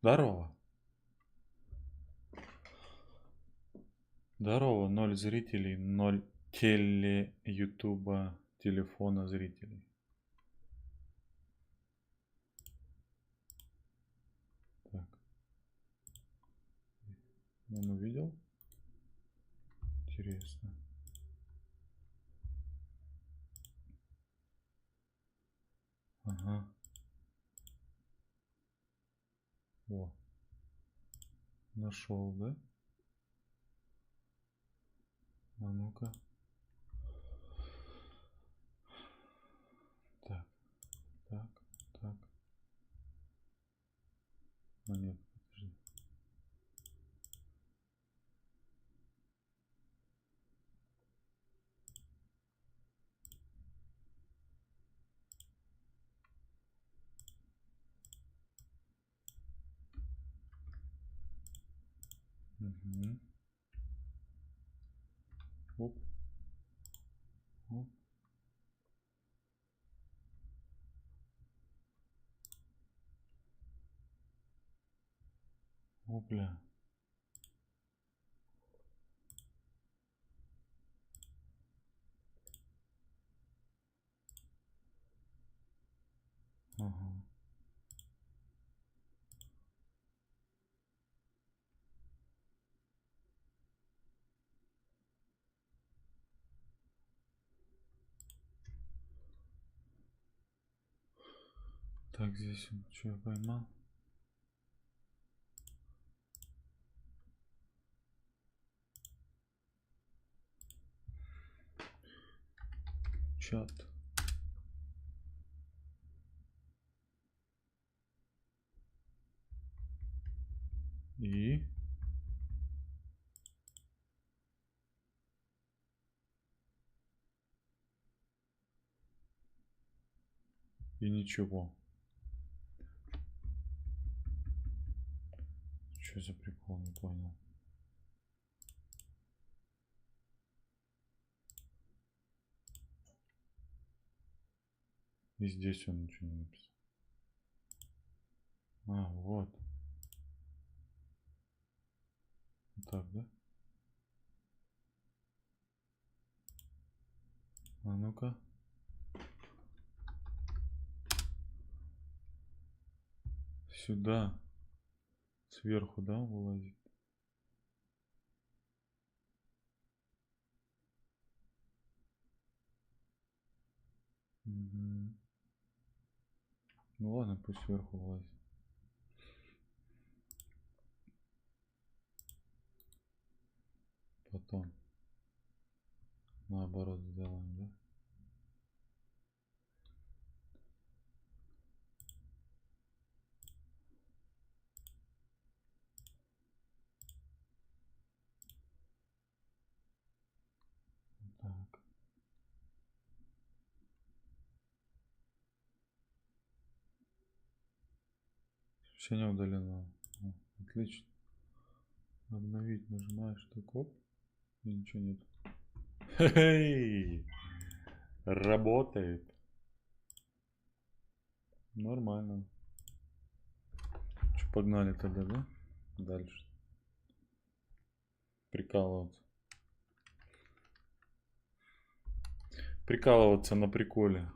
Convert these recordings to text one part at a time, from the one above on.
Здорово. Здорово, 0 зрителей, 0 ютуба, телефона зрителей. Так. Он увидел? Интересно. Ага. О. Нашел, да? А ну-ка. Так, так, так. А нет, подожди. Угу. Оп. Оп. Опля. Ага. Так, здесь он что я поймал? Чат. И ничего. Что за прикол, не понял. И здесь он ничего не написал. А, вот. Так, да? А ну-ка. Сюда. Сверху, да, вылазит? Угу. Ну ладно, пусть сверху вылазит. Потом наоборот сделаем, да? Так. Сообщение удалено. О, отлично. Обновить нажимаешь, так оп. И ничего нет. Хе-хей! Работает. Нормально. Что, погнали тогда, да? Дальше. Прикалываться. Прикалываться на приколе.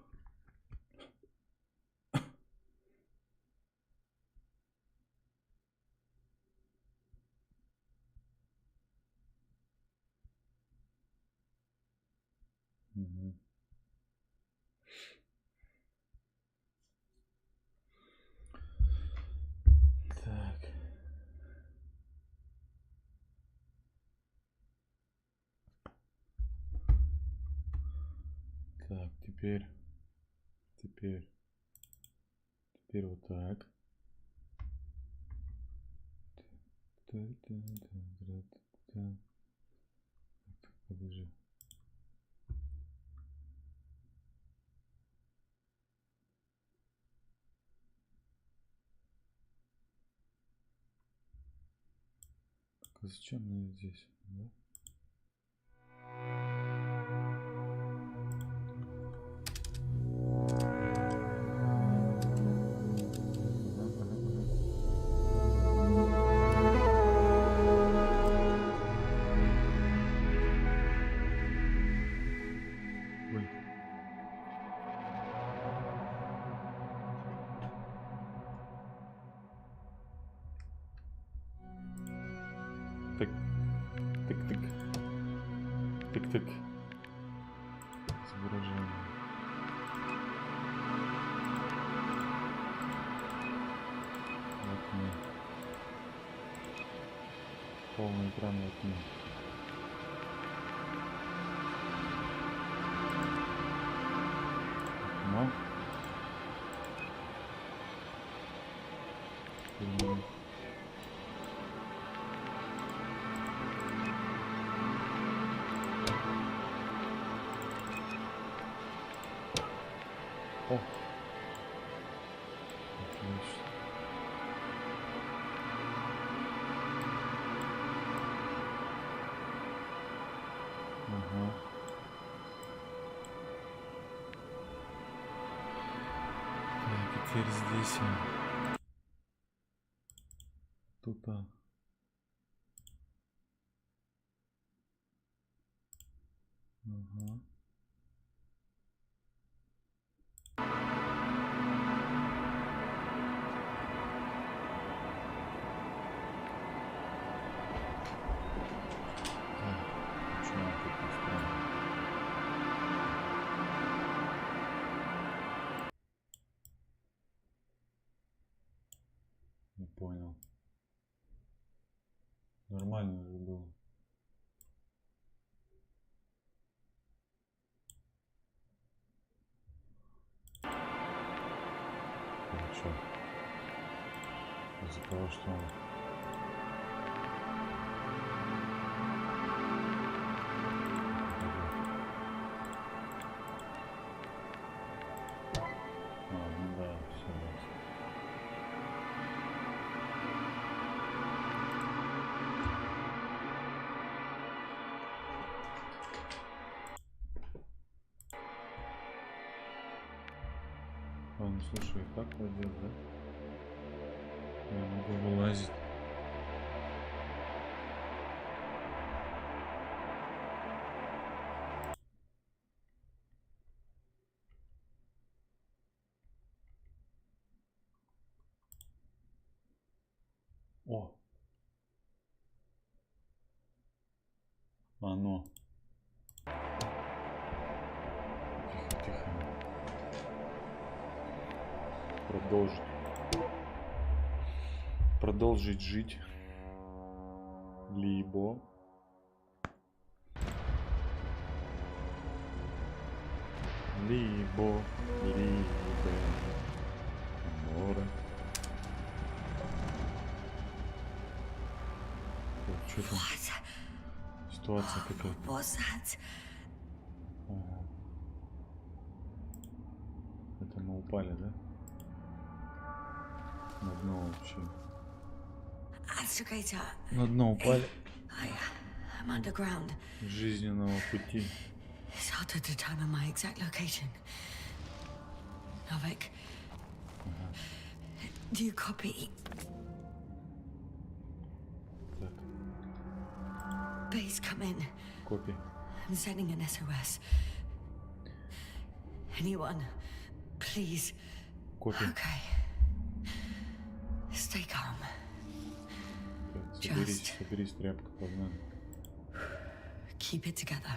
Угу. Так. Так, теперь вот так. Подожди. Так, а зачем мне здесь, да? Тык-тык. Изображение. Вот мы. Полный экран в окне. Окно. О! Отлично. Ага. Так, теперь здесь тут ага. Не понял. Нормально же было. Хорошо. Из-за того, что он... ну да, все ясно. Ладно, слушай, как пойдет, да? Я могу вылазить. О! Оно. Тихо, тихо. Продолжить. Продолжить жить. Либо. Либо. Море. Что там? Ситуация какая-то. Ага. Это мы упали, да? На дно вообще. На дно упали. Жизненного пути. Ага. Do you copy? Так. Base, come in. Копи. I'm sending an SOS. Anyone, please. Копи. Okay. Stay calm. Так, соберись, тряпка, погнали. Keep it together.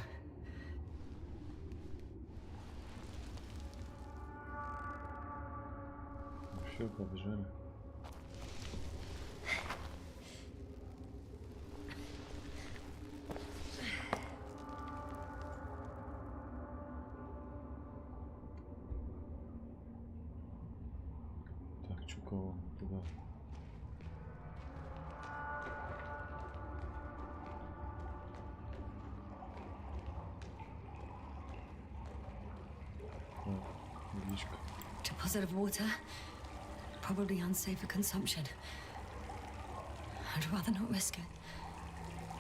Все, побежали. Так, чё кого туда? Водичка. Deposit of water. Probably unsafe for consumption. I'd rather not risk it.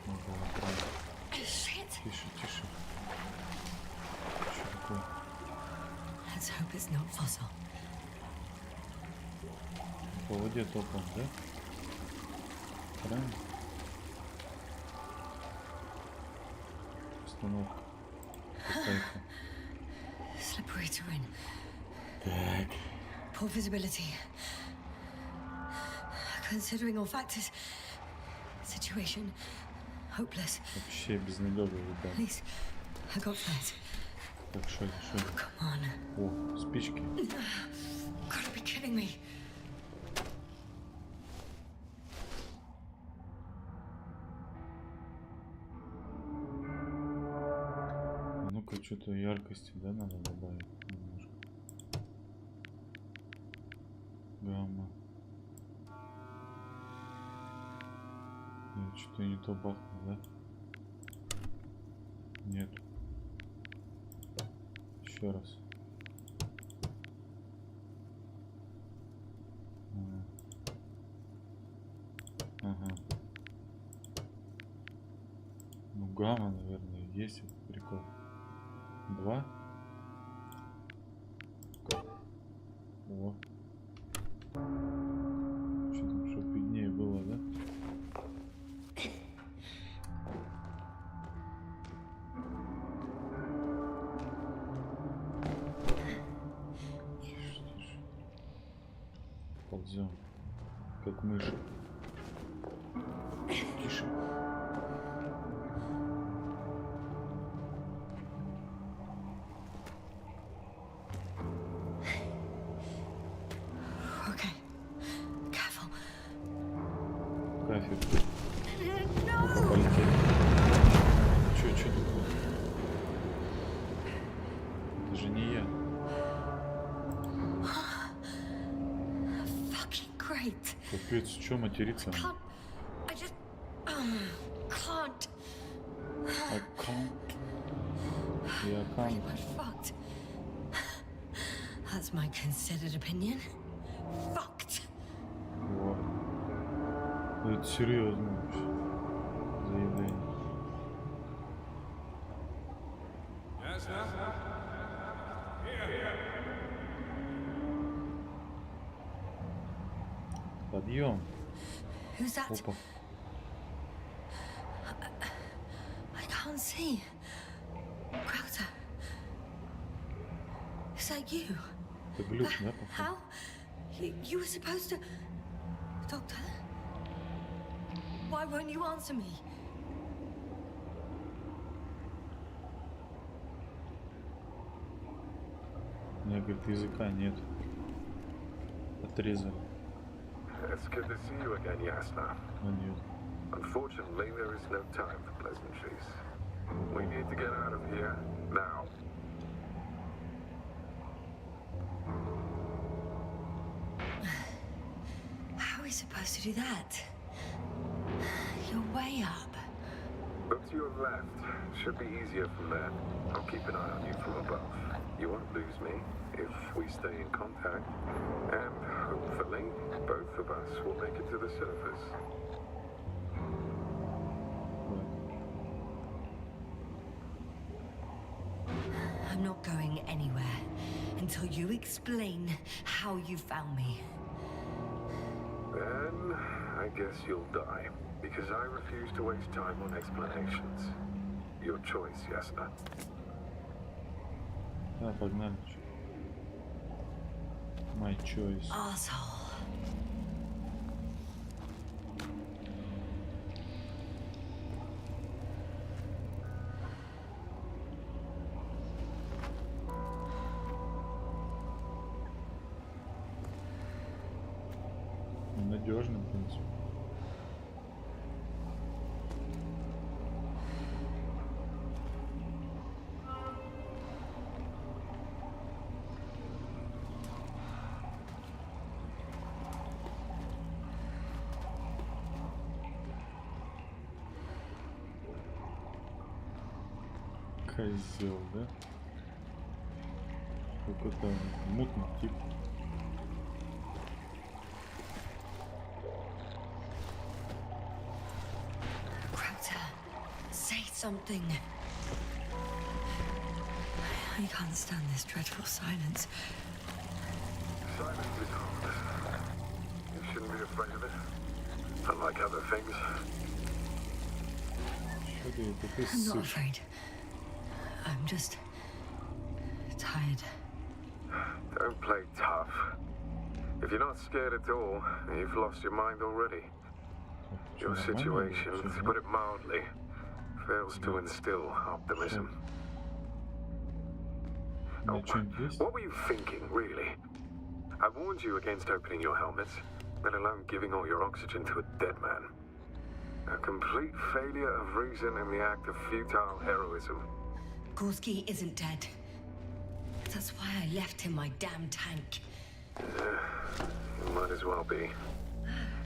Ну, да, правильно. Shit. Тише, тише. Что такое? Let's hope it's not fossil. По воде топом, да? Правильно? Остановка. Какая-то. Slippery terrain. Так. Poor visibility. Considering all factors, situation hopeless. Вообще безнадежно, ребят. Please, I got that. Так, что это? Come on. О, спички. Gotta be kidding me. Ну-ка, что-то яркости, да, надо добавить немножко. Гамма. Нет, что-то не то бахнул, да? Нет. Еще раз. Ага. Ну, гамма, наверное, есть этот прикол. 2. О. Что там, чтобы виднее было, да? Что ж. Ползем. Как мыши. Тише. Okay. Careful. Кафель. No! Полетели. Что такое? Это же не я. Fucking great. Капец, что материться? Can't. I just can't. I can't. Я Pretty can't. much fucked. That's my considered opinion. Fucked. Во. Это серьезно вообще. Заявление. Подъем. Who's that? Опа. I can't see. Crowther. Is that you? Это глюк, да, походу? How? You were supposed to... Doctor? Why won't you answer me? У меня, говорит, языка нет. Отрезали. It's good to see you again, Yasna. А нет. Unfortunately, there is no time for pleasantries. We need to get out of here now. How are we supposed to do that? You're way up. Look to your left. Should be easier from there. I'll keep an eye on you from above. You won't lose me if we stay in contact. And hopefully, both of us will make it to the surface. I'm not going anywhere until you explain how you found me. Then, I guess you'll die. Because I refuse to waste time on explanations. Your choice, Yasna. Да, погнали. My choice. Asshole. Надежно, в принципе. Козел, да? Какой-то мутный тип. Crowther, say something. I can't stand this dreadful silence. Silence is hard. You shouldn't be afraid of it. Unlike other things. Что ты такой I'm not ссышь? afraid. I'm just tired. Don't play tough. If you're not scared at all, you've lost your mind already. Your situation, to put it mildly, fails to instill optimism. У меня что-нибудь есть? What were you thinking, really? I warned you against opening your helmets, let alone giving all your oxygen to a dead man. A complete failure of reason in the act of futile heroism. Gorski isn't dead. That's why I left him my damn tank. It might as well be.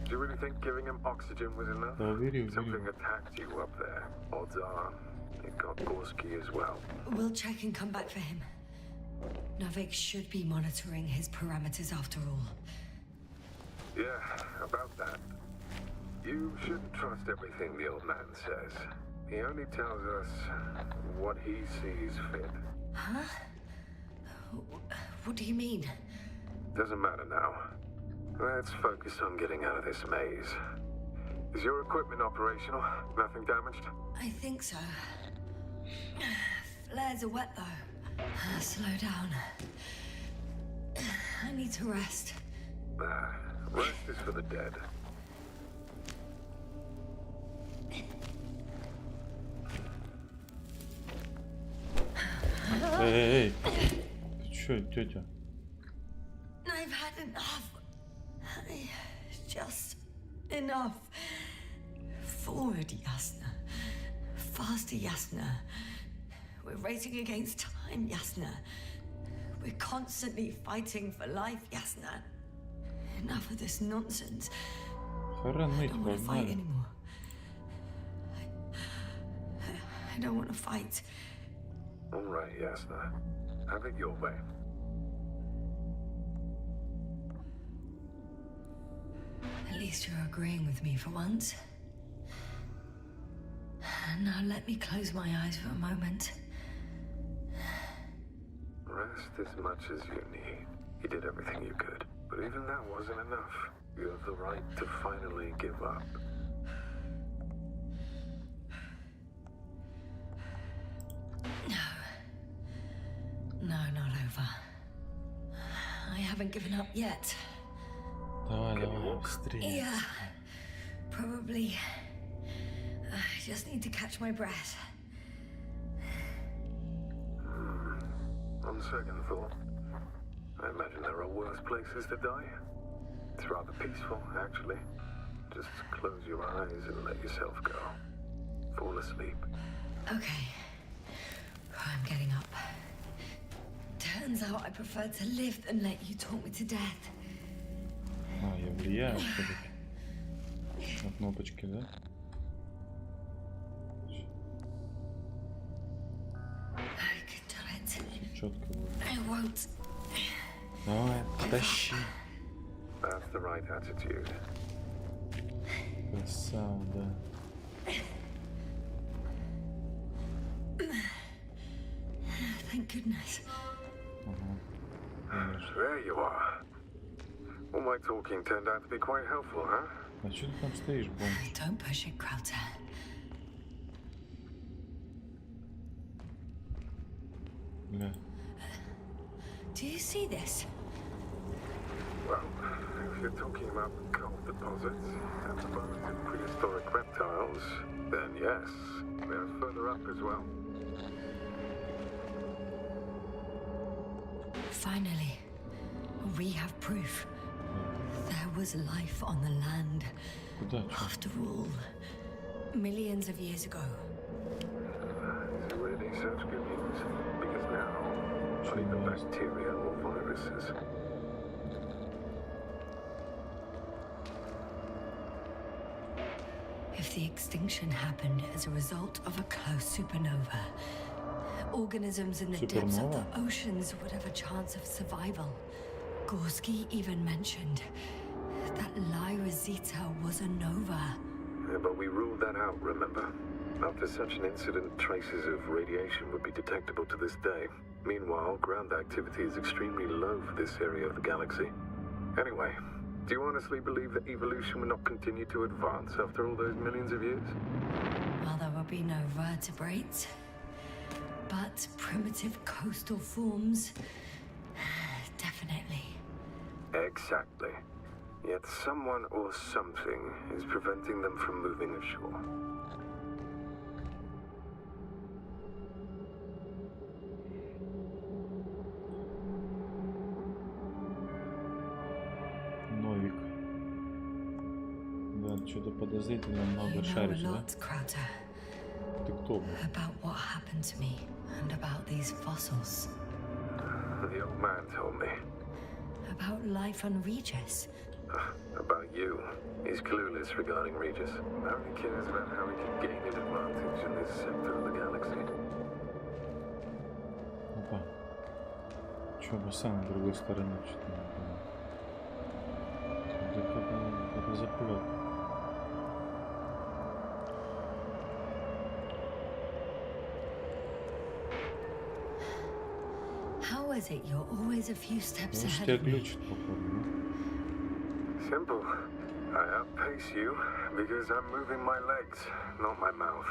Do you really think giving him oxygen was enough? Something attacked you up there. Odds are, it got Gorski as well. We'll check and come back for him. Novik should be monitoring his parameters after all. Yeah, about that. You shouldn't trust everything the old man says. He only tells us what he sees fit. Huh? What do you mean? Doesn't matter now. Let's focus on getting out of this maze. Is your equipment operational? Nothing damaged? I think so. Flares are wet though. Slow down. I need to rest. Rest is for the dead. Эй, ты чё, тетя? I've had enough. Just enough. Forward, Yasna. Faster, Yasna. We're racing against time, Yasna. We're constantly fighting for life, Yasna. Enough of this nonsense. I don't want to fight anymore. I don't want to fight. All right, Yasna. Have it your way. At least you're agreeing with me for once. Now let me close my eyes for a moment. Rest as much as you need. You did everything you could. But even that wasn't enough. You have the right to finally give up. No, not over. I haven't given up yet. Давай, быстрее. Yeah, probably. I just need to catch my breath. On second thought, I imagine there are worse places to die. It's rather peaceful, actually. Just close your eyes and let yourself go. Fall asleep. Okay. I'm getting up. Turns out I prefer to live than let you talk me to death. Я влияю все-таки. На кнопочки, да? I can do it. Четко будет. I won't. Давай, тащи. That's the right attitude. Красава, да. Thank goodness. There you are. All my talking turned out to be quite helpful, huh? А что ты там стоишь, бомж? Don't push it, Krauter. Бля. Do you see this? Well, if you're talking about coal deposits and the bones of prehistoric reptiles, then yes, they're further up as well. Finally, we have proof. There was life on the land. Куда? Чё? After all, millions of years ago. Is it really such good news? Because now, not even bacteria or viruses. If the extinction happened as a result of a close supernova, organisms in the depths of the oceans would have a chance of survival. Gorski even mentioned that Lyra Zeta was a nova. Yeah, but we ruled that out, remember? After such an incident, traces of radiation would be detectable to this day. Meanwhile, ground activity is extremely low for this area of the galaxy. Anyway, do you honestly believe that evolution will not continue to advance after all those millions of years? Well, there will be no vertebrates, but primitive coastal forms, definitely. Exactly. Yet someone or something is preventing them from moving ashore. что-то подозрительно много You know a шаришь, да? lot, Crowder, Ты кто, блин? about what happened to me and about these fossils, The old man told me. about life on Regis. About you. He's clueless regarding Regis. Only cares about how he can gain an advantage in this sector of the galaxy. Опа. Чё, босса на другой стороне что-то не понял. Это заплет. How is it you're always a few steps Ну, ahead тебя of me? глючит, походу, Simple. I outpace you because I'm moving my legs, not my mouth.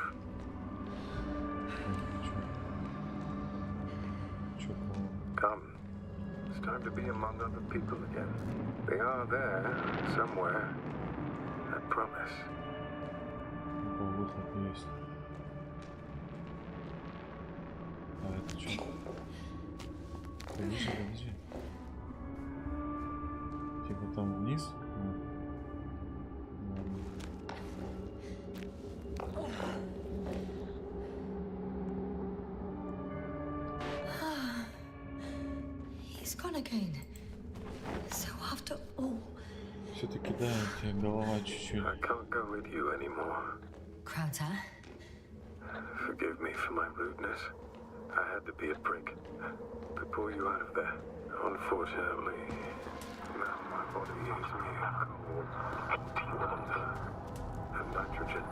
Чё, кого? Come. It's time to be among other people again. They are there, somewhere. I promise. Опа, выход есть. А это чё? Подожди, подожди. Типа там вниз? Ну. Ладно. He's gone again. So after all, Все-таки да, у тебя голова чуть-чуть. I can't go with you anymore. Crowder, Forgive me for my rudeness. I had to be a prick to pull you out of there. Unfortunately, now my body is mere cold, water, and nitrogen,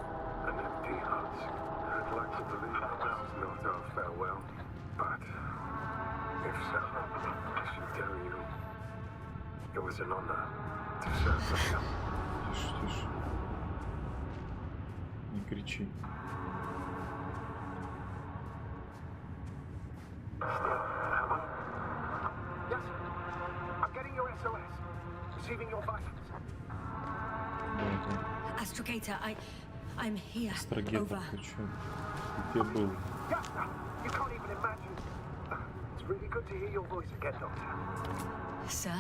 an empty husk. I'd like to believe that was not our farewell, but if so, I should tell you, it was an honor to serve with you. Тише, тише. Не кричи. Yes, I'm getting your SOS. Receiving your vitals. Да, Astrogator, I'm here. это Астрогетов, Over. ты чё? Где был? Yes, you can't even imagine. It's really good to hear your voice again, Doctor. Sir,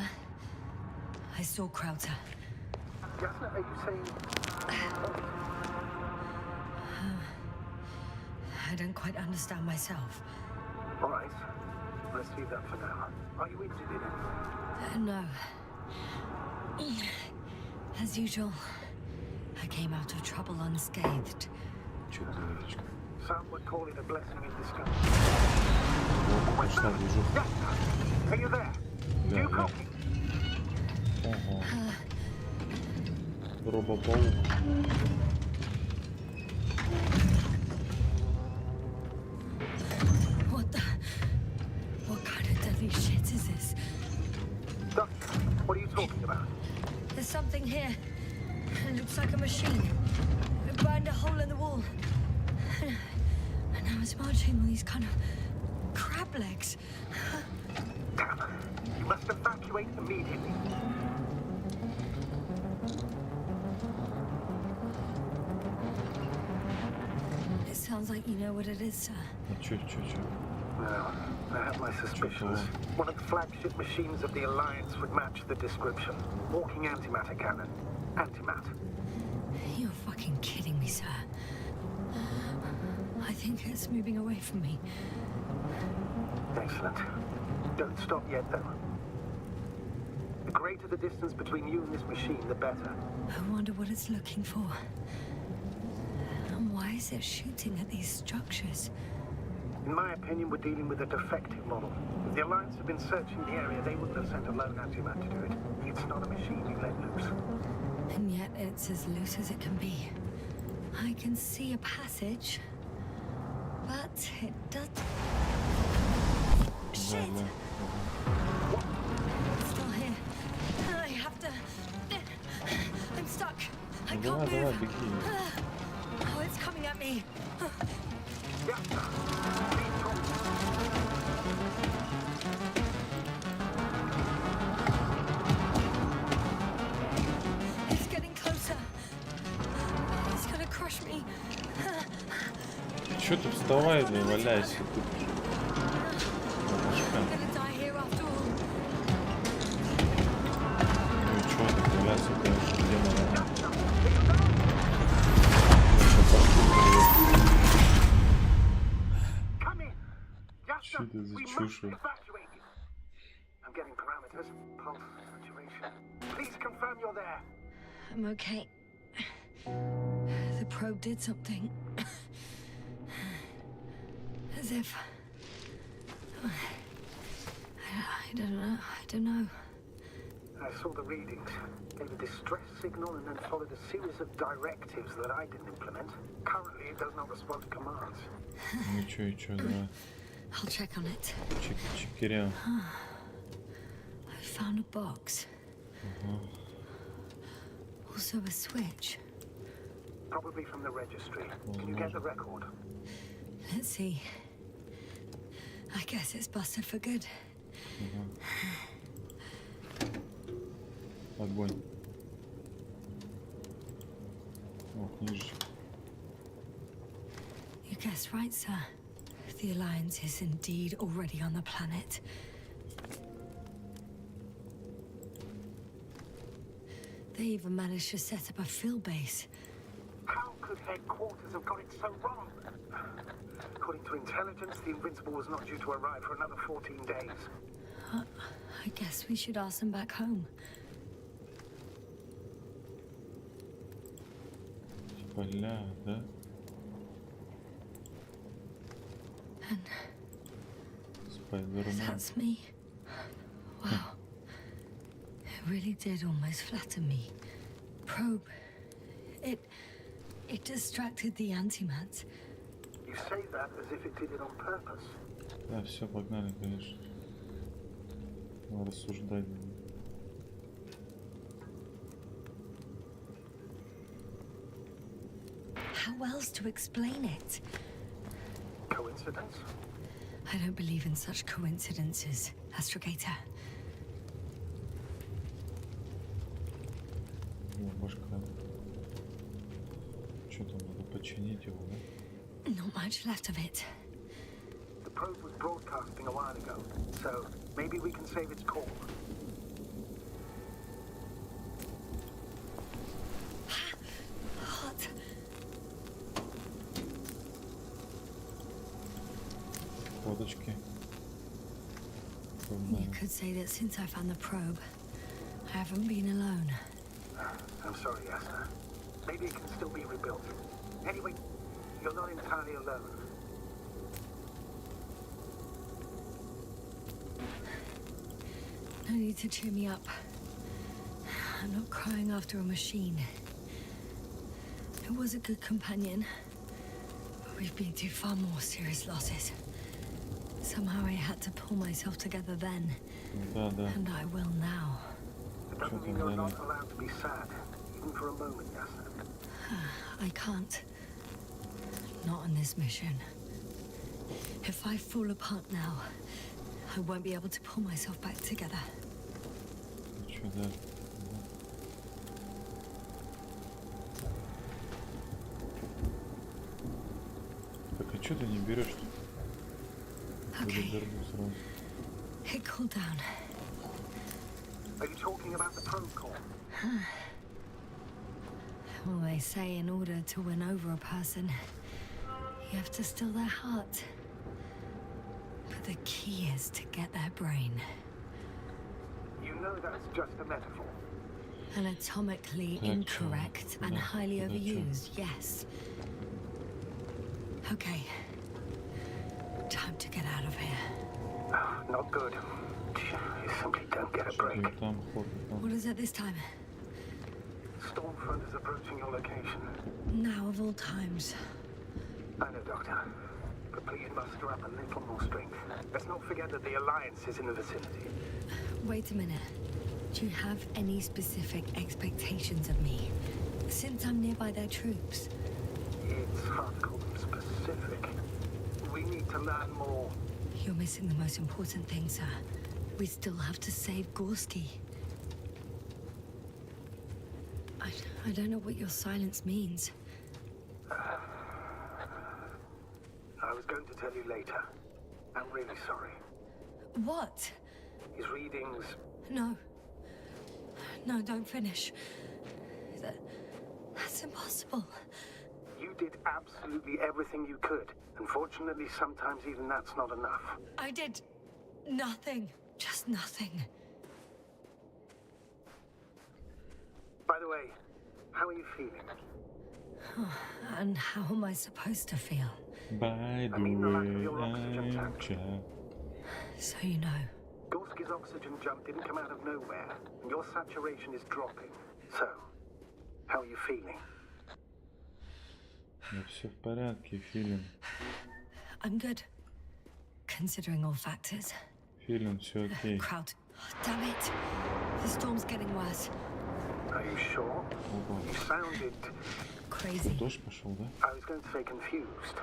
I saw Crowder. Jasna, are you saying? I don't quite understand myself. All right, let's leave that for now. Are you injured in any way? No. As usual, I came out of trouble unscathed. Чё за девочка? Some would call it a blessing in disguise. Вот, пошла, вижу. Jasna, are you there? Do you Да, да. copy? Ого. Робопаук. What kind of deadly shit is this? Doctor, what are you talking about? There's something here. It looks like a machine. It burned a hole in the wall. And now it's marching on these kind of crab legs. Damn, you must evacuate immediately. It sounds like you know what it is, sir. А чё? No, I have my suspicions. One of the flagship machines of the Alliance would match the description. Walking antimatter cannon. Antimat. You're fucking kidding me, sir. I think it's moving away from me. Excellent. Don't stop yet, though. The greater the distance between you and this machine, the better. I wonder what it's looking for. And why is it shooting at these structures? In my opinion, we're dealing with a defective model. If the Alliance had been searching the area, they wouldn't have sent a lone antimat to do it. It's not a machine you let loose. And yet it's as loose as it can be. I can see a passage, but it does... Да, Shit! да. It's still here. I have to... I'm stuck. I Ну can't давай, давай, move. беги. Oh, it's coming at me. Yeah. It's getting closer. It's gonna crush me. Чё ты вставай, да и валяйся тут. I'm gonna die here after all. Ну и чё, ты валяйся, конечно, где надо. слушаю. Evacuate. I'm getting parameters. Pulse saturation. Please confirm you're there. I'm okay. The probe did something. As if... I don't know. I saw the readings, gave a distress signal, and then followed a series of directives that I didn't implement. Currently, it does not respond to commands. Ну и чё, давай. I'll check on it. Чекирял. I found a box. Also a switch. Probably from the registry. Can you get the record? Let's see. I guess it's busted for good. Огонь. О, книжечка. You guessed right, sir. The Alliance is indeed already on the planet. They even managed to set up a field base. How could headquarters have got it so wrong? According to intelligence, the Invincible was not due to arrive for another 14 days. I guess we should ask them back home. Поля, да? And Спайдермен. that's me. Wow. It really did almost flatten me. Probe. It distracted the antimats. You say that as if it did it on purpose. Да, все, погнали, конечно. Надо рассуждать. How else to explain it? Coincidence? I don't believe in such coincidences, Astrogator. Ну, башка. Что там, надо починить его, да? Not much left of it. The probe was broadcasting a while ago, so maybe we can save its call. Hot. Водочки. You could say that since I found the probe, I haven't been alone. I'm sorry, Asta. Maybe it can still be rebuilt. Anyway, you're not entirely alone. No need to cheer me up. I'm not crying after a machine. It was a good companion, but we've been through far more serious losses. Somehow I had to pull myself together then, Да, да. and I will now. It doesn't mean you're not allowed to be sad, even for a moment, Asta. I can't. Not on this mission. If I fall apart now, I won't be able to pull myself back together. Что, да? Так, а что ты не берешь? Okay, Переверну сразу. it cooled down. Are you talking about the probe call? Well, they say in order to win over a person, you have to steal their heart. But the key is to get their brain. You know that's just a metaphor. Anatomically Gotcha. incorrect and highly Gotcha. overused, yes. Okay. Time to get out of here. Not good. You simply don't get a break. И там ход, и там. What is it this time? Stormfront is approaching your location. Now of all times. I know, Doctor. But please muster up a little more strength. Let's not forget that the Alliance is in the vicinity. Wait a minute. Do you have any specific expectations of me? Since I'm nearby their troops. It's hard to call them specific. We need to learn more. You're missing the most important thing, sir. We still have to save Gorski. I don't know what your silence means. I was going to tell you later. I'm really sorry. What? His readings... No. No, don't finish. That's impossible. You did absolutely everything you could. Unfortunately, sometimes even that's not enough. I did Nothing. Just nothing. By the way, how are you feeling? And how am I supposed to feel? By the mean the lack of way, your oxygen I'm tank. Jack. So you know. Gorski's oxygen jump didn't come out of nowhere, and your saturation is dropping. So, how are you feeling? Да все в порядке, Филин. I'm good. Considering all factors. Филин, все окей. Crowd. Oh, damn it. The storm's getting worse. Are you sure? Опа. You sounded... Crazy. Дождь пошел, да? I was going to say confused.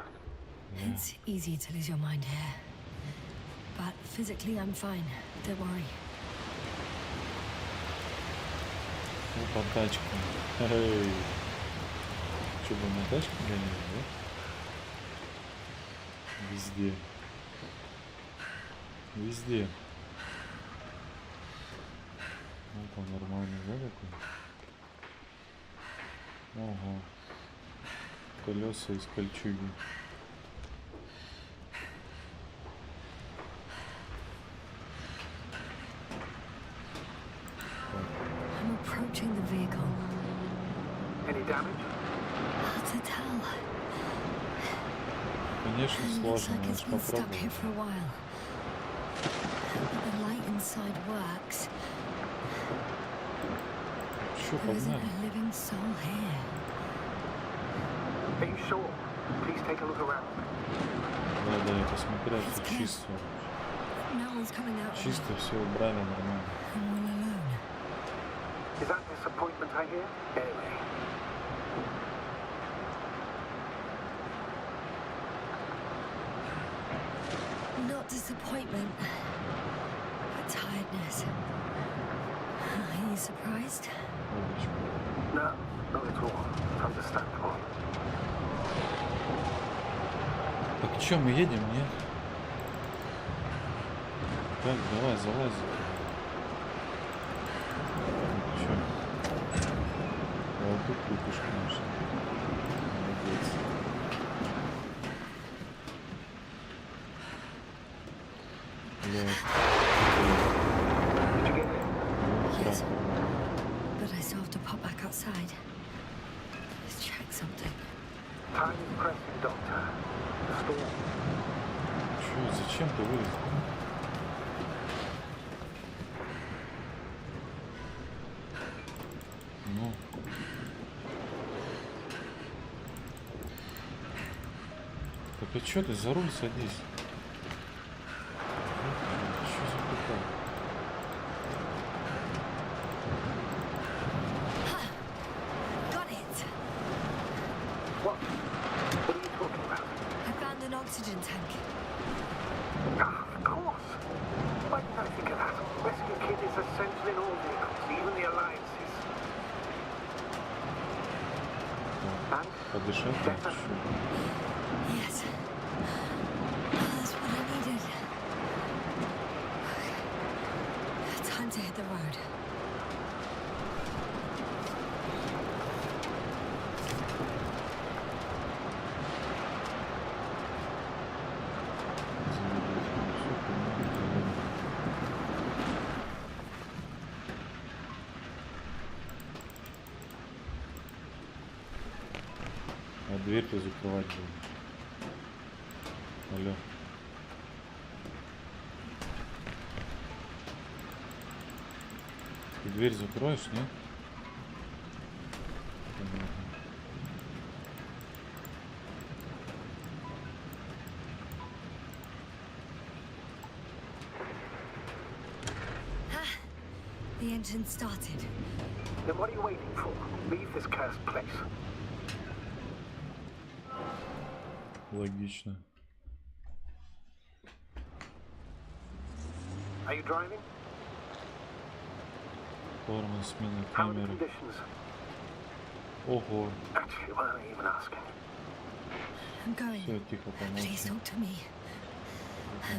It's easy to lose your mind here. But physically I'm fine. Don't worry. Опа, тачка. Эй. Что, бы на тачке гоняли, да? Везде. Везде. Опа, нормально, да, такой? Ага. Колеса из кольчуги. I'm approaching the vehicle. Any damage? Hard to tell. Конечно, It looks сложно, like надо it's ж been stuck here попробовать. for a while. But the light inside works. Чё, There isn't погнали? a living soul here. Are you sure? Please take a look around. Да, я посмотрел, It's тут clear. чисто. No one's coming out. here. Чисто все убрали нормально. I'm all alone. Is that disappointment I hear? Anyway. Not disappointment, but tiredness. Are you surprised? Облачко. No, not at all. It's understandable. Так чё, мы едем, нет? Так, давай, залази. Чё? Вот тут купишь, конечно. Молодец. Did you get it? Yes. But I still have to pop back outside. Let's check something. Time is pressing, Doctor. The storm. Чё, зачем ты вылез? Ну. Так а чё ты за руль садись? Чё за прикол? Got it! What? What are you talking about? I found an oxygen tank. Ah, of course. Why didn't I think of that? Rescue kit is essential in all vehicles, even the Alliances. And? Подышать Better. так, чё? Yes. That's what I needed. Time to hit the road. А дверь-то закрывать будешь. Алло. Ты дверь закроешь, нет? Понятно. The engine started. Then what are you waiting for? Leave this cursed place. Логично. Are you driving? Форма, смена How are the камеры. conditions? Ого. Actually, why am I even asking? I'm going. Все, тихо, Please помолчи. talk to me.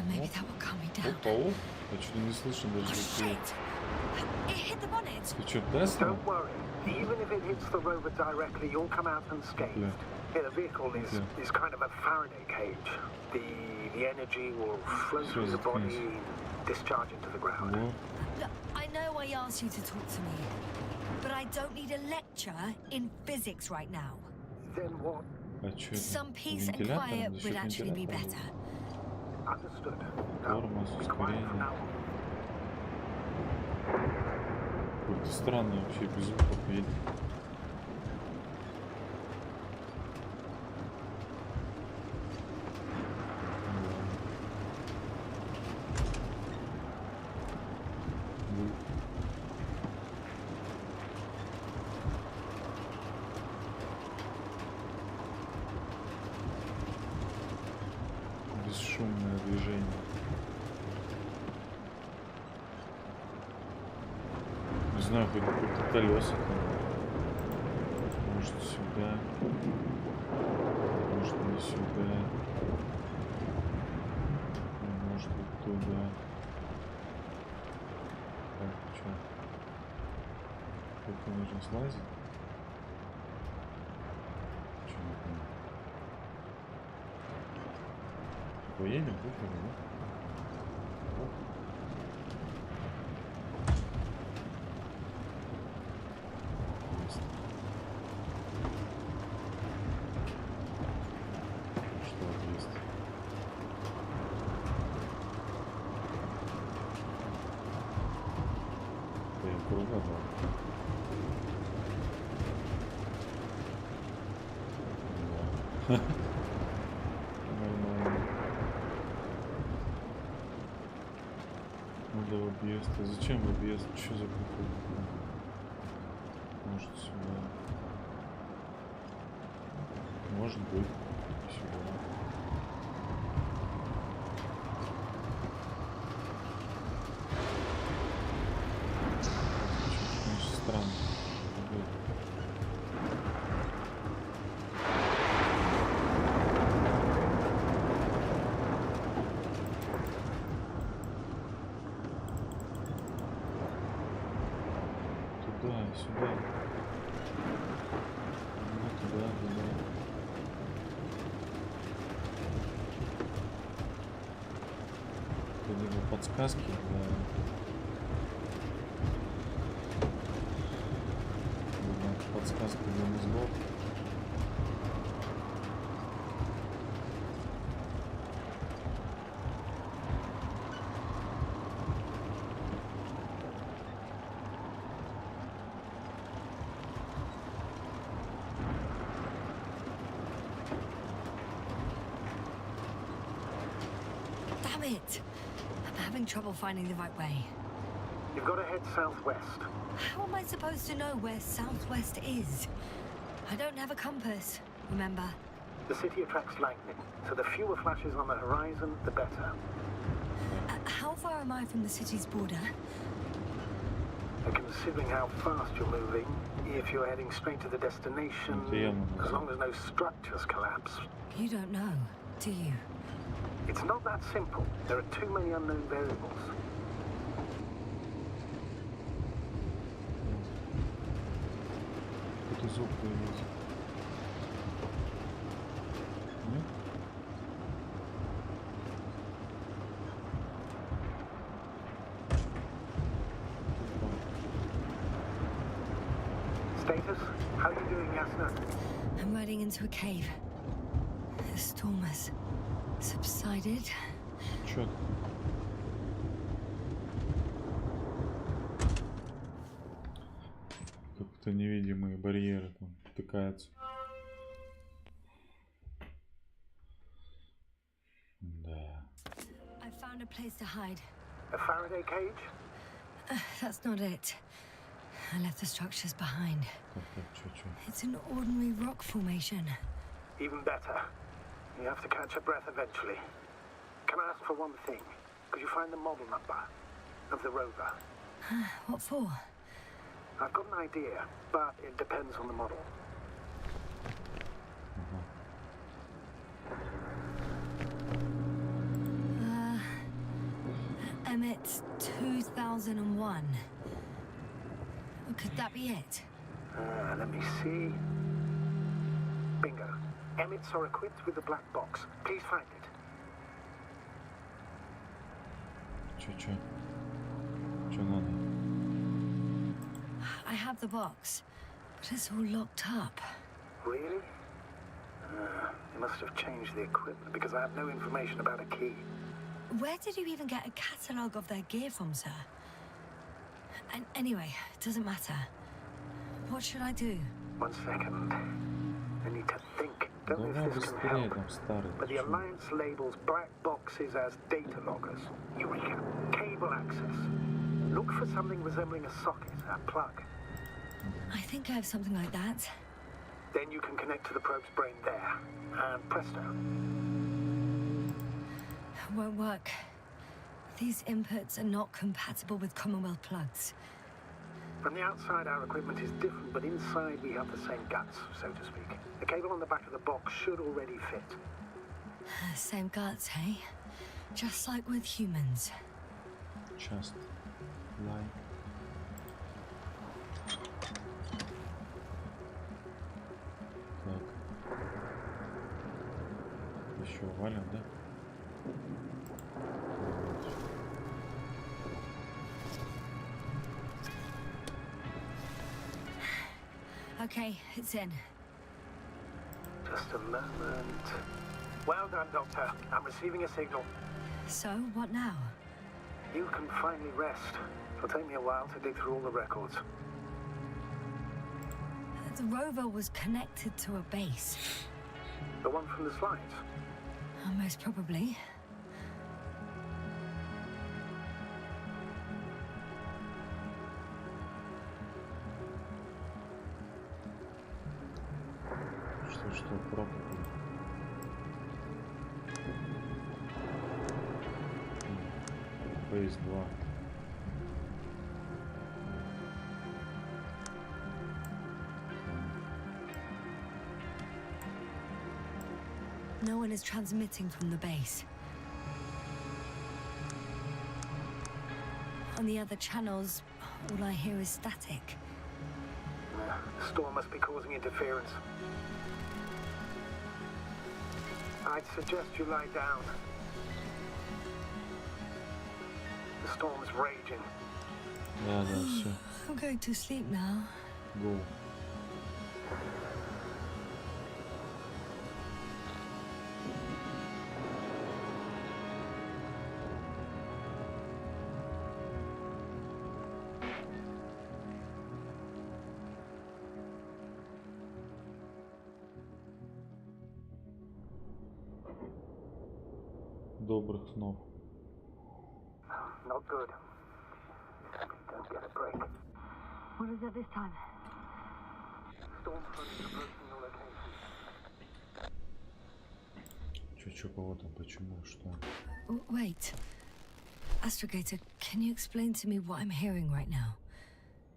Maybe that will calm me down. Опа, оп. Я что-то не слышу даже. Oh, звуки. shit! It hit the bonnet. Ты что, Тесла? Don't worry. Even if it hits the rover directly, you'll come out unscathed. Yeah. Yeah, the vehicle is kind of a Faraday cage. The The energy will flow through the body, discharge into the ground. Look, I know I asked you to talk to me, but I don't need a lecture in physics right now. Then what? Some peace and quiet would actually be better. Understood. Be quiet from now on. Какой-то странный вообще без звуков едет. Бесшумное движение. Не знаю, хоть какие-то колеса там. Может сюда. Может не сюда. Может вот туда. Так, что? Только нужно слазить? Что не понял? Поедем, выходим, да? Вот. Есть. Что есть? Да я круга дал. Да. Нормально. Надо в объезд. А зачем в объезд? Что за прикол? Может сюда. Может быть. Сюда. Что-то, конечно, странно. Сюда. Ну, туда, туда. Это либо подсказки для... Либо подсказки для мозгов. It. I'm having trouble finding the right way. You've got to head southwest. How am I supposed to know where southwest is? I don't have a compass, remember? The city attracts lightning, so the fewer flashes on the horizon, the better. How far am I from the city's border? Considering how fast you're moving, if you're heading straight to the destination, as long as no structures collapse. You don't know, do you? It's not that simple. There are too many unknown variables. Какой-то звук появился. Нет? Status? How are you doing, Yasna? I'm riding into a cave. The storm has subsided. Чё? Как-то невидимые барьеры там втыкаются. Да. I found a place to hide. A Faraday cage? That's not it. I left the structures behind. Чё? It's an ordinary rock formation. Even better. You have to catch your breath eventually. Can I ask for one thing? Could you find the model number of the rover? What for? I've got an idea, but it depends on the model. Emmett's 2001. Could that be it? Let me see. Bingo. Emmets are equipped with the black box. Please find it. Чё надо? I have the box, but it's all locked up. Really? They must have changed the equipment because I have no information about a key. Where did you even get a catalogue of their gear from, sir? And anyway, it doesn't matter. What should I do? 1 second. I need to think. Don't know Давай if this can быстрее, help. там старый. But the Alliance labels black boxes as data loggers. Eureka! Cable access. Look for something resembling a socket, a plug. I think I have something like that. Then you can connect to the probe's brain there. And presto. Won't work. These inputs are not compatible with Commonwealth plugs. From the outside, our equipment is different, but inside we have the same guts, so to speak. The cable on the back of the box should already fit. Same guts, hey? Just like with humans. Just like. Так. Еще валим, да? Okay, it's in. Just a moment. Well done, Doctor. I'm receiving a signal. So, what now? You can finally rest. It'll take me a while to dig through all the records. The rover was connected to a base. The one from the slides? Most probably. Что пробовали? Бейс 2. No one is transmitting from the base. On the other channels, all I hear is static. The storm must be causing interference. I'd suggest you lie down. The storm's raging. Да, все. I'm going to sleep now. Go. Добрых снов. Not good. Don't get a break. What is it this time? Storm front is approaching your location. Чё, кого там, почему, что? Wait. Astrogator, can you explain to me what I'm hearing right now?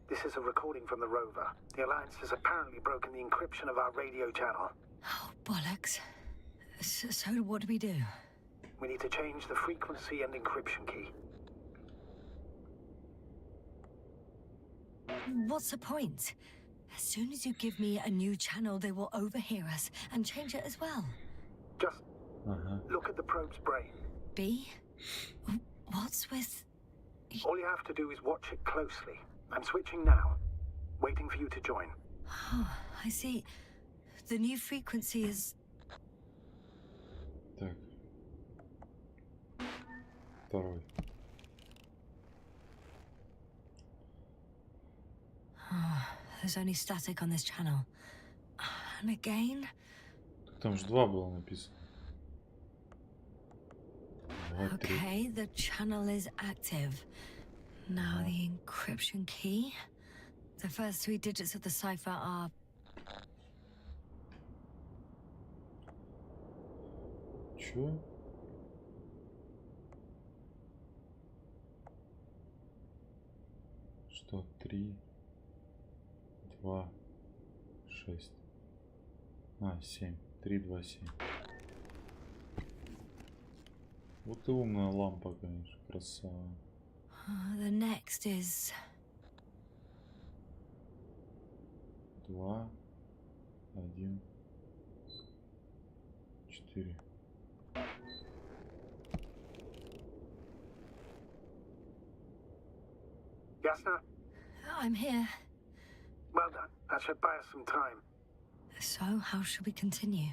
This is a recording from the rover. The Alliance has apparently broken the encryption of our radio channel. Oh, bollocks. So what do we do? We need to change the frequency and encryption key. What's the point? As soon as you give me a new channel, they will overhear us and change it as well. Just look at the probe's brain. B? What's with... All you have to do is watch it closely. I'm switching now. Waiting for you to join. Oh, I see. The new frequency is... Так. Второй. Oh, there's only static on this channel. And again? Так там же 2 было написано. 2, 3. Okay, the channel is active. Now the encryption key. The first 3 digits of the cipher are... Чё? Что? 3, 2, 6. 7. 3, 2, 7. Вот и умная лампа, конечно, красава. The next is... 2, 1, 4. Yasna, I'm here. well done. That should buy us some time. So, how should we continue?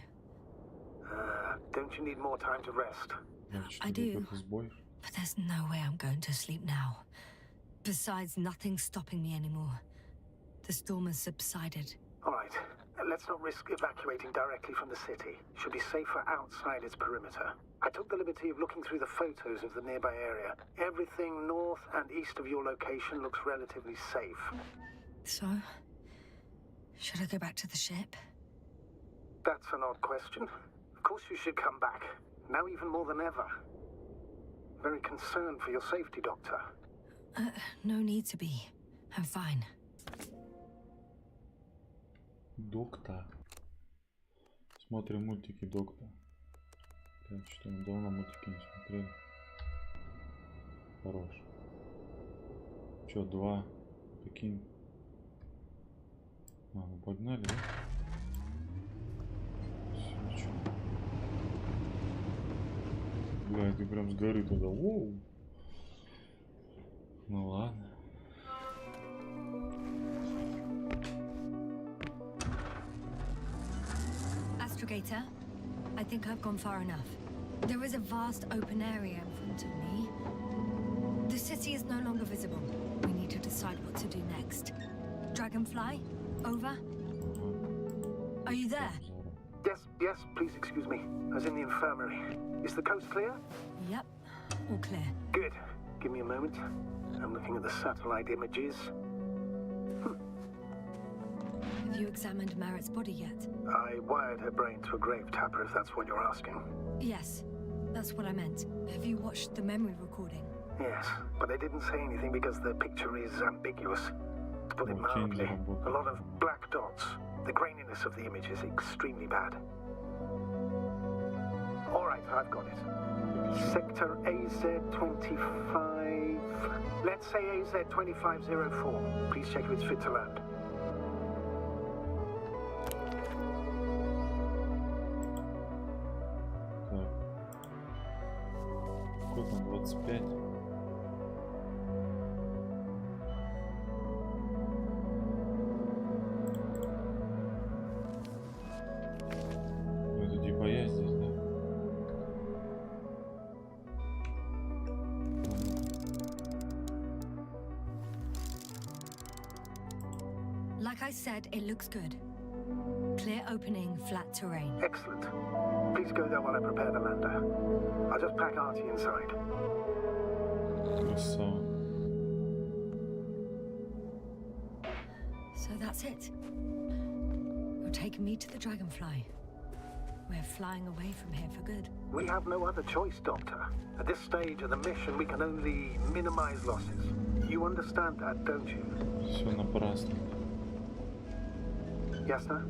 Don't you need more time to rest? I do. Какой-то сбой. But there's no way I'm going to sleep now. Besides, nothing's stopping me anymore. The storm has subsided. All right. Let's not risk evacuating directly from the city. Should be safer outside its perimeter. I took the liberty of looking through the photos of the nearby area. Everything north and east of your location looks relatively safe. So, should I go back to the ship? That's an odd question. Of course you should come back. Now even more than ever. Very concerned for your safety, Doctor. No need to be. I'm fine. Доктор. Смотрим мультики Доктор. Так, что мы давно мультики не смотрели. Хорош. Чё, 2? Прикинь. Ну погнали, да? Всё, чё. Бля, ты прям с горы туда. Воу. Ну ладно. Astrogator, I think I've gone far enough. There is a vast open area in front of me. The city is no longer visible. We need to decide what to do next. Dragonfly, over. Are you there? Yes, please excuse me. I was in the infirmary. Is the coast clear? Yep, all clear. Good. Give me a moment. I'm looking at the satellite images. Have you examined Merritt's body yet? I wired her brain to a grave tapper, if that's what you're asking. Yes, that's what I meant. Have you watched the memory recording? Yes, but they didn't say anything because the picture is ambiguous. To put it mildly, a lot of black dots. The graininess of the image is extremely bad. All right, I've got it. Sector AZ-25... Let's say AZ-2504. Please check if it's fit to land. Так. Сколько там? 25? Ну, это типа я здесь, да? Like I said, it looks good. Clear opening, flat terrain. Excellent. Please go there while I prepare the lander. I'll just pack Artie inside. Красава. So that's it. You're taking me to the Dragonfly. We're flying away from here for good. We have no other choice, Doctor. At this stage of the mission, we can only minimize losses. You understand that, don't you? Все напрасно. Yes, sir?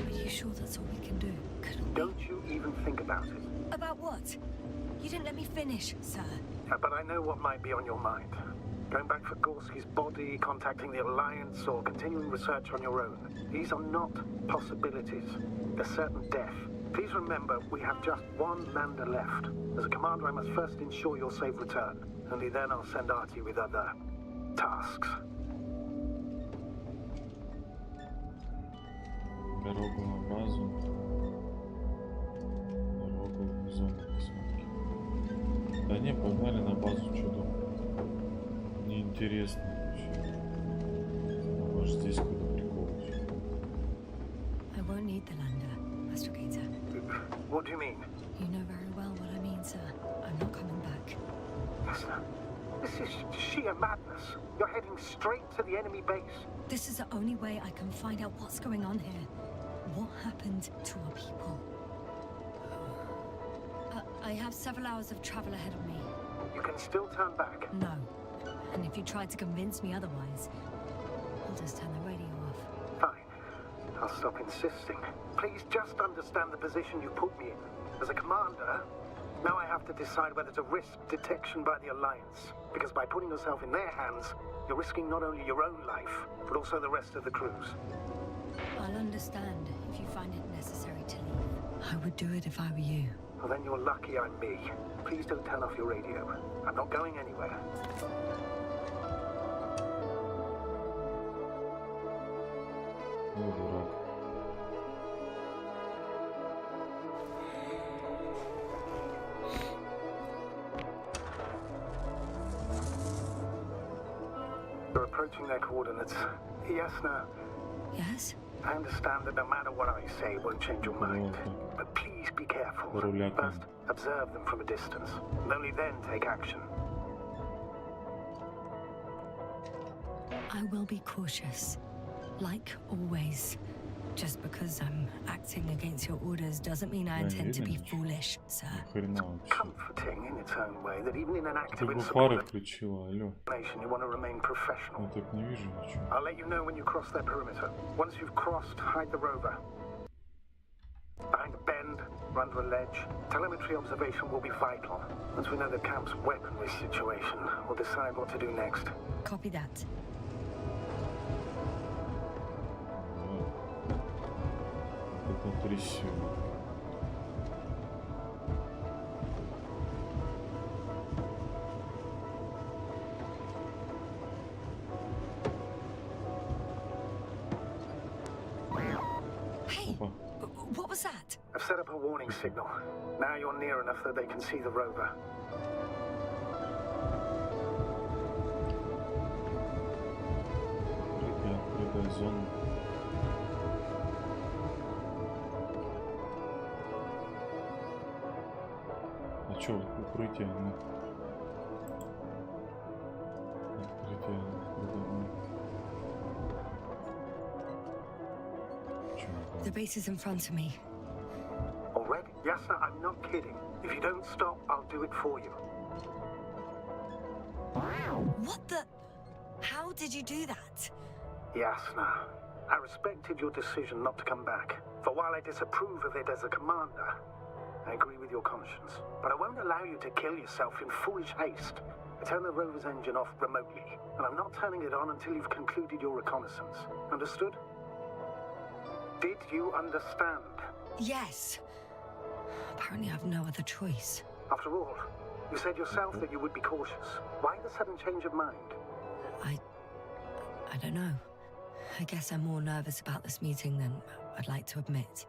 Are you sure that's all we can do? Couldn't we? Don't you even think about it. About what? You didn't let me finish, sir. But I know what might be on your mind. Going back for Gorski's body, contacting the Alliance, or continuing research on your own. These are not possibilities. They're certain death. Please remember, we have just one lander left. As a commander, I must first ensure your safe return. Only then I'll send Artie with other tasks. Дорогу на базу. Дорогу в зону посадки. Да не, погнали на базу, что-то неинтересно вообще. Аж здесь какой-то прикол. I won't need the lander, Astrogator. What do you mean? You know very well what I mean, sir. I'm not coming back. Yes, sir. This is sheer madness. You're heading straight to the enemy base. This is the only way I can find out what's going on here. What happened to our people? I have several hours of travel ahead of me. You can still turn back. No. And if you try to convince me otherwise, I'll just turn the radio off. Fine. I'll stop insisting. Please just understand the position you put me in. As a commander, now I have to decide whether to risk detection by the Alliance. Because by putting yourself in their hands, you're risking not only your own life, but also the rest of the crew's. I'll understand if you find it necessary to leave. I would do it if I were you. Well, then you're lucky I'm me. Please don't turn off your radio. I'm not going anywhere. Ой, дурак. You're approaching their coordinates. Yasna, Yes? I understand that no matter what I say won't change your mind. But please be careful. First, observe them from a distance. And only then take action. I will be cautious. Like always. Just because I'm acting against your orders doesn't mean I intend to be foolish, sir. Хрена вообще. Comforting in its own way that even in an active Ты бы фары insubordination включила, алло. you want to remain professional. Я так не вижу ничего. I'll let you know when you cross their perimeter. Once you've crossed, hide the rover. Behind a bend, or under a ledge. Telemetry observation will be vital. Once we know the camp's weaponry situation, we'll decide what to do next. Copy that. Это трясет. Hey, Опа. what was that? I've set up a warning signal. Now you're near enough that they can see the rover. Открытая зона. А чё, укрытие? Ну. Открытие. The base is in front of me. Already? Yasna, I'm not kidding. If you don't stop, I'll do it for you. What the? How did you do that? Yasna, I respected your decision not to come back. For while I disapprove of it as a commander, I agree with your conscience. But I won't allow you to kill yourself in foolish haste. I turn the rover's engine off remotely, and I'm not turning it on until you've concluded your reconnaissance. Understood? Did you understand? Yes. Apparently I have no other choice. After all, you said yourself that you would be cautious. Why the sudden change of mind? I don't know. I guess I'm more nervous about this meeting than I'd like to admit.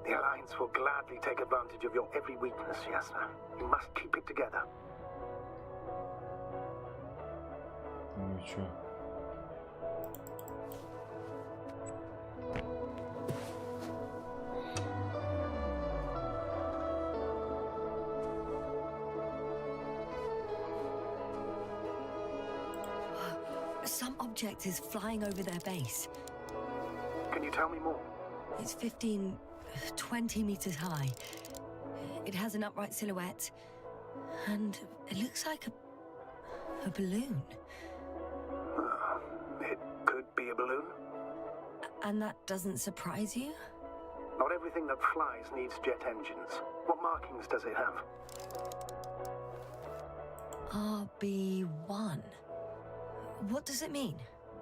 The Alliance will gladly take advantage of your every weakness, Yasna. You must keep it together. Ну и чё? Some object is flying over their base. Can you tell me more? It's 15, 20 meters high. It has an upright silhouette, and it looks like a balloon. It could be a balloon. And that doesn't surprise you? Not everything that flies needs jet engines. What markings does it have? RB1. What does it mean?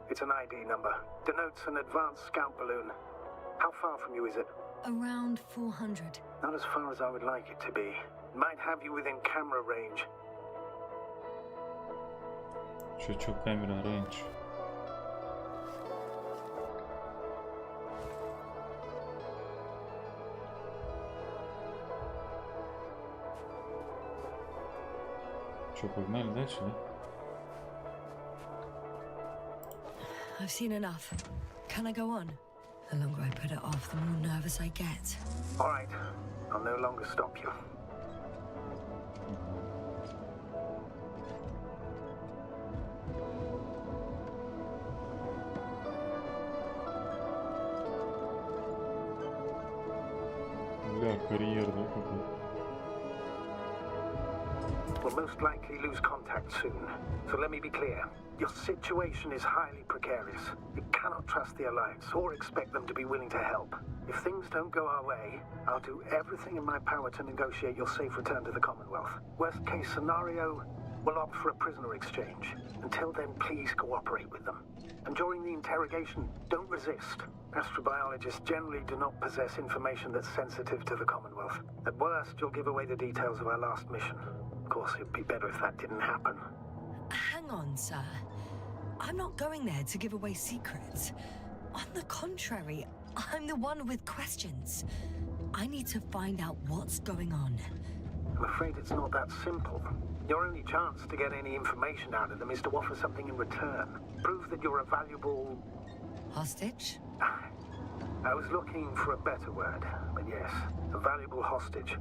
It's an ID number. Denotes an advanced scout balloon. How far from you is it? Around 400. Not as far as I would like it to be. Might have you within camera range. Чё, камера range? Чё, погнали дальше, да? I've seen enough. Can I go on? The longer I put it off, the more nervous I get. All right. I'll no longer stop you. Бля, карьер, да, какой? We'll most likely lose contact soon. So let me be clear. Your situation is highly precarious. You cannot trust the Alliance or expect them to be willing to help. If things don't go our way, I'll do everything in my power to negotiate your safe return to the Commonwealth. Worst case scenario, we'll opt for a prisoner exchange. Until then, please cooperate with them. And during the interrogation, don't resist. Astrobiologists generally do not possess information that's sensitive to the Commonwealth. At worst, you'll give away the details of our last mission. Of course, it'd be better if that didn't happen. Hang on, sir. I'm not going there to give away secrets. On the contrary, I'm the one with questions. I need to find out what's going on. I'm afraid it's not that simple. Your only chance to get any information out of them is to offer something in return. Prove that you're a valuable... Hostage? I was looking for a better word, but yes, a valuable hostage.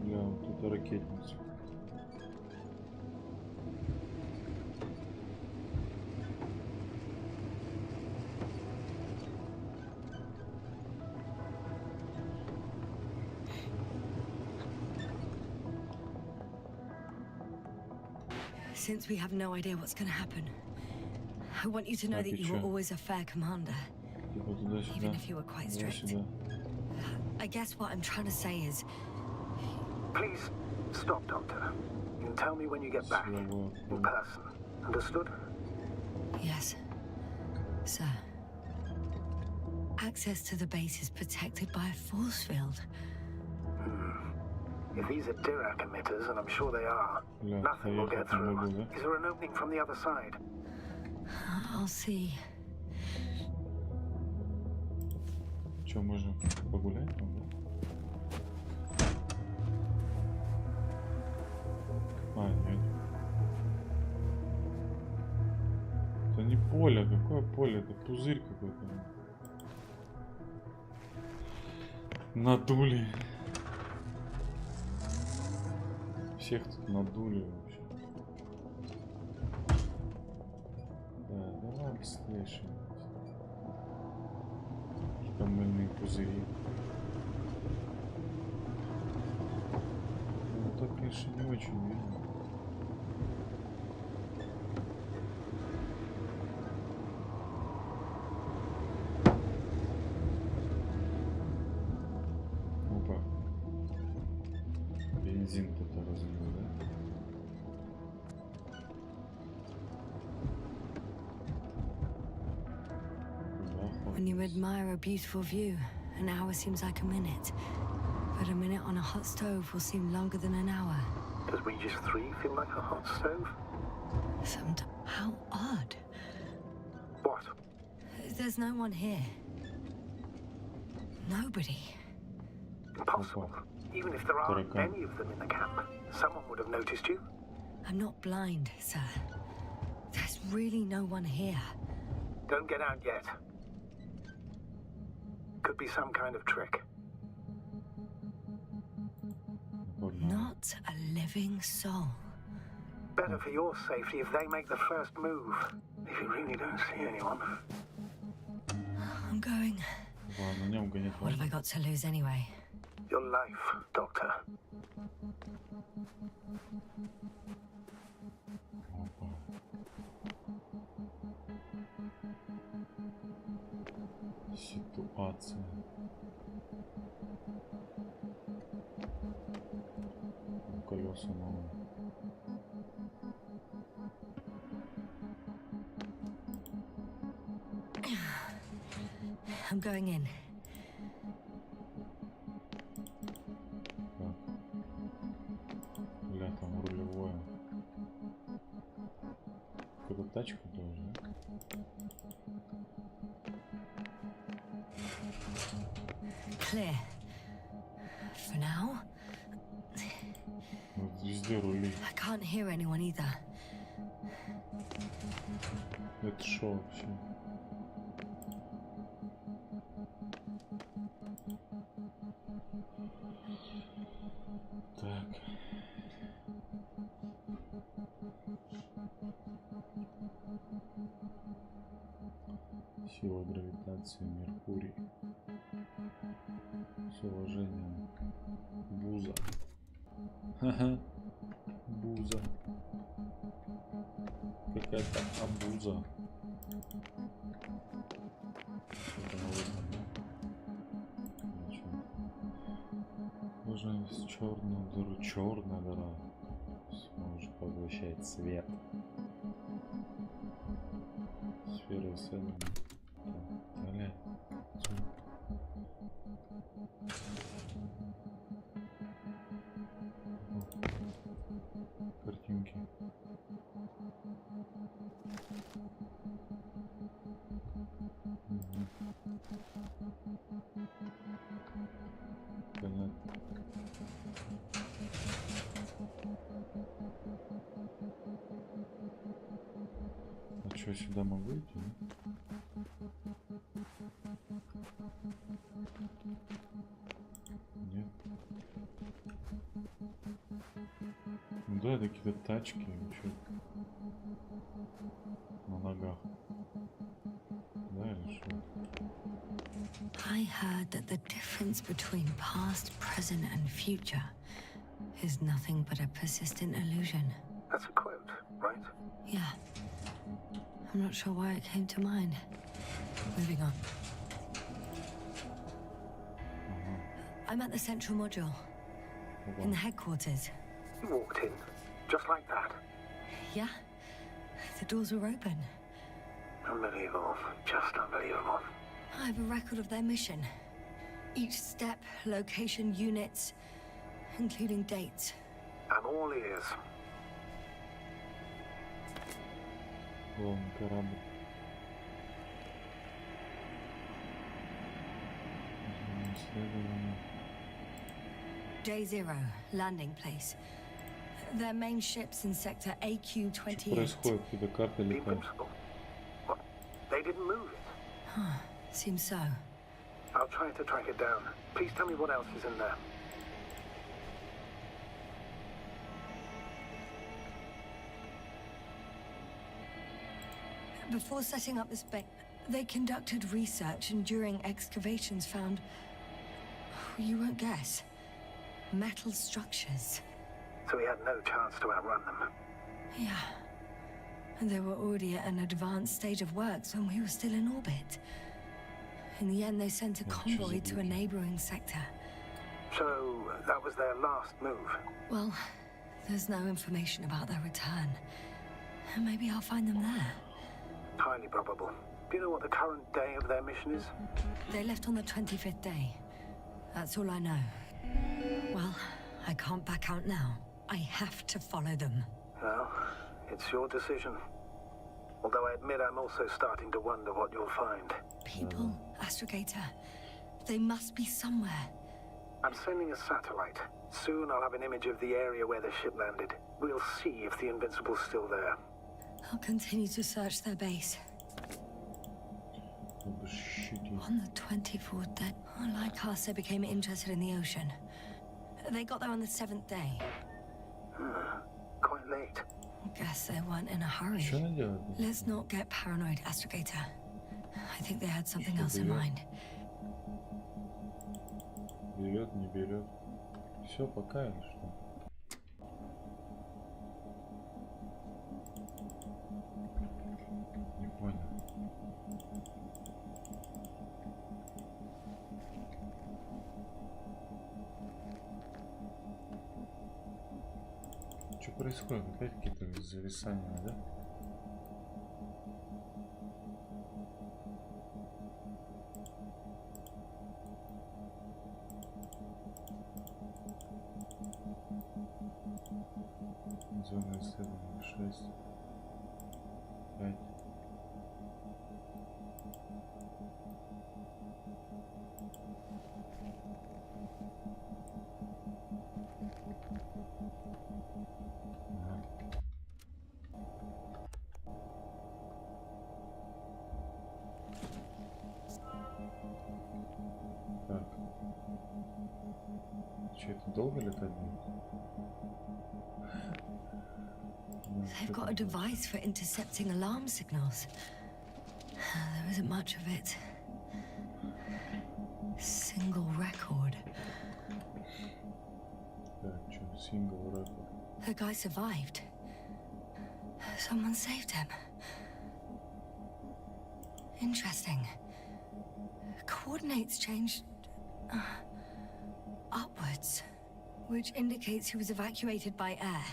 Бля, вот это ракетница. Since we have no idea what's gonna happen, I want you to know that you were always a fair commander, Типа туда-сюда. even if you were quite strict. Туда-сюда. I guess what I'm trying to say is, Please stop, Doctor. And tell me when you get back. Слава In person. Understood? yes, sir. Access to the base is protected by a force field. If these are Dirac emitters, and I'm sure they are, Бля, nothing will get заехать не могу, through. да? Is there an opening from the other side? I'll see. Че, можно погулять? Могу? А, нет. Это не поле. Какое поле? Это пузырь какой-то. Надули. Всех тут надули вообще. Да, давай быстрее. Каменные пузыри. Ну так, конечно, не очень видно. Опа. Бензин кто-то разлил, да? When you admire a beautiful view, an hour seems like a minute. But a minute on a hot stove will seem longer than an hour. Does Regis 3 feel like a hot stove? How odd. What? There's no one here. Nobody. Impossible. Even if there aren't Таракан. any of them in the camp, someone would have noticed you. I'm not blind, sir. There's really no one here. Don't get out yet. Could be some kind of trick. Not a living soul. Better for your safety if they make the first move. If you really don't see anyone. I'm going. Ладно, на нем гонять What have I можно. got to lose anyway? Your life, Doctor. Опа. Ситуация. Колеса новые. I'm going in. Так. Бля, там рулевое. Какую-то тачку тоже, да? Clear. For now, Вот везде рули. I can't hear anyone either. Это шо вообще? Так. Сила гравитации, Меркурий. С уважением. Буза. Ха-ха. Буза. Какая-то абуза. Что-то новое, да? Ничего. Должна есть черную дыру. Черная дыра сможет поглощать свет. Сфера исследования. Блядь. Картинки. Понятно. А что, сюда могу идти? Нет. Ну да, это какие-то тачки вообще на ногах. Да, или что? I heard that the difference between past, present, and future is nothing but a persistent illusion. That's a quote, right? Yeah. I'm not sure why it came to mind. Moving on. I'm at the central module. In the headquarters. You walked in, just like that. Yeah. The doors were open. Unbelievable. Just unbelievable. I have a record of their mission. Each step, location, units, including dates. I'm all ears. Главный корабль. Исследование. Day 0, landing place. Their main ship's in sector Что AQ-28. происходит, когда карта The летает? Invincible. What? They didn't move it? Seems so. I'll try to track it down. Please tell me what else is in there. Before setting up this base, they conducted research and during excavations found, you won't guess, metal structures. So we had no chance to outrun them. Yeah. And they were already at an advanced stage of works when we were still in orbit. In the end, they sent a convoy to a neighboring sector. So that was their last move. Well, there's no information about their return. Maybe I'll find them there. Highly probable. Do you know what the current day of their mission is? They left on the 25th day. That's all I know. Well, I can't back out now. I have to follow them. Well, it's your decision. Although I admit I'm also starting to wonder what you'll find. People, Astrogator. They must be somewhere. I'm sending a satellite. Soon I'll have an image of the area where the ship landed. We'll see if the Invincible's still there. I'll continue to search their base. On the 24th day, like us, they became interested in the ocean. They got there on the 7th day. Quite late. Guess they weren't in a hurry. Что она делает? Let's not get paranoid, Astrogator. I think they had something else in mind. Берет, не берет. Все, пока или что? Не понял. Что происходит? Опять какие-то зависания, да? Зона исследования 6, 5. Так. Че, это долго летать будет? They've got a device for intercepting alarm signals. There isn't much of it. Single record. Так, что, single record. The guy survived. Someone saved him. Interesting. Coordinates changed upwards, which indicates he was evacuated by air.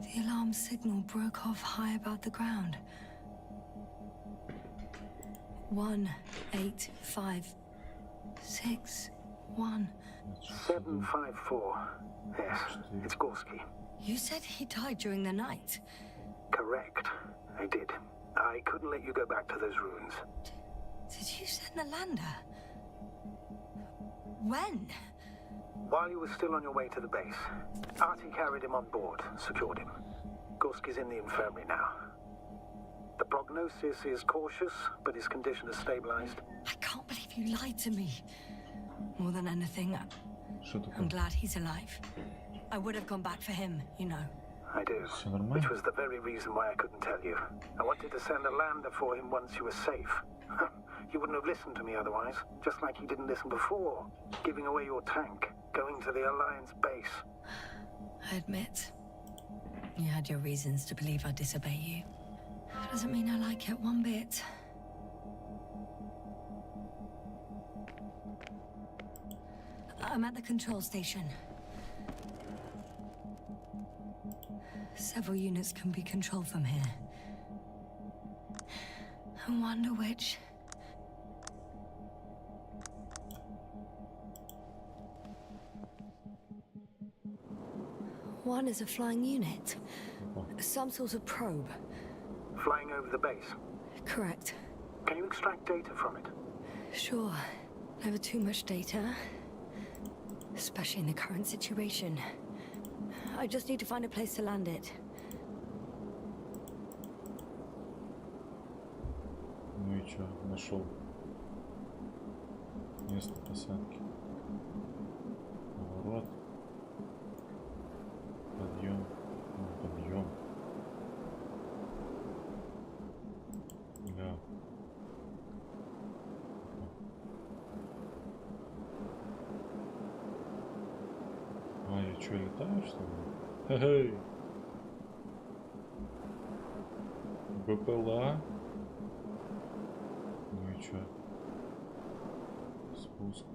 The alarm signal broke off high above the ground. 18561. 754. Yes, it's Gorski. You said he died during the night. Correct. I did. I couldn't let you go back to those ruins. Did you send the lander? When? While you were still on your way to the base, Artie carried him on board, secured him. Gorski's in the infirmary now. The prognosis is cautious, but his condition has stabilized. I can't believe you lied to me. More than anything, Что такое? I'm glad he's alive. I would have gone back for him, you know. I do. Всё нормально? Which was the very reason why I couldn't tell you. I wanted to send a lander for him once you were safe. You wouldn't have listened to me otherwise, just like you didn't listen before. Giving away your tank, going to the Alliance base. I admit, you had your reasons to believe I'd disobey you. Doesn't mean I like it one bit. I'm at the control station. Several units can be controlled from here. I wonder which. One is a flying unit. Some sort of probe. Flying over the base. Correct. Can you extract data from it? Sure. Never too much data. Especially in the current situation. I just need to find a place to land it. Ну и чё, нашел место посадки. Поворот. Подъем. Ну, подъем. Да. А, я чё, летаю, что ли? Хе-хей! БПЛА? Ну и чё? Спуск.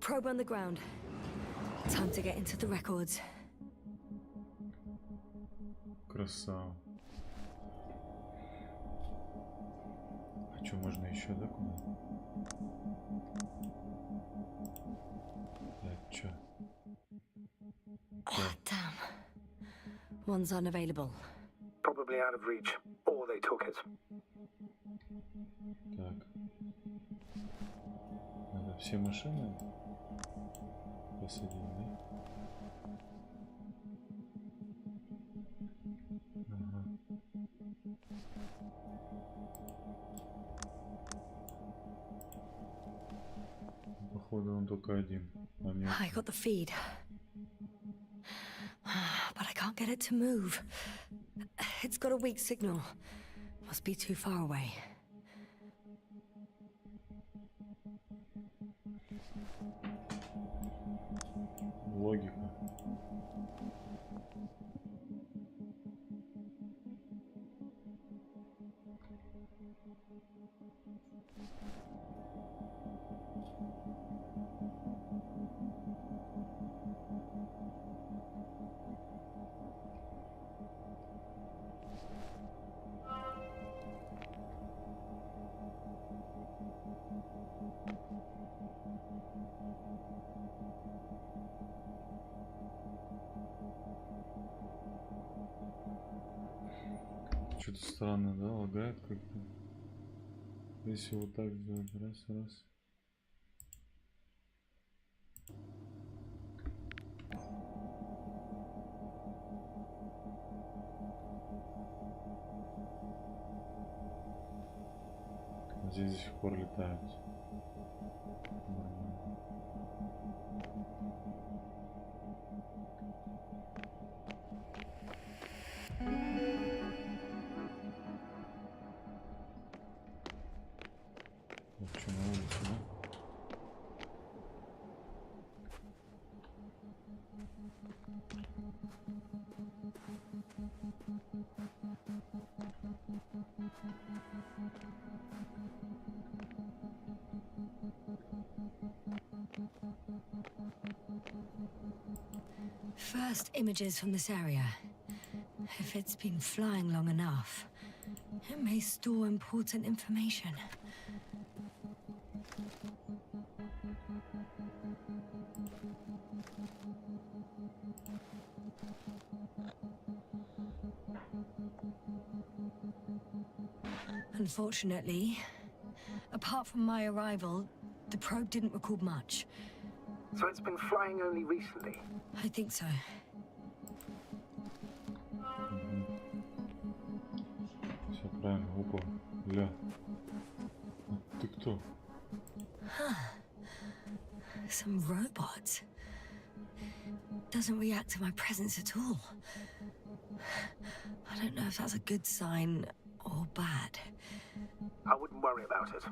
Probe on the ground. Time to get into the records. Красава. А что, можно еще, да, куда? Так, чё? Oh, damn. One's unavailable. Probably out of reach, or they took it. Так. Надо все машины посадить, да? Ага. Походу он только один. А нет. I got the feed. But I can't get it to move. It's got a weak signal. Must be too far away. Логика. Что-то странно, да, лагает как-то. Если вот так сделать, раз. Здесь до сих пор летают. Что, на улице, да? First images from this area. If it's been flying long enough, it may store important information. Unfortunately, apart from my arrival, the probe didn't record much. So it's been flying only recently? I think so. Все правильно, опа, ля. Ты кто? Some robot. Doesn't react to my presence at all. I don't know if that's a good sign or bad. I wouldn't worry about it.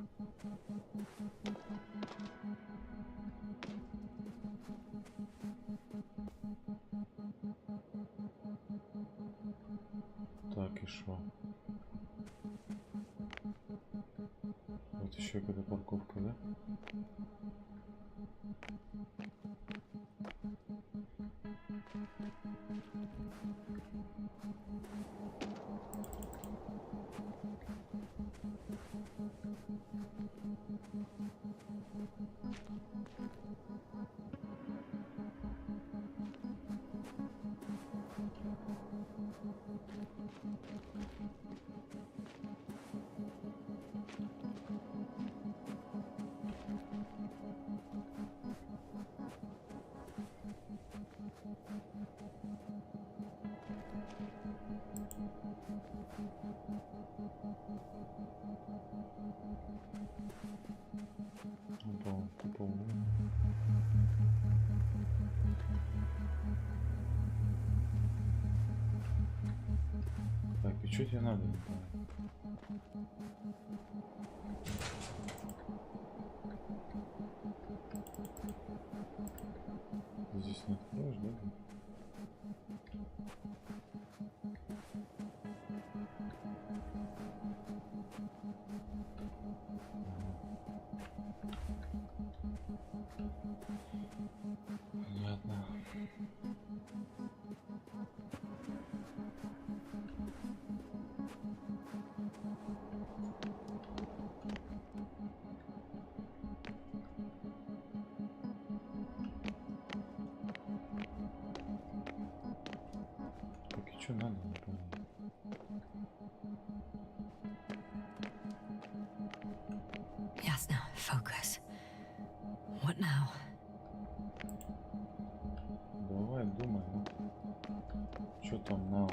Так, и шо? Вот еще какая-то парковка, да? Опа. Так, и что тебе надо? Здесь не откроешь, да? Понятно. Так и что надо, не понял. Yasna, focus. What now? Давай думай, ну. Что там на?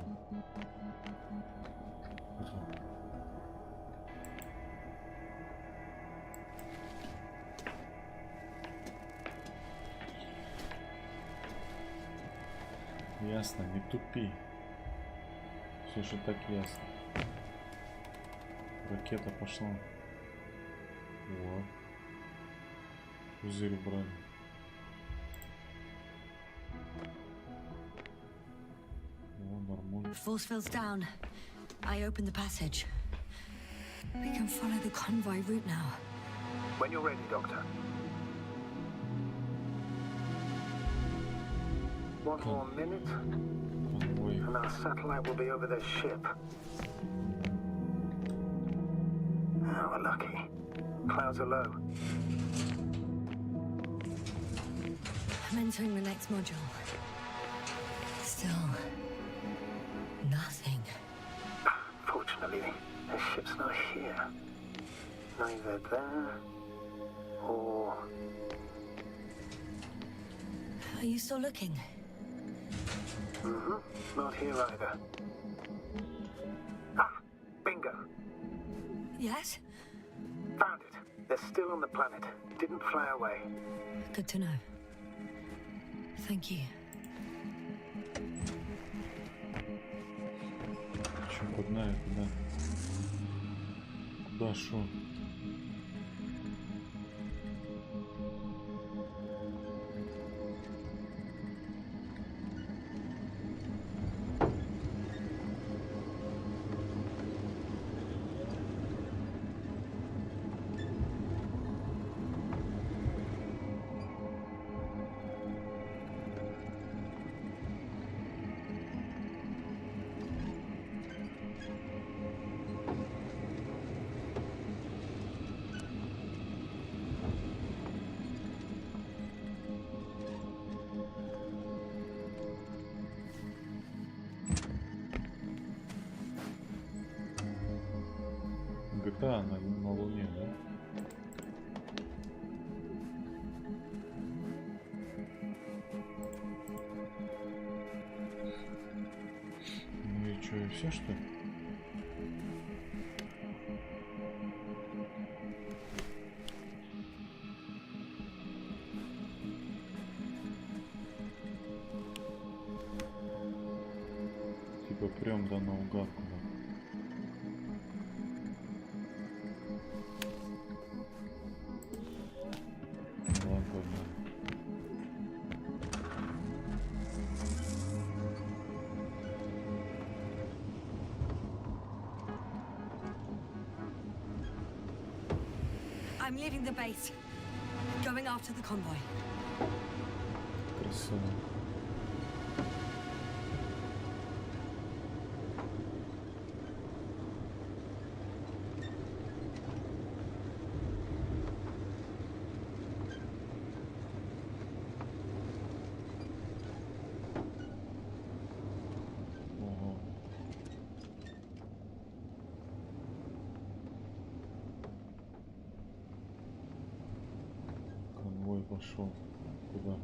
Ясно, не тупи. Все же так ясно. Ракета пошла. Вот. Пузырь убрали. О, нормально. Force field's down. I open the passage. We can follow the convoy route now. When you're ready, Doctor. One more minute, Конвой. and our satellite will be over this ship. Oh, we're lucky. Clouds are low. I'm entering the next module. Still, nothing. Fortunately, the ship's not here. Neither there or... Are you still looking? Not here either. Ah, bingo. Yes? Found it. They're still on the planet. Didn't fly away. Good to know. Thank you. Че, куда я, куда? Куда шо? Да, на Луне, да? Ну и что, и все, что ли? Типа прям да наугад куда. Ладно, погнали. I'm leaving the base. Going after the convoy. Красава. Ого. Конвой пошел. Куда?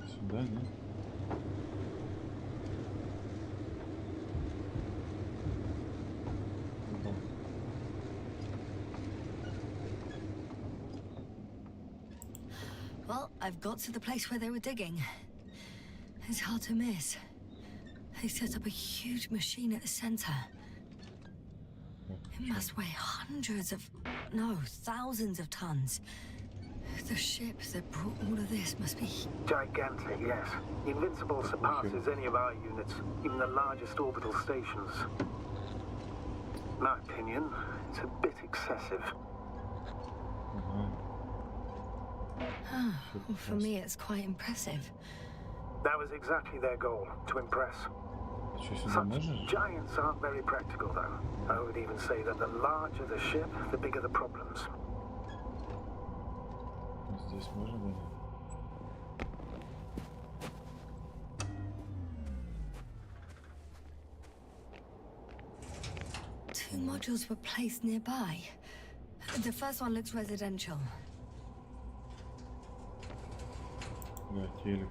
Сюда, нет? Куда? Well, I've got to the place where they were digging. It's hard to miss. They set up a huge machine at the center. It must weigh hundreds of, no, thousands of tons. The ship that brought all of this must be... Gigantic, yes. The Invincible surpasses any of our units, even the largest orbital stations. In my opinion, it's a bit excessive. Ага. Well, for me, it's quite impressive. That was exactly their goal, to impress. Что, сюда Such можешь? giants aren't very practical, though. I would even say that the larger the ship, the bigger the problems. Здесь можно, да? Two modules were placed nearby. The first one looks residential. Да, телек.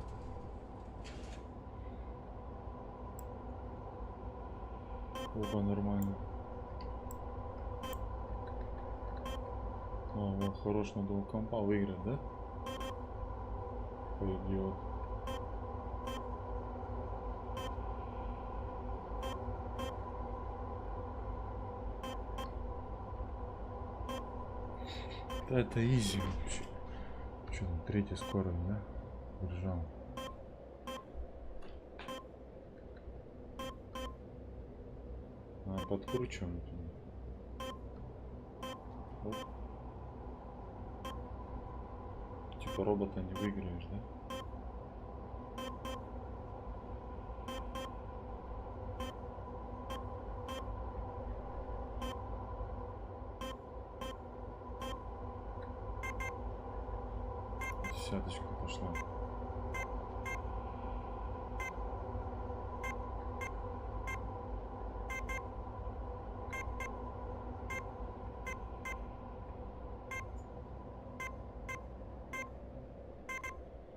Опа, нормально. А, вот хорош, надо у компа выиграть, да? Пойдет. Да, это изи вообще. Что там, третья скорость, да? Держал. Подкручиваем. Оп. Типа робота не выиграешь, да? Десяточка пошла.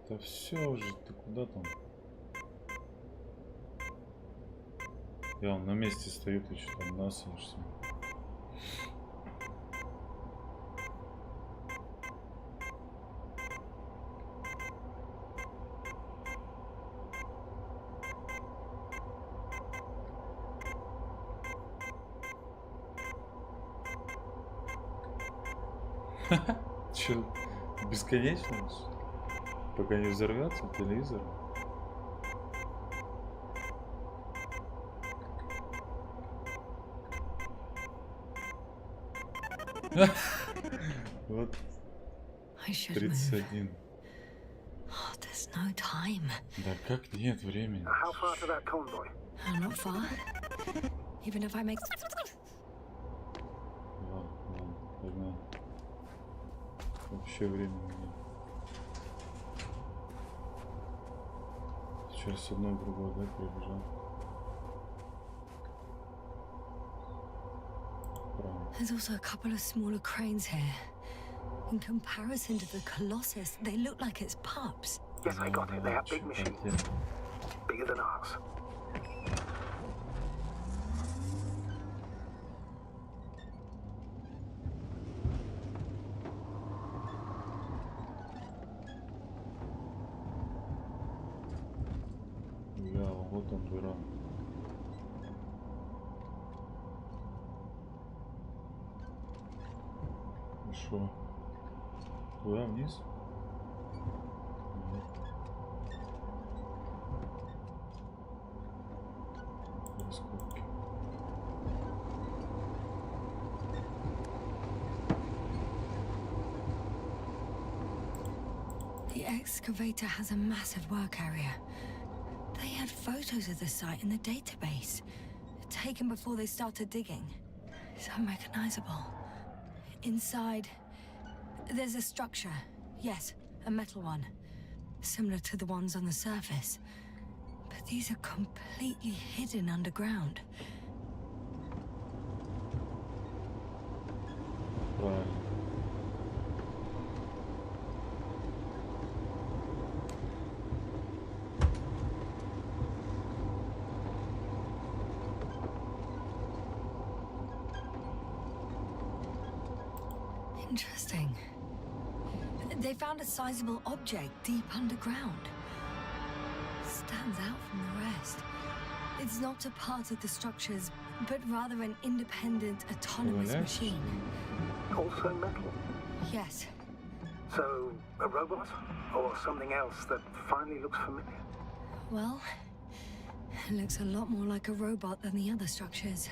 Да все уже, ты куда там? Я он на месте стою, ты что там насышься? Че, бесконечно? Пока не взорвется телевизор. I Вот. I should move. 31. Oh, there's no time. Да как нет времени? How far to that convoy? Not far. Even if I make... Ладно, погнали. Вообще времени нет. Сейчас с одной в другой, да, перебежал. Правильно. There's also a couple of smaller cranes here. In comparison to the Colossus, they look like it's pups. Yes, I got it. They have big machines. Bigger than ours. Да, вот он, дыра. Хорошо. Туда вниз? Нет. Раскопки. The excavator has a massive work area. They had photos of the site in the database, taken before they started digging. It's unrecognizable. Inside, there's a structure. Yes, a metal one. Similar to the ones on the surface. But these are completely hidden underground. Правильно. Interesting. They found a sizable object deep underground. Stands out from the rest. It's not a part of the structures, but rather an independent, autonomous Yes. machine. Also metal. Yes. So, a robot? Or something else that finally looks familiar? Well, it looks a lot more like a robot than the other structures.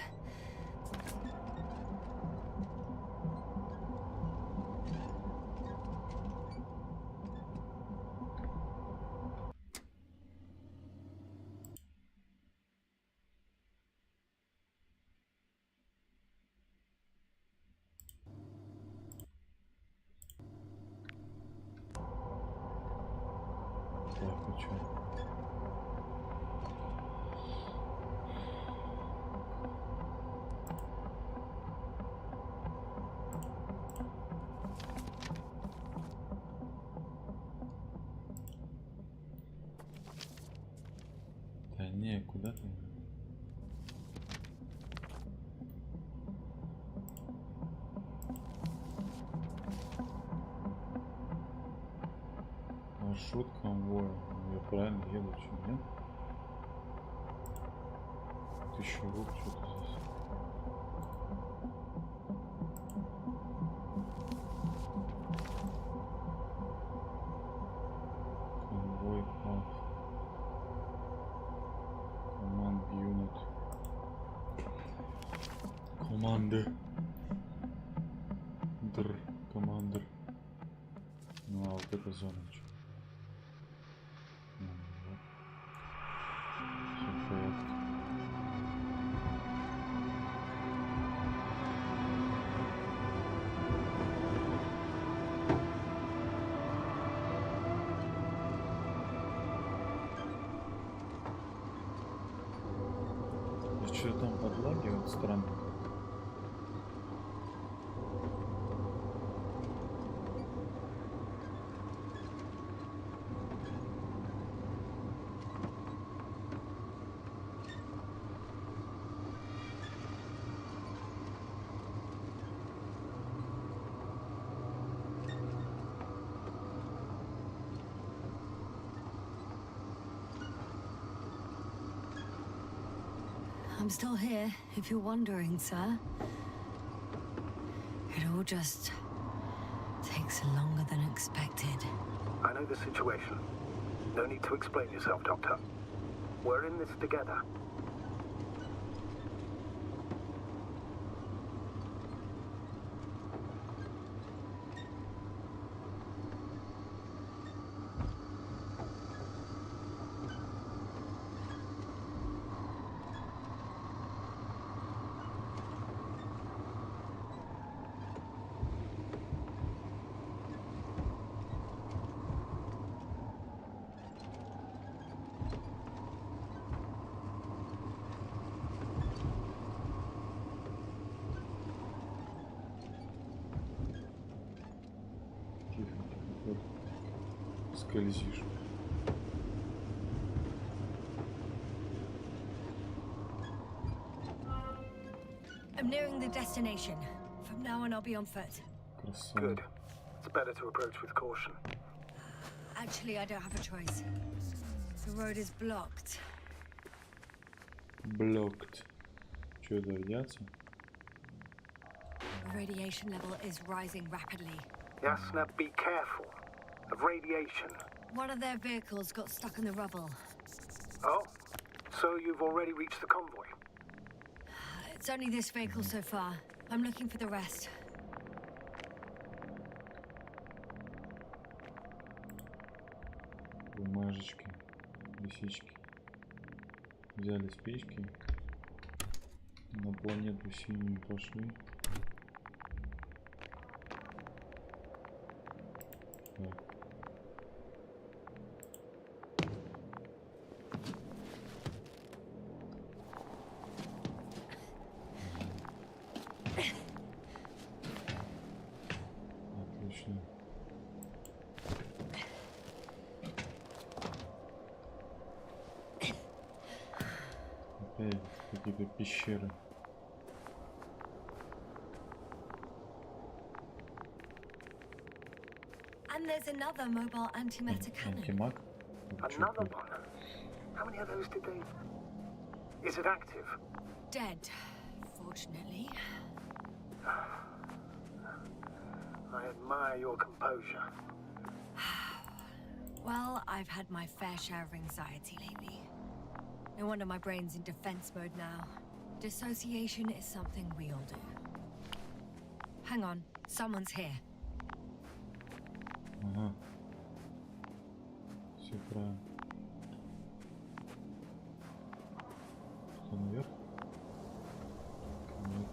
Так, ну чё? Да не, куда ты? Маршрут конвоя. Я правильно еду, что нет? 1000 рук, что-то здесь. Конвой пав. Команд юнит. Команды. Др. Командир. Ну а вот эта зона что? Все в порядке. А что там подлагивает странно? I'm still here, if you're wondering, sir. It all just takes longer than expected. I know the situation. No need to explain yourself, Doctor. We're in this together. скользишь. I'm nearing the destination. From now on, I'll be on foot. Красава. Good. It's better to approach with caution. Actually, I don't have a choice. The road is blocked. Blocked. Что это, радиация? The radiation level is rising rapidly. Yasna, be careful. Of radiation. One of their vehicles got stuck in the rubble. Oh? So you've already reached the convoy? It's only this vehicle so far. I'm looking for the rest. Бумажечки, лисички. Взяли спички. На планету синюю пошли. Так. Отлично. Опять какие-то пещеры. And there's another mobile antimatter cannon. Антимаг. Another one? How many of those did they... Is it active? Dead, fortunately. I admire your composure. Well, I've had my fair share of anxiety lately. No wonder my brain's in defense mode now. Dissociation is something we all do. Hang on, someone's here. Ага. Все правильно. Что, наверх? Нет.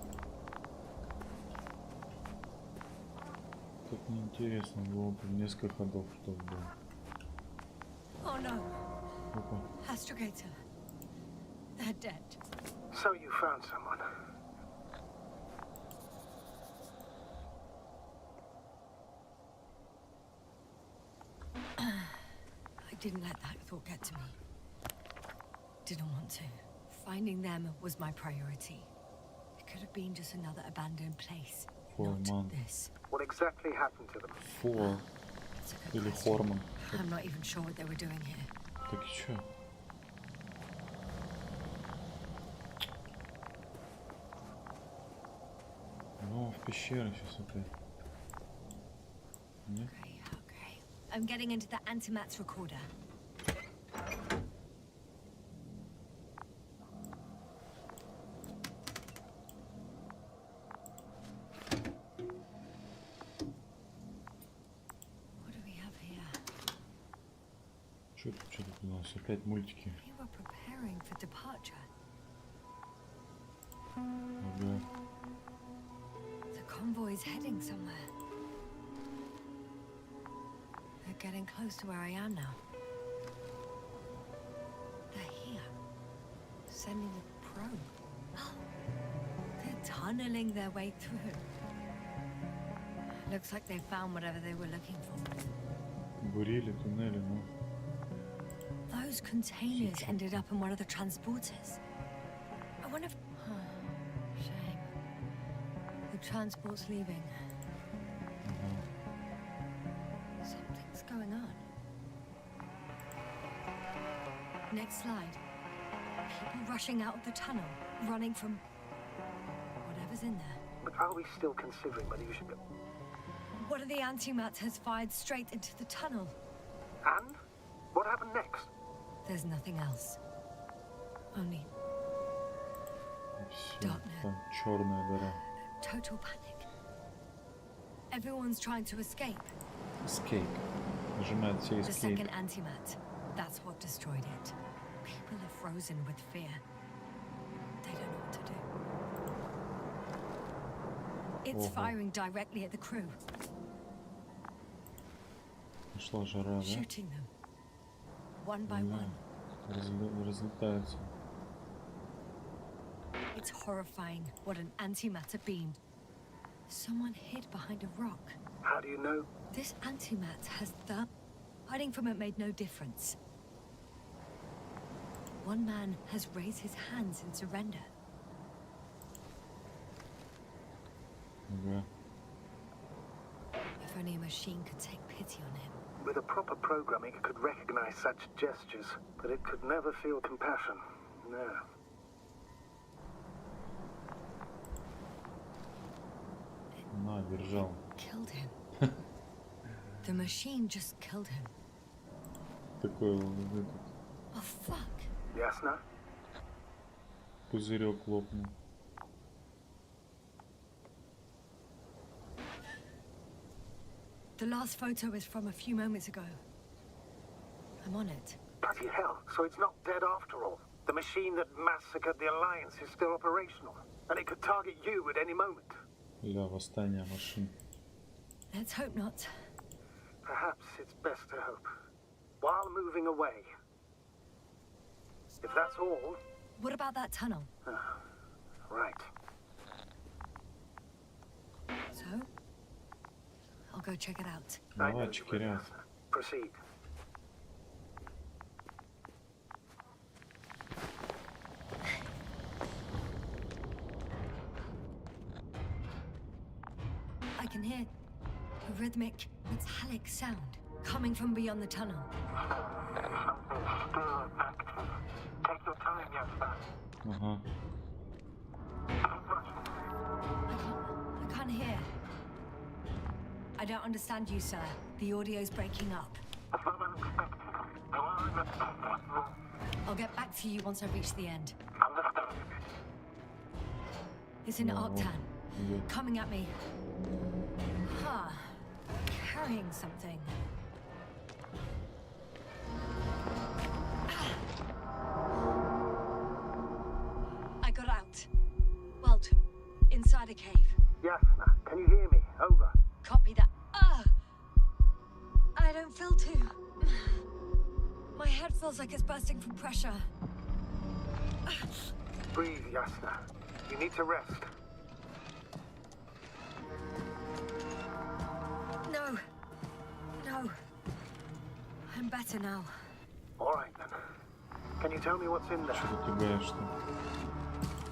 Так неинтересно было бы несколько ходов, чтобы было. Oh no, Опа. Astrogator. They're dead. So you found someone. I didn't let that thought get to me. Didn't want to. Finding them was my priority. It could have been just another abandoned place. Not this. What exactly happened to them? Фор. That's a good Или question. Хорман. I'm not even sure what they were doing here. Так и чё? Ну, в пещеры сейчас опять. Нет? Okay. I'm getting into the antimat's recorder. What do we have here? Что тут у нас? Опять мультики. We were preparing for departure. Ага. The convoy's heading somewhere. They're getting close to where I am now. They're here. Sending a probe. Oh, they're tunneling their way through. Looks like they found whatever they were looking for. Бурили, туннели, ну. Those containers ended up in one of the transporters. I wonder if... Shame. The transport's leaving. Something's going on. Next slide. People rushing out of the tunnel, running from whatever's in there. But are we still considering whether you should go? One of the antimats has fired straight into the tunnel. And? What happened next? There's nothing else. Only Все, Darkness. там черная дыра. total panic. Everyone's trying to escape. Escape. Нажимает все The escape. second antimat. That's what destroyed it. People are frozen with fear. They don't know what to do. It's Ого. firing directly at the crew, Пошла жара, да? shooting them. One by Да. one. Разлетаются. It's horrifying what an antimatter beamed. Someone hid behind a rock. How do you know? This antimat has the... Hiding from it made no difference. One man has raised his hands in surrender. Ага. If only a machine could take pity on him. With a proper programming, it could recognize such gestures, but it could never feel compassion. No. На, держал. Killed him. The machine just killed him. Такой вот этот Oh fuck. Ясно? пузырек лопнул. The last photo is from a few moments ago. I'm on it. Bloody hell, so it's not dead after all. The machine that massacred the Alliance is still operational, and it could target you at any moment. Ля, восстание машин. Let's hope not. Perhaps it's best to hope. While moving away. If that's all, What about that tunnel? right. So? I'll go check it out. I know Давай, you will, чекирят. Ясно. Proceed. I can hear a rhythmic, metallic sound coming from beyond the tunnel. Something's still active. Take your time, Jasper. Ага. I can't hear. I don't understand you, sir. The audio's breaking up. It's not unexpected. The line is possible. I'll get back to you once I reach the end. Understand. It's an Oh. octan. Идет. Coming at me. Huh. Carrying something. I got out. Well, inside a cave. Jasna, can you hear me? Over. Copy that. I don't feel too. My head feels like it's bursting from pressure. Breathe, Jasna. You need to rest. No. No. I'm better now. All right, then. Can you tell me what's in there? Что-то тягаешь-то.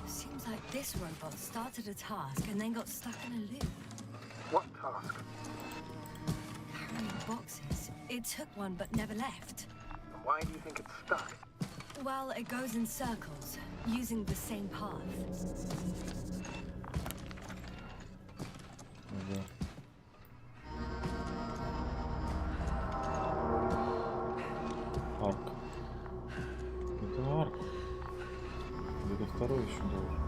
Seems like this robot started a task and then got stuck in a loop. What task? Carrying boxes. It took one but never left. And why do you think it's stuck? Well, it goes in circles, using the same path. Ага. Арк. Это арк. Где-то второй еще должен.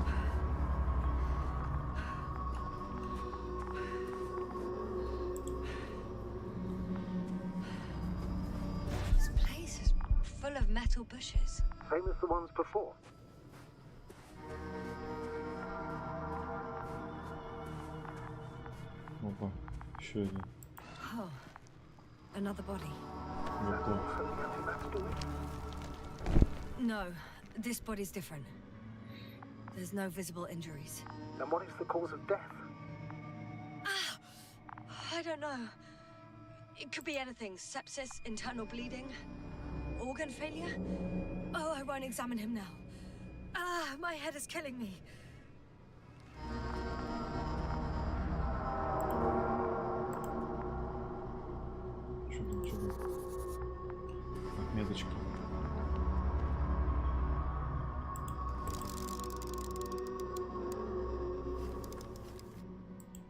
This place is full of metal bushes. Same as the ones before. Опа. Еще один. Oh, another body. Готов. So the antimatter doing? No, this body's different. There's no visible injuries. And what is the cause of death? I don't know. It could be anything. Sepsis, internal bleeding, organ failure. Oh, I won't examine him now. My head is killing me. Что там, что там? Отметочки.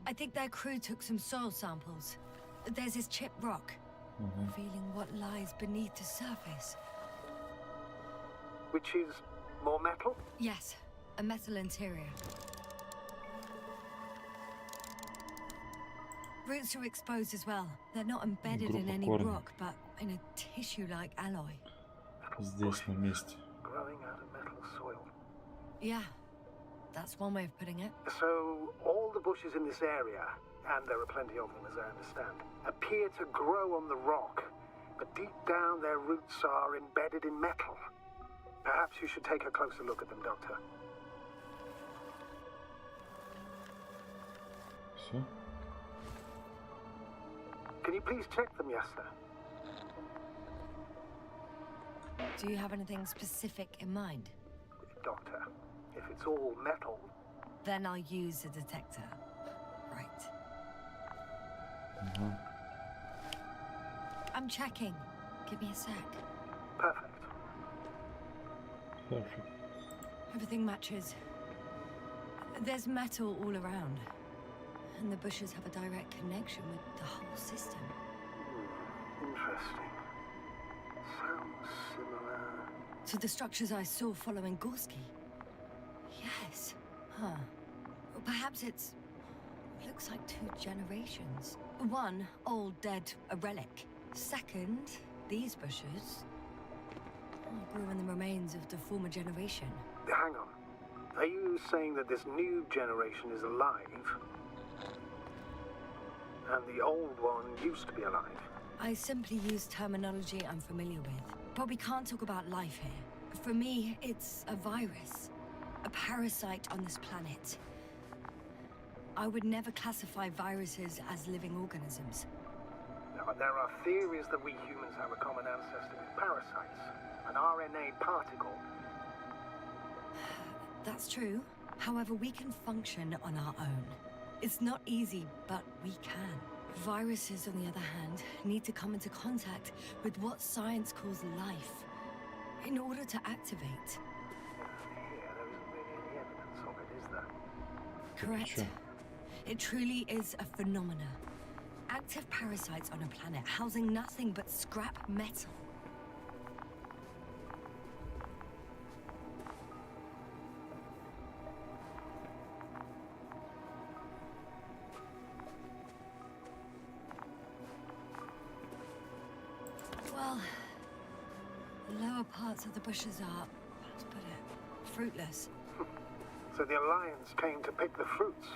I think their crew took some soil samples. There's this chipped rock, Ага. revealing what lies beneath the surface. Which is more metal? Yes, a metal interior. Roots are exposed as well. They're not embedded in any Группа корня. rock, but in a tissue-like alloy. Здесь на месте. Growing out of metal soil. Yeah, that's one way of putting it. So, all the bushes in this area, and there are plenty of them as I understand, appear to grow on the rock, but deep down their roots are embedded in metal. Perhaps you should take a closer look at them, Doctor. Все. Can you please check them, Jasna? Do you have anything specific in mind? Doctor, if it's all metal... Then I'll use a detector. Right. I'm checking. Give me a sec. Perfect. Perfect. Everything matches. There's metal all around. And the bushes have a direct connection with the whole system. Interesting. Sounds similar... To the structures I saw following Gorski. Yes. Huh. Well, perhaps it's... looks like 2 generations. One, old, dead, a relic. Second, these bushes grew in the remains of the former generation. Hang on. Are you saying that this new generation is alive? And the old one used to be alive? I simply use terminology I'm familiar with. But we can't talk about life here. For me, it's a virus. A parasite on this planet. I would never classify viruses as living organisms. Now, there are theories that we humans have a common ancestor with parasites. An RNA particle. That's true. However, we can function on our own. It's not easy, but we can. Viruses, on the other hand, need to come into contact with what science calls life in order to activate. Here, there isn't really any evidence of it, is there? Correct. Sure. It truly is a phenomena. Active parasites on a planet housing nothing but scrap metal. Well, the lower parts of the bushes are, let's put it, fruitless. So the Alliance came to pick the fruits.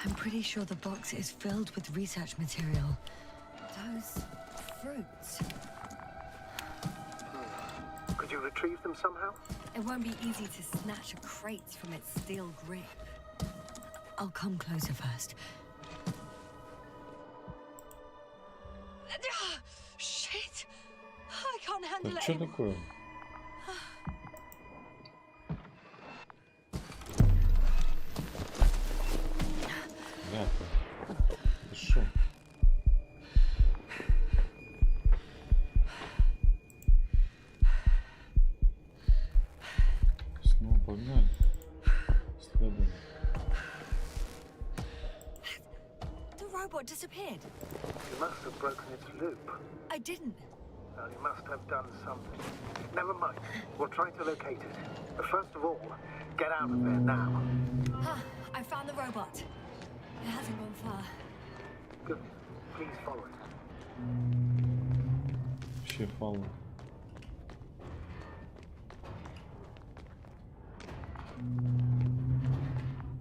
I'm pretty sure the box is filled with research material. Those fruits. Could you retrieve them somehow? It won't be easy to snatch a crate from its steel grip. I'll come closer first. Shit! I can't handle Так it что anymore. такое? Ребята, ты шо? Снова погнали. Следуем. The robot disappeared. You must have broken its loop. I didn't. Well, you must have done something. Never mind. We'll try to locate it. But first of all, get out of there now. I found the robot. It hasn't gone far. Good. Please follow it. Вообще фалу.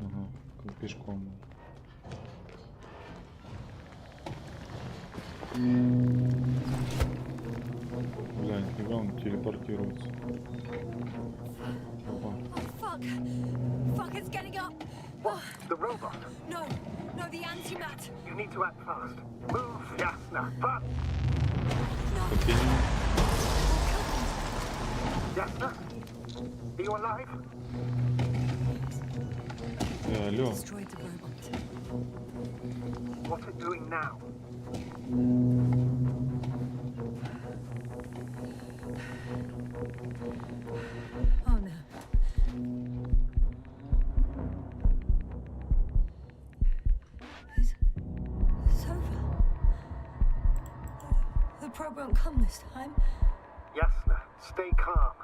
Ага, как пешком. Бля, нифига он телепортируется. Опа. Oh, fuck. Fuck, it's getting up. What? The robot? No, the antimat. You need to act fast. Move, Yasna. Fast! No. Continue. Yasna? Are you alive? Алло. Destroyed the robot. What's it doing now? Oh no. It's over. The probe won't come this time. Yasna, stay calm.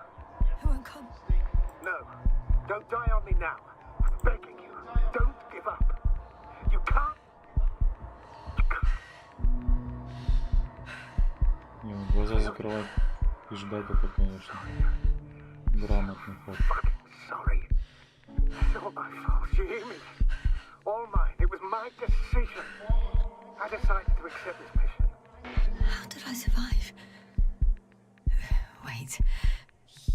It won't come. No, don't die on me now. I'm begging you. Don't give up. You can't. Не, глаза закрывать и ждать это, конечно, грамотный ход. Sorry. It's all my fault. You hear me? All mine. It was my decision. I decided to accept this mission. How did I survive? Wait.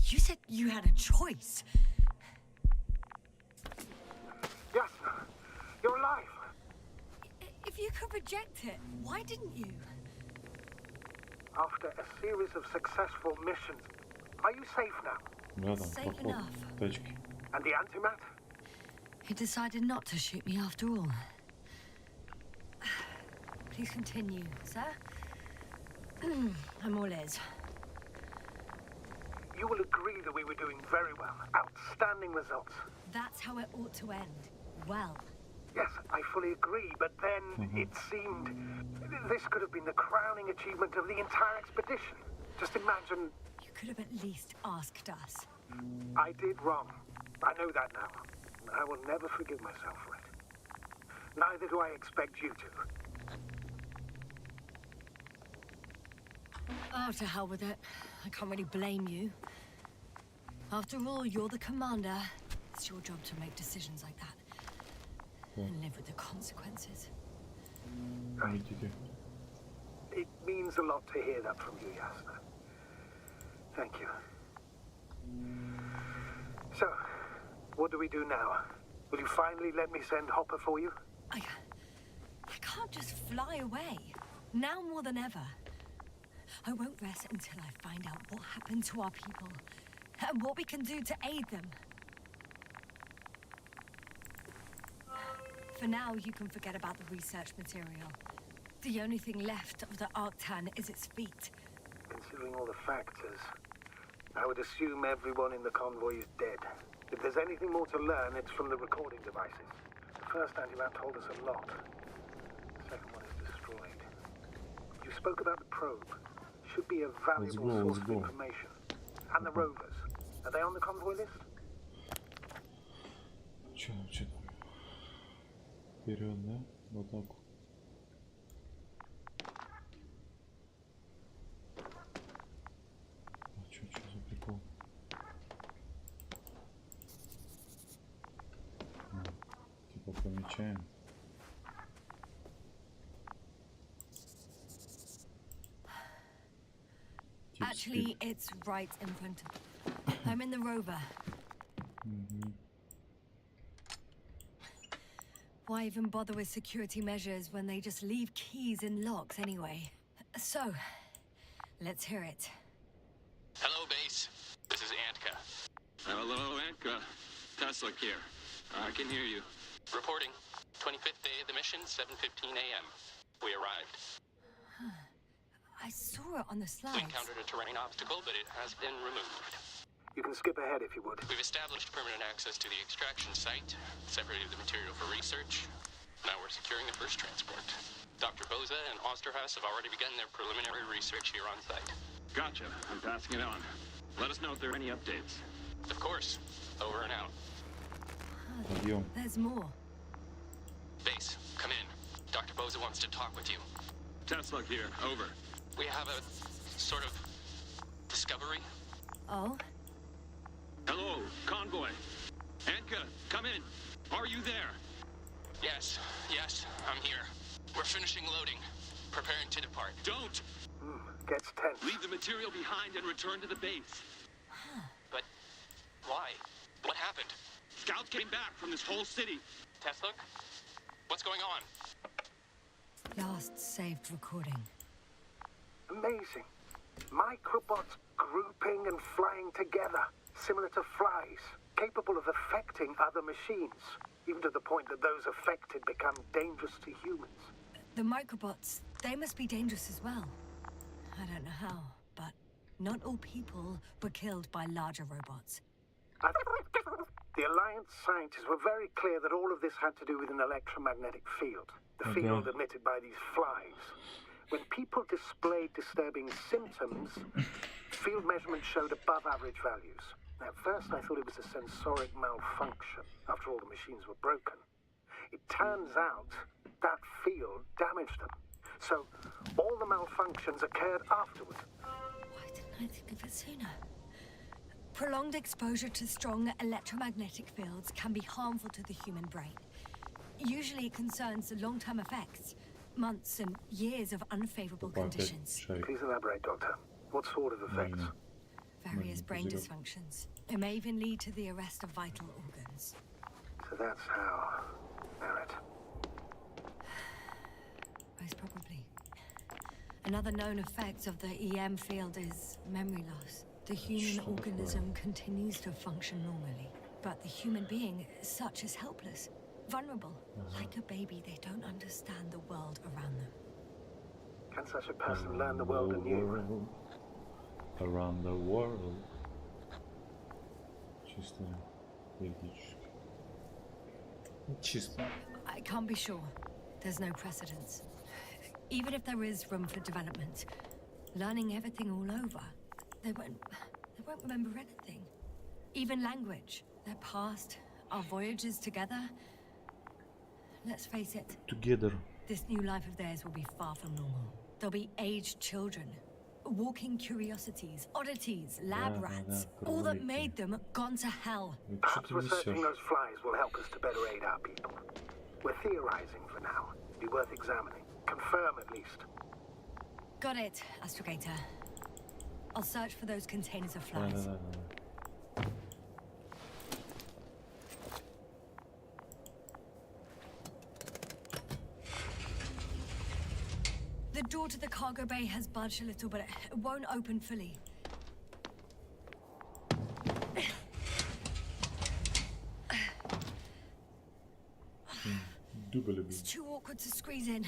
You said you had a choice. Yasna, you're alive. If you could reject it, why didn't you? After a series of successful missions, are you safe now? Да, там Safe поход enough. тачки. And the antimat? He decided not to shoot me after all. Please continue, sir. I'm all ears. You will agree that we were doing very well. Outstanding results. That's how it ought to end. Well. Yes, I fully agree, but then it seemed this could have been the crowning achievement of the entire expedition. Just imagine. You could have at least asked us. I did wrong. I know that now. I will never forgive myself for it. Neither do I expect you to. Oh, to hell with it. I can't really blame you. After all, you're the commander. It's your job to make decisions like that. And live with the consequences. Видите? It means a lot to hear that from you, Yasna. Thank you. So, what do we do now? Will you finally let me send Hopper for you? I can't just fly away. Now more than ever. I won't rest until I find out what happened to our people and what we can do to aid them. For now, you can forget about the research material. The only thing left of the Arctan is its feet. Considering all the factors, I would assume everyone in the convoy is dead. If there's anything more to learn, it's from the recording devices. The first antimat told us a lot. The second one is destroyed. You spoke about the probe. Should be a valuable source of information. And the rovers. Are they on the convoy list? Че там? Вперед, да? В атаку. А что за прикол? Типа помечаем. Actually, it's right in front of me. I'm in the rover. Why even bother with security measures when they just leave keys in locks anyway? So, let's hear it. Hello, base. This is Antka. Hello, Antka. Tesla here. I can hear you. Reporting. 25th day of the mission, 7:15 a.m. We arrived. I saw it on the We slides. encountered a terrain obstacle, but it has been removed. You can skip ahead if you would. We've established permanent access to the extraction site, separated the material for research. Now we're securing the first transport. Dr. Boza and Osterhaus have already begun their preliminary research here on site. Gotcha. I'm passing it on. Let us know if there are any updates. Of course. Over and out. Подъем. There's more. Base, come in. Dr. Boza wants to talk with you. Tesla here. Over. We have a sort of discovery. Oh? Hello, convoy. Antka, come in. Are you there? Yes, I'm here. We're finishing loading. Preparing to depart. Don't! Gets tense. Leave the material behind and return to the base. But why? What happened? Scouts came back from this whole city. Tesla? What's going on? Last saved recording. Amazing. Microbots grouping and flying together, similar to flies, capable of affecting other machines, even to the point that those affected become dangerous to humans. The microbots, they must be dangerous as well. I don't know how, but not all people were killed by larger robots. The Alliance scientists were very clear that all of this had to do with an electromagnetic field, the field emitted by these flies. When people displayed disturbing symptoms, field measurements showed above average values. At first, I thought it was a sensoric malfunction, after all the machines were broken. It turns out that field damaged them. So, all the malfunctions occurred afterward. Why didn't I think of it sooner? Prolonged exposure to strong electromagnetic fields can be harmful to the human brain. Usually it concerns the long-term effects, months and years of unfavorable conditions. Please elaborate, Doctor. What sort of effects? Various brain dysfunctions. It may even lead to the arrest of vital organs. So that's how... Barrett. Most probably. Another known effect of the EM field is memory loss. The human organism continues to function normally, but the human being such is helpless, vulnerable. Like a baby, they don't understand the world around them. Can such a person learn the world anew? Around the world. Чисто теоретически. Чисто. I can't be sure. There's no precedence. Even if there is room for development, learning everything all over, they won't remember anything. Even language, their past, our voyages together. Let's face it. Together. This new life of theirs will be far from normal. They'll be aged children, walking curiosities, oddities, lab rats. All that made them gone to hell. Perhaps researching those flies will help us to better aid our people. We're theorizing for now. Be worth examining. Confirm at least. Got it, Astrogator. I'll search for those containers of flies. The door to the cargo bay has budged a little, but it won't open fully. It's too awkward to squeeze in.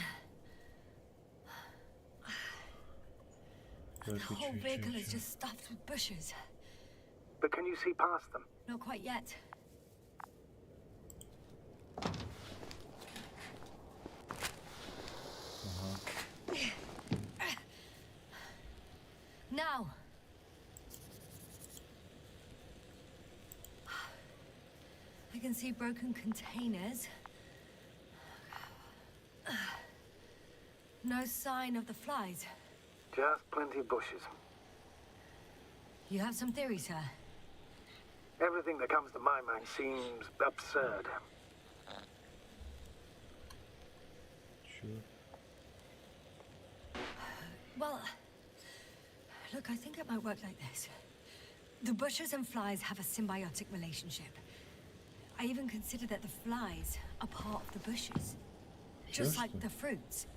The whole vehicle is just stuffed with bushes. But can you see past them? Not quite yet. Now. I can see broken containers. No sign of the flies. Just plenty of bushes. You have some theory, sir? Everything that comes to my mind seems absurd. Sure. Well, look, I think it might work like this. The bushes and flies have a symbiotic relationship. I even consider that the flies are part of the bushes. Just like the fruits.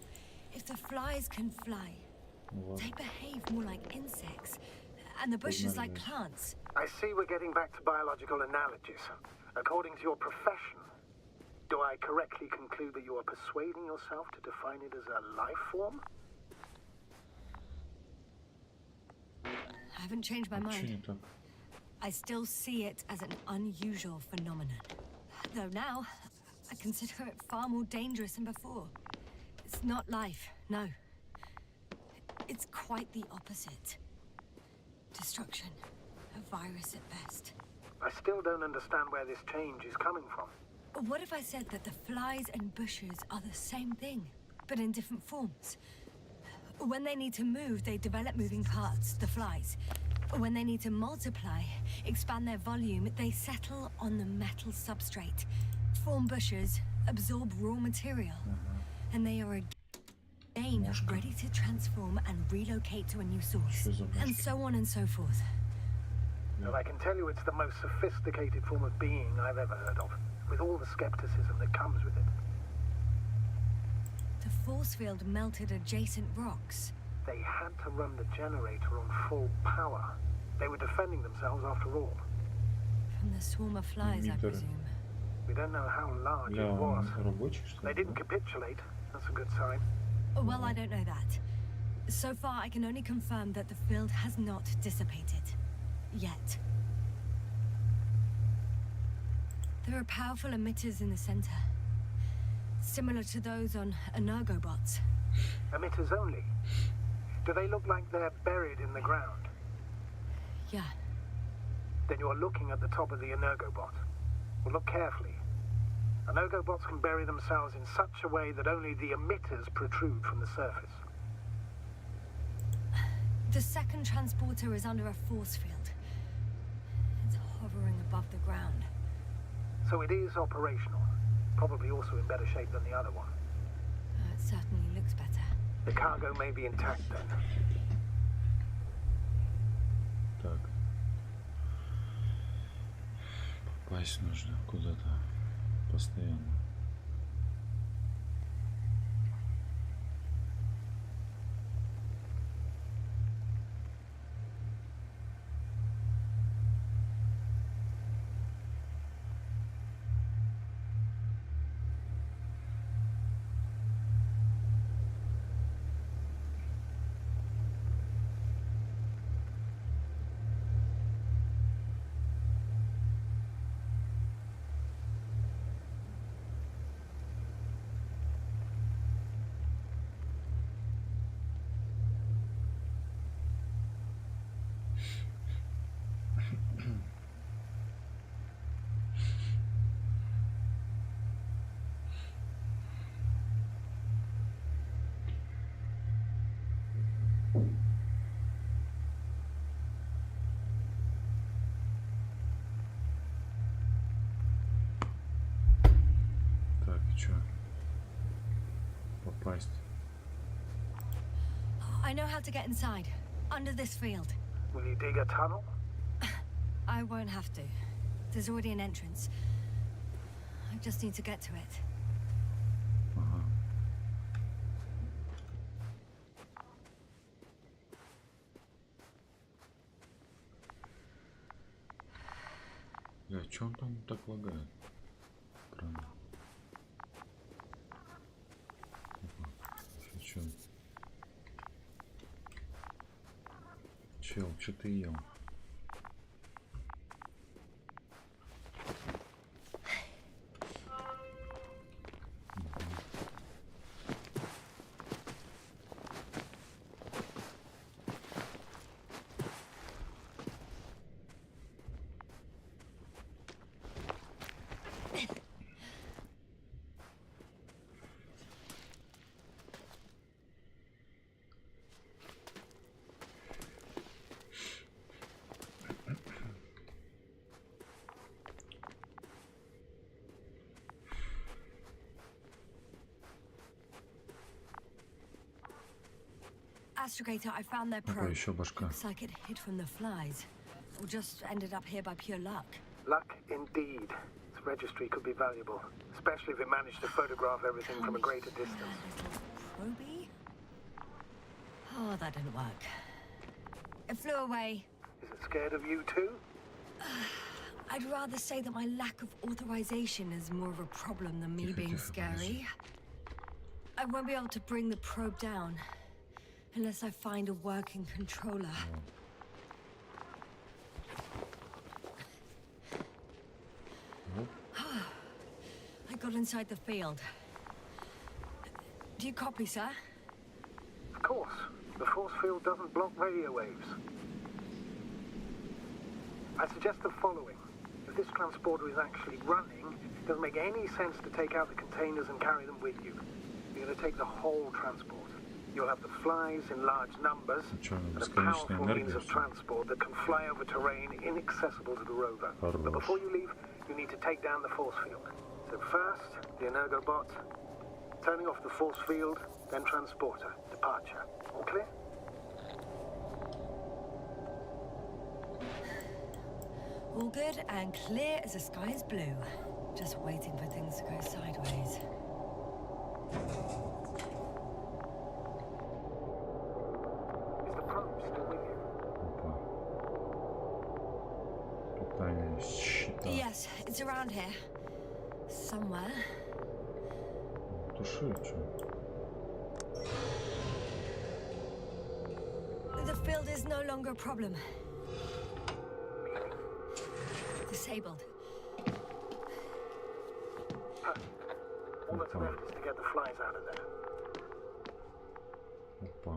If the flies can fly, they behave more like insects, and the bushes like plants. I see we're getting back to biological analogies. According to your profession, do I correctly conclude that you are persuading yourself to define it as a life form? I haven't changed my mind. I still see it as an unusual phenomenon. Though now, I consider it far more dangerous than before. It's not life, no. It's quite the opposite. Destruction. A virus at best. I still don't understand where this change is coming from. What if I said that the flies and bushes are the same thing, but in different forms? When they need to move, they develop moving parts, the flies. When they need to multiply, expand their volume, they settle on the metal substrate, form bushes, absorb raw material. And they are again ready to transform and relocate to a new source. And so on and so forth. Well, I can tell you it's the most sophisticated form of being I've ever heard of, with all the skepticism that comes with it. The force field melted adjacent rocks. They had to run the generator on full power. They were defending themselves after all. From the swarm of flies, I presume. We don't know how large it was. They didn't capitulate. That's a good sign. Well, I don't know that. So far, I can only confirm that the field has not dissipated. Yet. There are powerful emitters in the center. Similar to those on Energobots. Emitters only? Do they look like they're buried in the ground? Yeah. Then you're looking at the top of the Energobot. Well, look carefully. Energobots can bury themselves in such a way that only the emitters protrude from the surface. The second transporter is under a force field. It's hovering above the ground. So it is operational. Probably also in better shape than the other one. It certainly looks better. The cargo may be intact then. Так. Попасть нужно куда-то постоянно. know how to get inside. Under this field. Will you dig a tunnel? I won't have to. There's already an entrance. I just need to get to it. Ага. Бля, чё он там так лагает? Странно. Опа, чё? Чел, что ты ел? Astrogator, I found their Опа, probe. еще башка. Looks like it hid from the flies. Or just ended up here by pure luck. Luck indeed. This registry could be valuable, especially if it managed to photograph everything from a greater distance. Little probey? Oh, that didn't work. It flew away. Is it scared of you too? I'd rather say that my lack of authorization is more of a problem than me being scary. I won't be able to bring the probe down unless I find a working controller. I got inside the field. Do you copy, sir? Of course. The force field doesn't block radio waves. I suggest the following. If this transporter is actually running, it doesn't make any sense to take out the containers and carry them with you. You're going to take the whole transport. You'll have the flies in large numbers, and a powerful means of transport that can fly over terrain inaccessible to the rover. But before you leave, you need to take down the force field. So first, the Energobot, turning off the force field, then transporter, departure. All clear? All good and clear as the sky is blue. Just waiting for things to go sideways. Is the probe still with you? Опа. Питание щита. Yes, it's around here. Somewhere. Туши, чё? The field is no longer a problem. Disabled. All that's left is to get the flies out of there. Опа.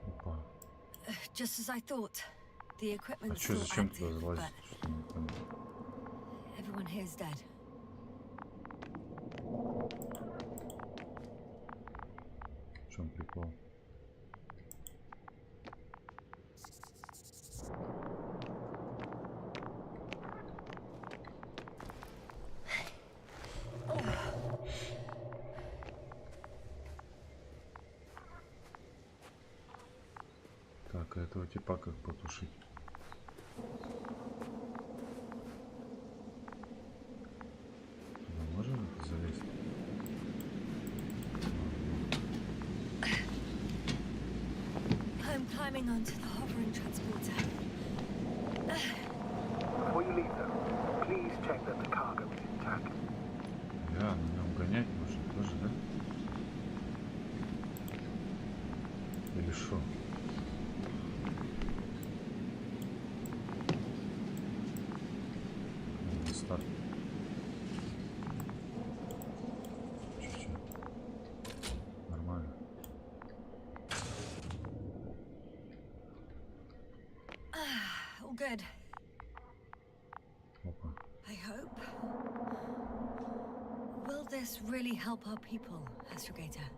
Опа. Just as I thought. The А equipment's чё, still зачем туда active, залазить? but Что не понял. everyone here is dead. В чем прикол? Так, а этого типа как потушить? Туда можно залезть? I'm climbing onto the hovering transporter. Before you leave, though, please check that the cargo is intact. Да, на нем гонять можно тоже, да? Или что? Старт. Чуть-чуть. Нормально. All good. Опа. I hope. Will this really help our people, Astrogator?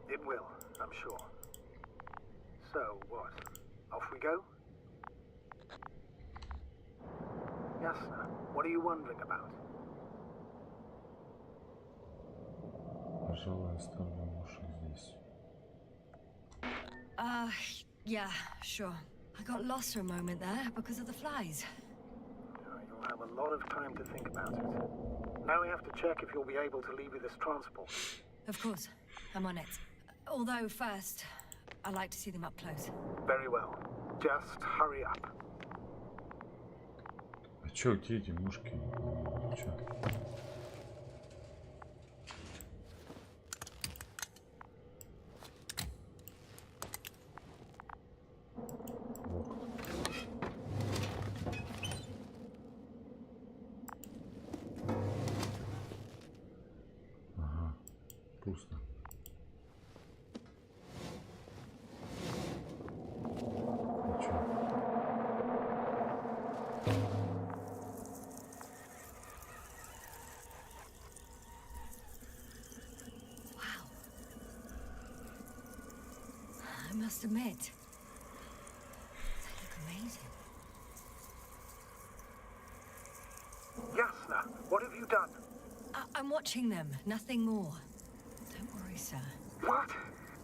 It will, I'm sure. So, what? Off we go? Yasna, what are you wondering about? Пожалуй, оставлю уши здесь. Yeah, sure. I got lost for a moment there because of the flies. You'll have a lot of time to think about it. Now we have to check if you'll be able to leave with this transport. Of course, I'm on it. Although first, I like to see them up close. Very well. Just hurry up. А чё, где эти мушки? Чё? Ага, пусто. А чё? Wow. I must admit, they look amazing. Yasna, what have you done? I'm watching them, nothing more. Don't worry, sir. What?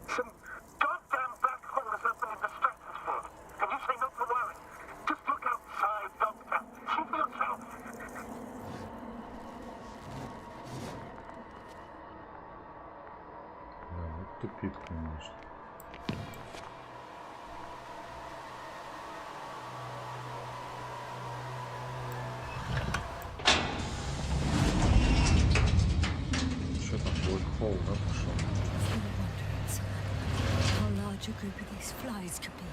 Some goddamn black holes have been distracted for. And you say not to worry. Just look outside, Doctor. See for yourself. Да, вот тупик, конечно. Что там, Black Hole, да, пошел? You were wondering, sir, how large a group of these flies could be.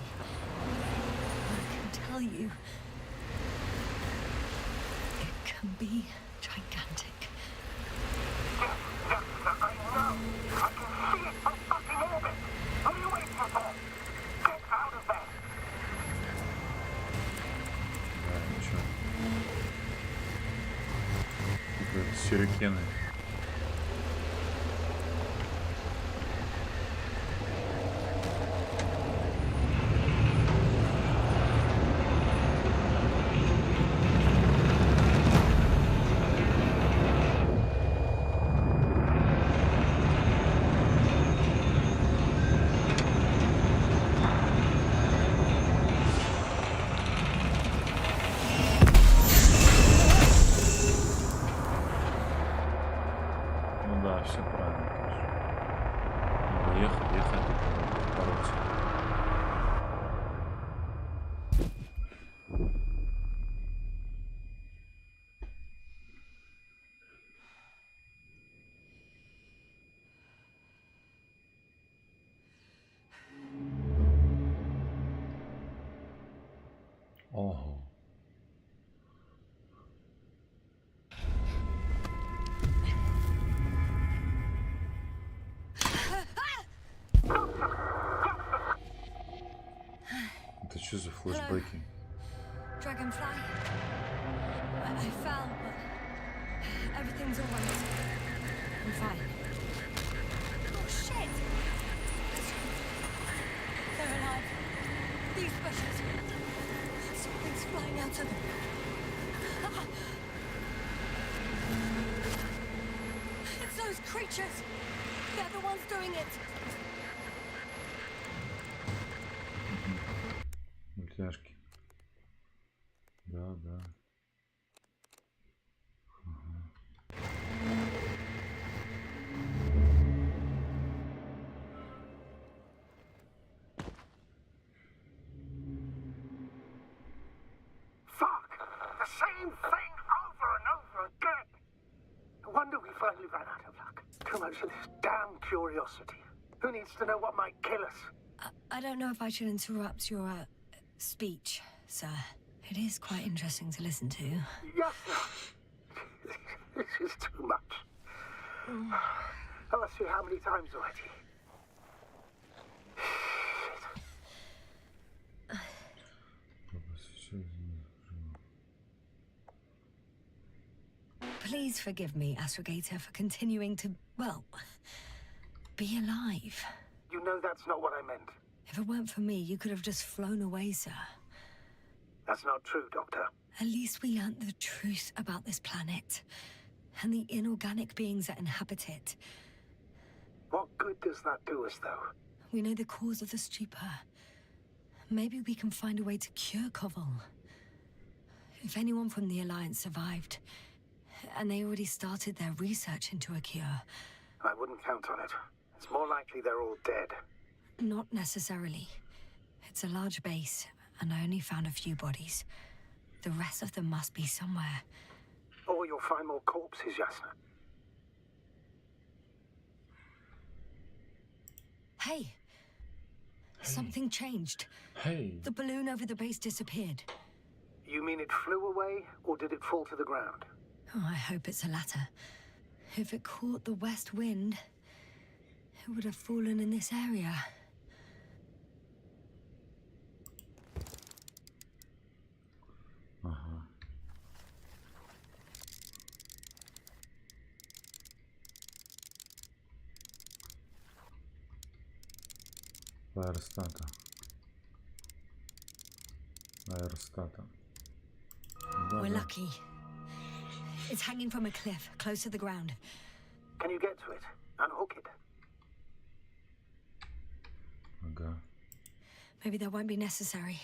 I can tell you, it can be gigantic. Yasna, I know. I can see it from fucking orbit. What are you waiting for? Get out of there. Да, ничего. Типа сюрикены. Ну да, все правильно, конечно. Надо ехать и бороться. Ого. Это что за флешбеки? Dragonfly? I fell, but everything's all right. I'm fine. Oh, shit! They're alive. These bushes. Something's flying out of them. Ah! It's those creatures. They're the ones doing it. Мультяшки. Да, да. Fuck! The same thing over and over again. No wonder we finally ran out of luck. Too much of this damn curiosity. Who needs to know what might kill us? I don't know if I should interrupt your speech, sir. It is quite interesting to listen to. Yes, sir. This is too much. I'll ask you how many times already. Please forgive me, Astrogator, for continuing to, well, be alive. You know that's not what I meant. If it weren't for me, you could have just flown away, sir. That's not true, Doctor. At least we learnt the truth about this planet and the inorganic beings that inhabit it. What good does that do us, though? We know the cause of the stupor. Maybe we can find a way to cure Koval. If anyone from the Alliance survived, and they already started their research into a cure. I wouldn't count on it. It's more likely they're all dead. Not necessarily. It's a large base, and I only found a few bodies. The rest of them must be somewhere. Or you'll find more corpses, Yasna. Hey! Something changed. Hey. The balloon over the base disappeared. You mean it flew away, or did it fall to the ground? Oh, I hope it's the latter. If it caught the west wind, it would have fallen in this area. Ага. Аэростата. Аэростата. We're lucky. It's hanging from a cliff, close to the ground. Can you get to it? Unhook it? Ага. Maybe that won't be necessary.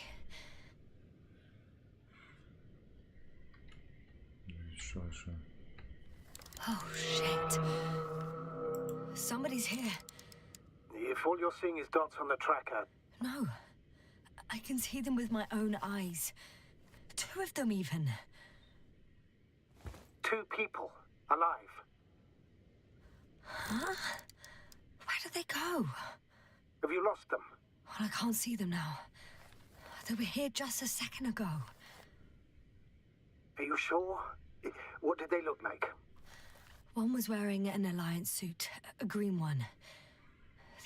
Еще. Oh, shit. Somebody's here. If all you're seeing is dots on the tracker, No. I can see them with my own eyes. 2 of them, even. 2 people, alive. Huh? Where did they go? Have you lost them? Well, I can't see them now. They were here just a second ago. Are you sure? What did they look like? One was wearing an Alliance suit, a green one.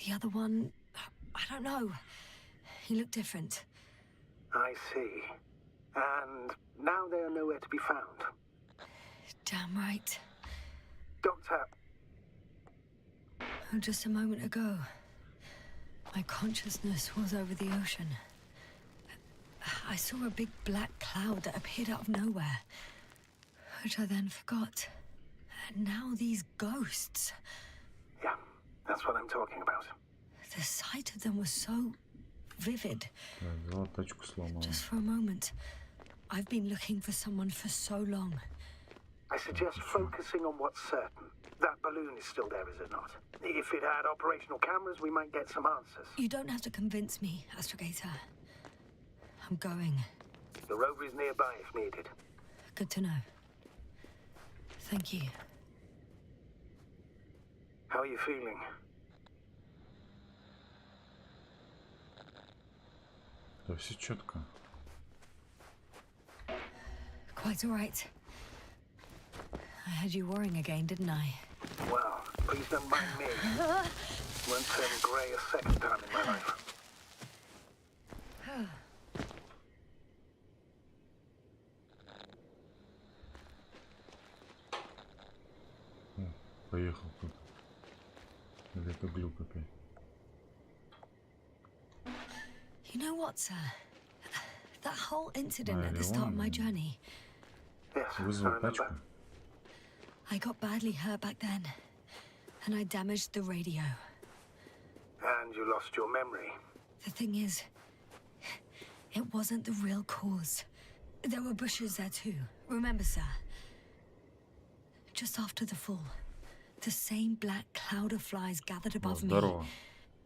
The other one, I don't know. He looked different. I see. And now they are nowhere to be found. Damn right. Doctor, Oh, just a moment ago, my consciousness was over the ocean. I saw a big black cloud that appeared out of nowhere, which I then forgot. And now these ghosts. yeah, that's what I'm talking about. The sight of them was so vivid. Взяла тачку, сломала. Just for a moment. I've been looking for someone for so long. I suggest focusing on what's certain. That balloon is still there, is it not? If it had operational cameras, we might get some answers. You don't have to convince me, Astrogator. I'm going. The rover is nearby if needed. Good to know. Thank you. How are you feeling? Да все четко. Quite all right. I had you worrying again, didn't I? Well, please don't mind me. Won't turn grey a second time in my life. Поехал тут. Или это глюк опять? You know what, sir? That whole incident at the start of my journey. Yes, I Вызвал remember. тачку. I got badly hurt back then, and I damaged the radio. And you lost your memory. The thing is, it wasn't the real cause. There were bushes there too. Remember, sir? Just after the fall, the same black cloud of flies gathered О, above me. здорово.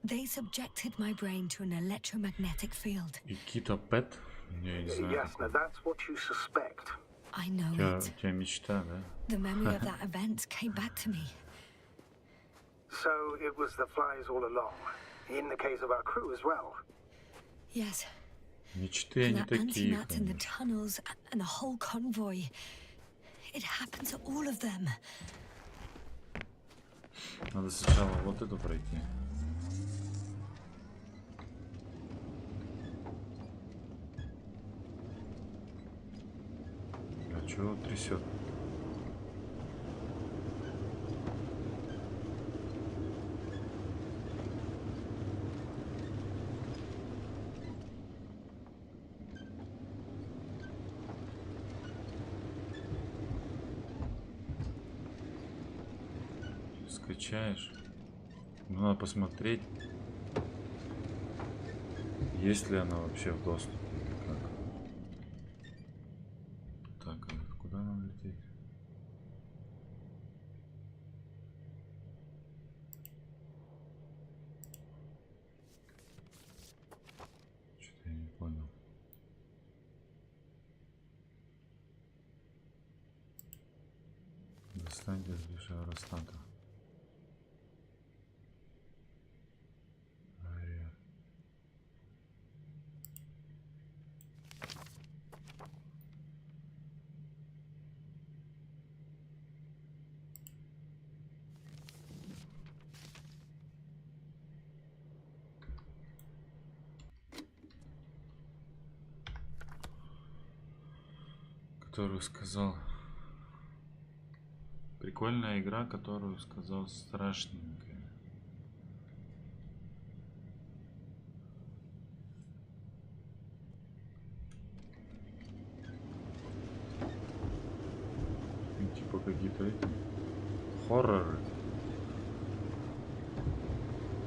They subjected my brain to an electromagnetic field. И Кита Пэт? Я не знаю. Yasna, that's what you suspect. I know У it. тебя мечта, да? The memory of that event came back to me. So it was the flies all along. In the case of our crew as well. Yes. Мечты, And они that такие, antimat in the конечно. tunnels and the whole convoy. It happened to all of them. Надо сначала вот эту пройти. А чего трясет? скачаешь. Ну, надо посмотреть, есть ли она вообще в доступе. Как? Так, а куда нам лететь? Что-то я не понял. Достаньте из ближайшего аэростата. Которую сказал. Прикольная игра, которую сказал страшненькая. Ну, типа какие-то эти хорроры.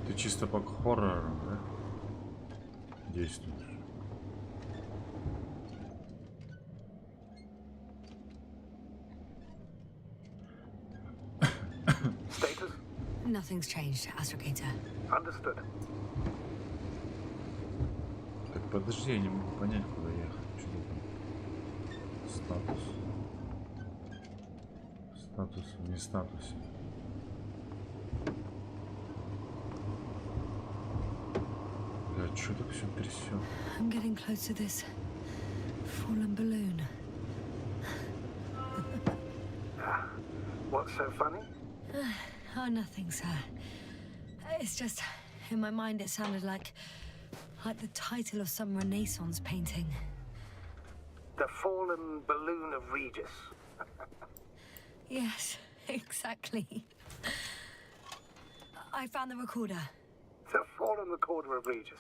Ты чисто по хоррорам, да? Действуешь. Status? Nothing's changed, Astrogator. Understood. Так, подожди, я не могу понять, куда ехать. Что там? Статус. Статус, не статус. Бля, что так все трясет? I'm getting close to this fallen balloon. What's so funny? Oh, nothing, sir. It's just, in my mind it sounded like the title of some Renaissance painting. The fallen balloon of Regis. Yes, exactly. I found the recorder. The fallen recorder of Regis.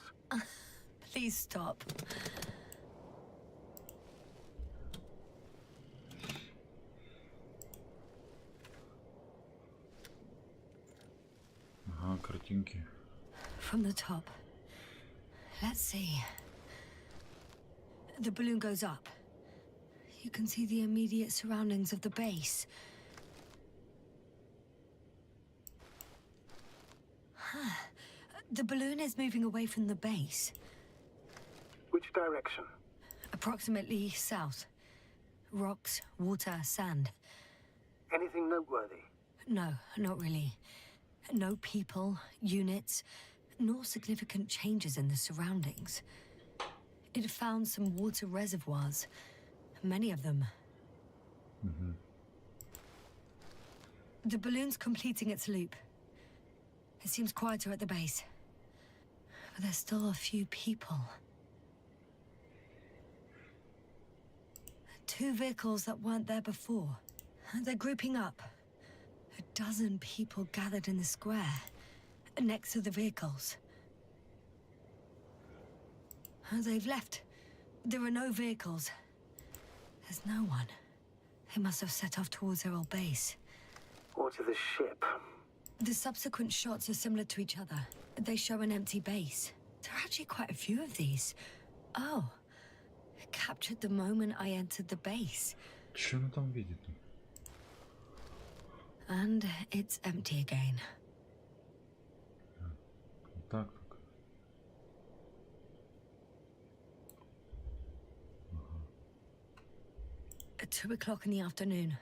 Please stop. Ага, картинки. From the top. Let's see. The balloon goes up. You can see the immediate surroundings of the base. Huh. The balloon is moving away from the base. Which direction? Approximately south. Rocks, water, sand. Anything noteworthy? No, not really. No people, units, nor significant changes in the surroundings. It found some water reservoirs, many of them. The balloon's completing its loop. It seems quieter at the base. But there's still a few people. 2 vehicles that weren't there before. They're grouping up. A dozen people gathered in the square, next to the vehicles. They've left. There are no vehicles. There's no one. They must have set off towards their old base. Or to the ship. The subsequent shots are similar to each other. They show an empty base. There are actually quite a few of these. Oh, it captured the moment I entered the base. Что она там видит? And it's empty again. Вот так только. At 2 o'clock in the afternoon.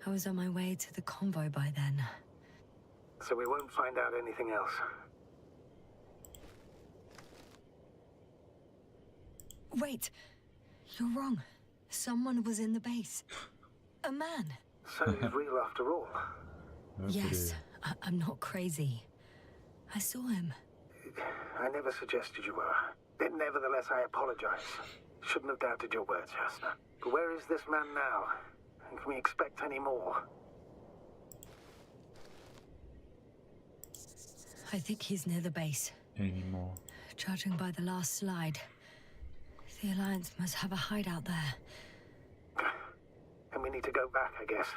I was on my way to the convoy by then. So we won't find out anything else. Wait, you're wrong. Someone was in the base. A man. So he's real after all. Yes, I'm not crazy. I saw him. I never suggested you were. Nevertheless, I apologize. Shouldn't have doubted your words, Jasna. But where is this man now? And can we expect any more? I think he's near the base. Anymore. Judging by the last slide, the Alliance must have a hideout there. And we need to go back, I guess.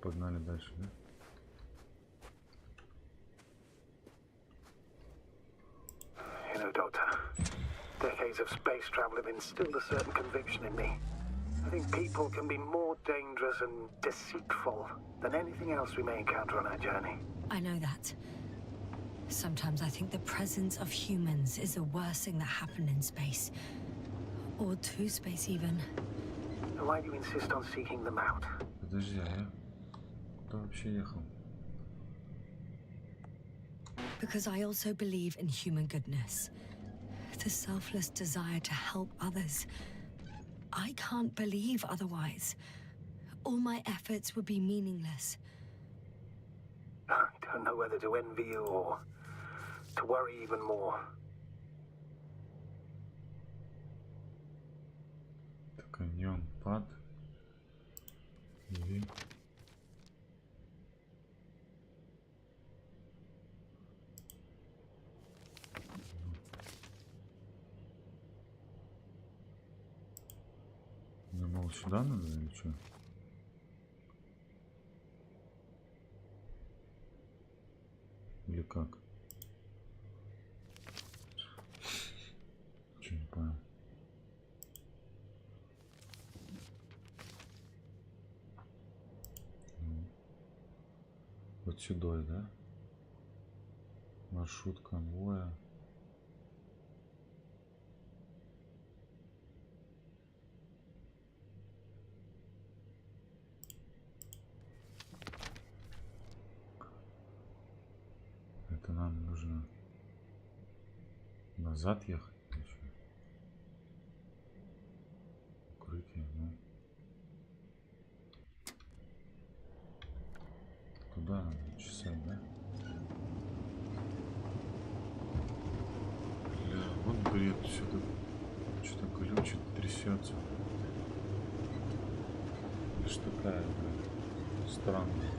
Погнали дальше, да? You know, Doctor, decades of space travel have instilled a certain conviction in me. I think people can be more dangerous and deceitful than anything else we may encounter on our journey. I know that. Sometimes I think the presence of humans is the worst thing that happened in space. Or to space, even. And why do you insist on seeking them out? Подожди, а я куда вообще ехал? Because I also believe in human goodness. The selfless desire to help others. I can't believe otherwise. All my efforts would be meaningless. I don't know whether to envy you or to worry even more. Каньон, пад. И... Думал, сюда надо или что? Или как? Чё не понял. Вот сюда, да? Маршрут конвоя. Это нам нужно назад ехать еще. Укрытие, ну. Туда надо чесать, да? Бля, вот бред, что-то глючит, трясется. Лишь такая, бля, странная.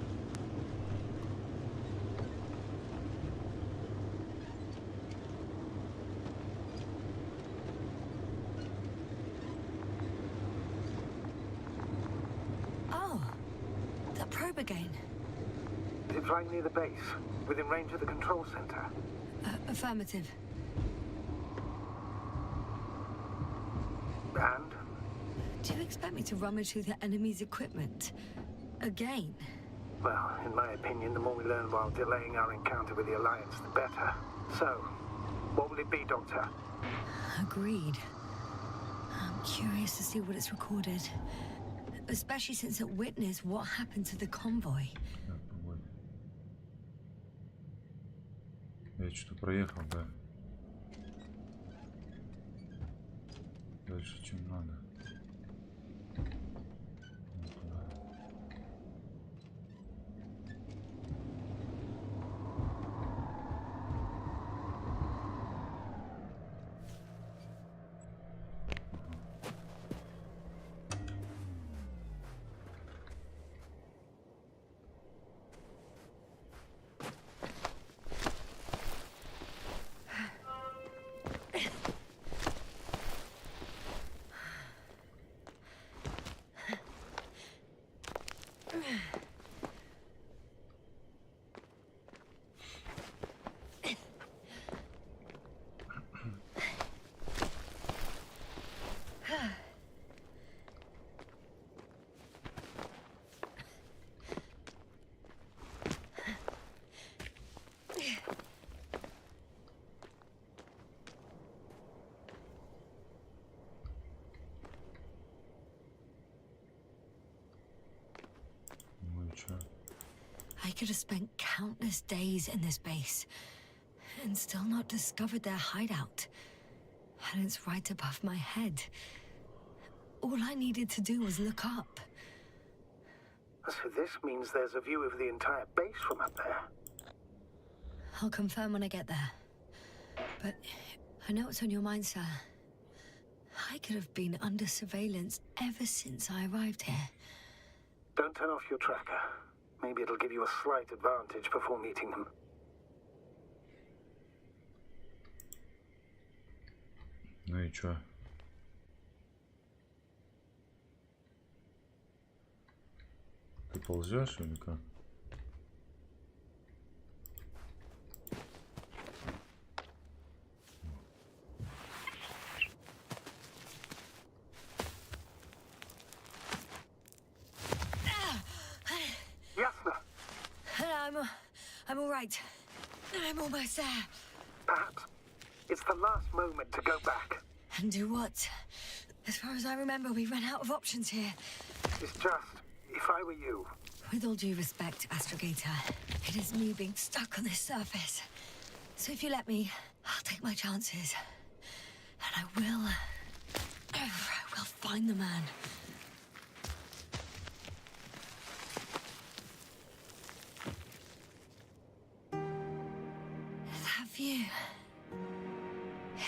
Again. Is it flying near the base, within range of the control center? Affirmative. And? Do you expect me to rummage through the enemy's equipment? Again? Well, in my opinion, the more we learn while delaying our encounter with the Alliance, the better. So, what will it be, Doctor? Agreed. I'm curious to see what it's recorded. Especially since it witnessed what happened to the convoy. Да, погоди. Я что-то проехал, да. Дальше, чем надо. Вот туда. I could have spent countless days in this base and still not discovered their hideout. And it's right above my head. All I needed to do was look up. So this means there's a view of the entire base from up there. I'll confirm when I get there. But I know what's on your mind, sir. I could have been under surveillance ever since I arrived here. Don't turn off your tracker. Maybe it'll give you a slight advantage before meeting them. Ну и чё? Тут ползешь или как? Yassna! I'm all right. I'm almost there. Perhaps it's the last moment to go back. And do what? As far as I remember, we ran out of options here. It's just, if I were you... With all due respect, Astrogator, it is me being stuck on this surface. So if you let me, I'll take my chances. And I will find the man. That view...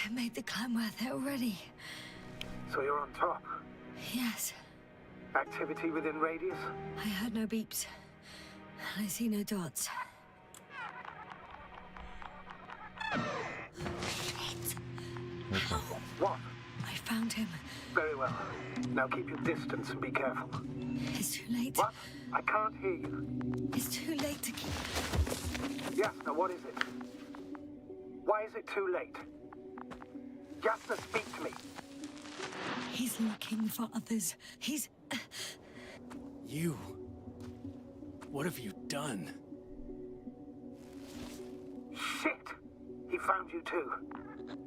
It made the climb worth it already. So you're on top? Yes. Activity within radius? I heard no beeps. I see no dots. Shit! Ow. What? I found him. Very well. Now keep your distance and be careful. It's too late. What? I can't hear you. It's too late to keep... Yassna, what is it? Why is it too late? Yassna, speak to me. He's looking for others. He's... You... What have you done? Shit! He found you too.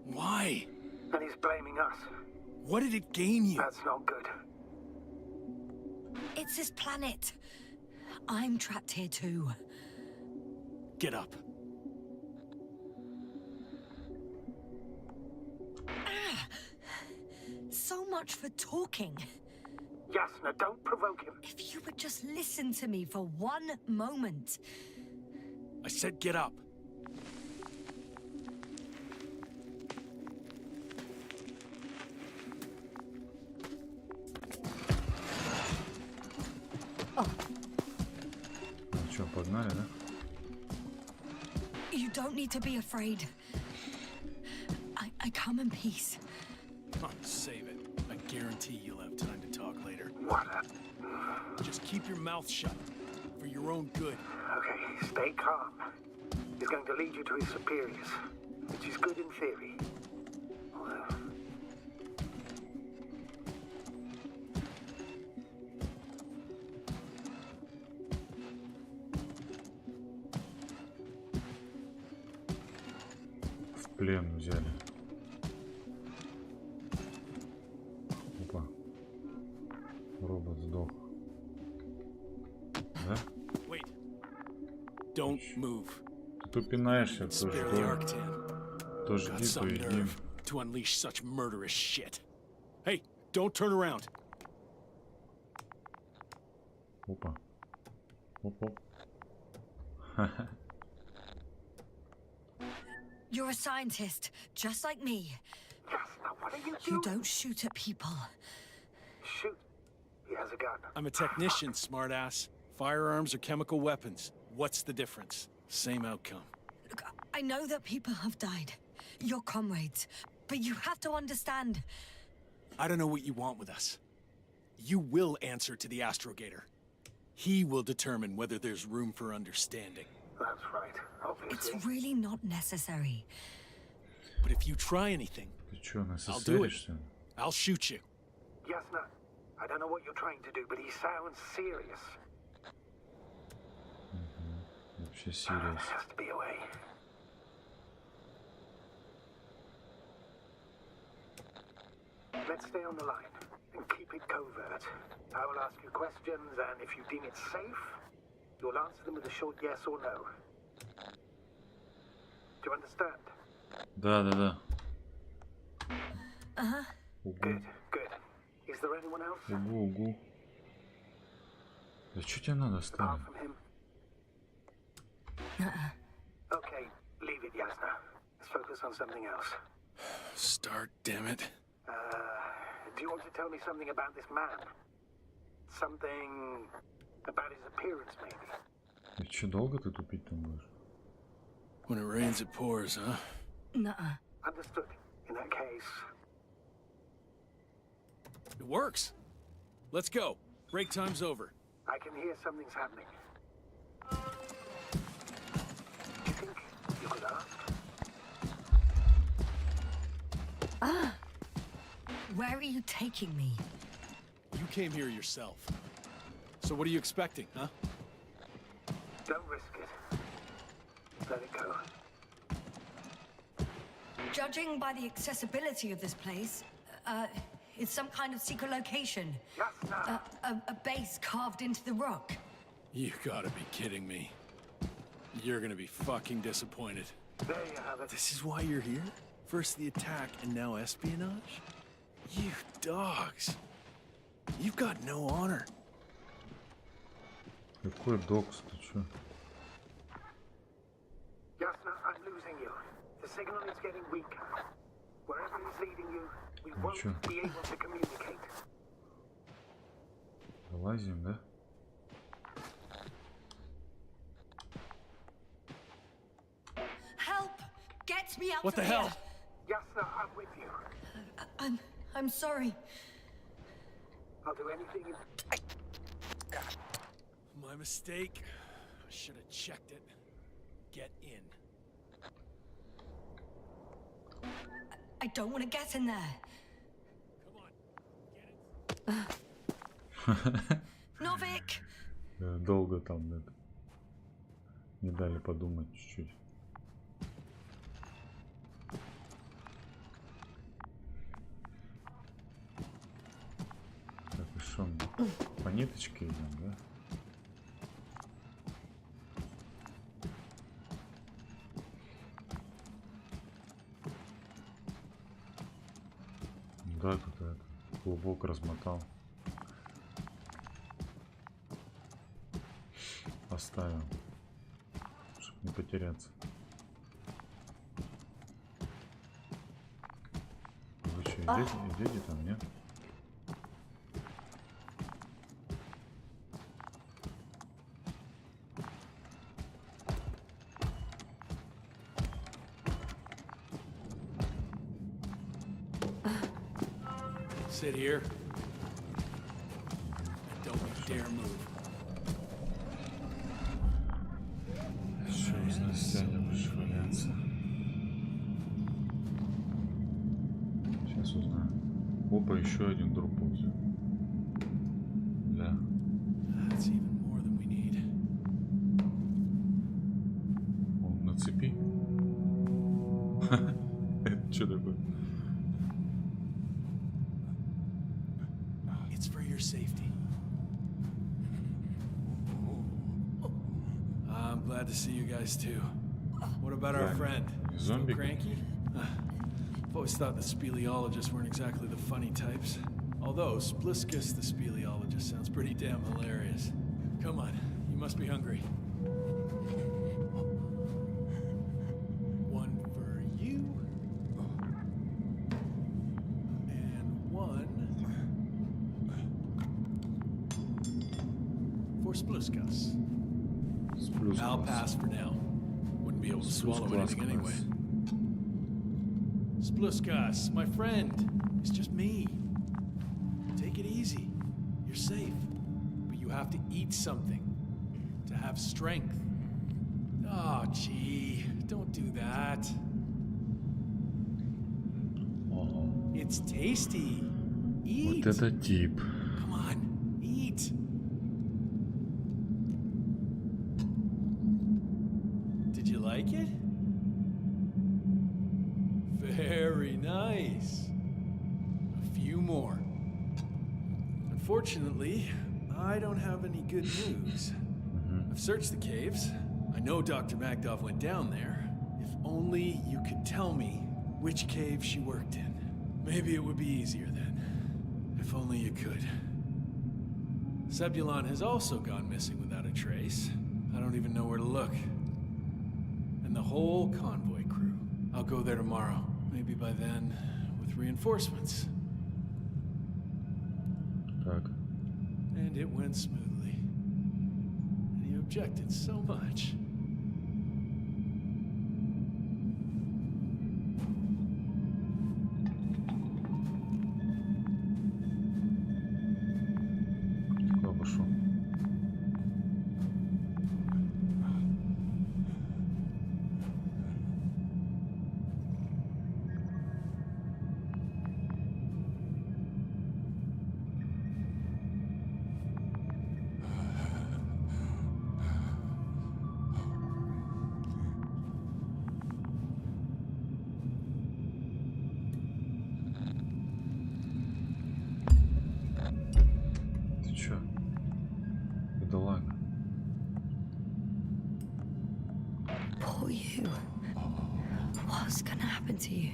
Why? And he's blaming us. What did it gain you? That's not good. It's his planet. I'm trapped here too. Get up. So much for talking. Yassna, don't provoke him. If you would just listen to me for one moment. I said get up. Что, погнали, да? You don't need to be afraid. I come in peace. Oh, save it. I guarantee you'll have time to talk later. What a... Just keep your mouth shut. For your own good. Okay, stay calm. He's going to lead you to his superiors, which is good in theory. Well... В плен взяли. Опа. Робот сдох. Да? Wait. Don't move. Ты упинаешься, то Spare the жди. Arctan. То жди, Got то some иди. nerve to unleash such murderous shit. Hey, don't turn around. Опа. Оп-оп. You're a scientist, just like me. Yassna, what are you You doing? don't shoot at people. Shoot. He has a gun. I'm a technician, smartass. Firearms are chemical weapons. What's the difference? Same outcome. Look, I know that people have died. Your comrades. But you have to understand. I don't know what you want with us. You will answer to the Astrogator. He will determine whether there's room for understanding. That's right, obviously. It's really not necessary. But if you try anything, Ты чё, на I'll do it. СССР, что ли? I'll shoot you. Yassna, I don't know what you're trying to do, but he sounds serious. Вообще There серьез. has to be a way. Let's stay on the line and keep it covert. I will ask you questions, and if you deem it safe, you'll answer them with a short yes or no. Do you understand? Да. Uh-huh. Угу. Good, good. Is there anyone else? Угу. Да что тебе надо, Apart старый? from him? Uh-uh. Okay, leave it, Yassna. Let's focus on something else. Start, damn it. Do you want to tell me something about this man? Something about his appearance, maybe? И чё, долго ты тупить там будешь? When it rains, it pours, huh? Nuh-uh. Understood. In that case, It works. Let's go. Break time's over. I can hear something's happening. You think you could ask? Where are you taking me? You came here yourself. So what are you expecting, huh? Don't risk it. Let it go. Judging by the accessibility of this place, it's some kind of secret location. Jasna! A base carved into the rock. You gotta be kidding me. You're gonna be fucking disappointed. There you have it. This is why you're here? First the attack and now espionage? You dogs. You've got no honor. Какой докс, ты чё? Jasna, I'm losing you. The signal is getting weaker. Wherever he's leading you, we won't be able to communicate. Вылазим, да? Help! Get me out What the of hell? here! Jasna, I'm with you. I'm sorry. I'll do anything you... My mistake. I should have checked it. Get in. I don't want to get in there. Come on, get it. Novik! Долго там это. Не дали подумать чуть-чуть. Так, и что мне? По ниточке идем, да? Да, тут это клубок размотал. Поставил, чтобы не потеряться. Вы что, идете там, нет? Sit here. And don't you dare move. Что из нас сядем, будешь валяться? Сейчас узнаю. Опа, еще один дроп ползет. Да. That's even more than we need. Он на цепи. Это что такое? It's for your safety. I'm glad to see you guys too. What about our friend? Still Zombie? cranky? I've always thought the speleologists weren't exactly the funny types. Although Spliskus the speleologist sounds pretty damn hilarious. Come on, you must be hungry. One for you. And one for Spliskus. I'll pass for now. Wouldn't be able to swallow anything anyway. Spluskas, my friend. It's just me. Take it easy. You're safe. But you have to eat something. To have strength. Oh, gee. Don't do that. It's tasty. Eat. Вот это тип. Come on. Eat. Did you like it? Very nice. A few more. Unfortunately, I don't have any good news. I've searched the caves. I know Dr. Magdov went down there. If only you could tell me which cave she worked in. Maybe it would be easier then. If only you could. Sebulon has also gone missing without a trace. I don't even know where to look. And the whole convoy crew. I'll go there tomorrow. Maybe by then, with reinforcements. Так. And it went smoothly. And you objected so much. Куда пошел? happened to you?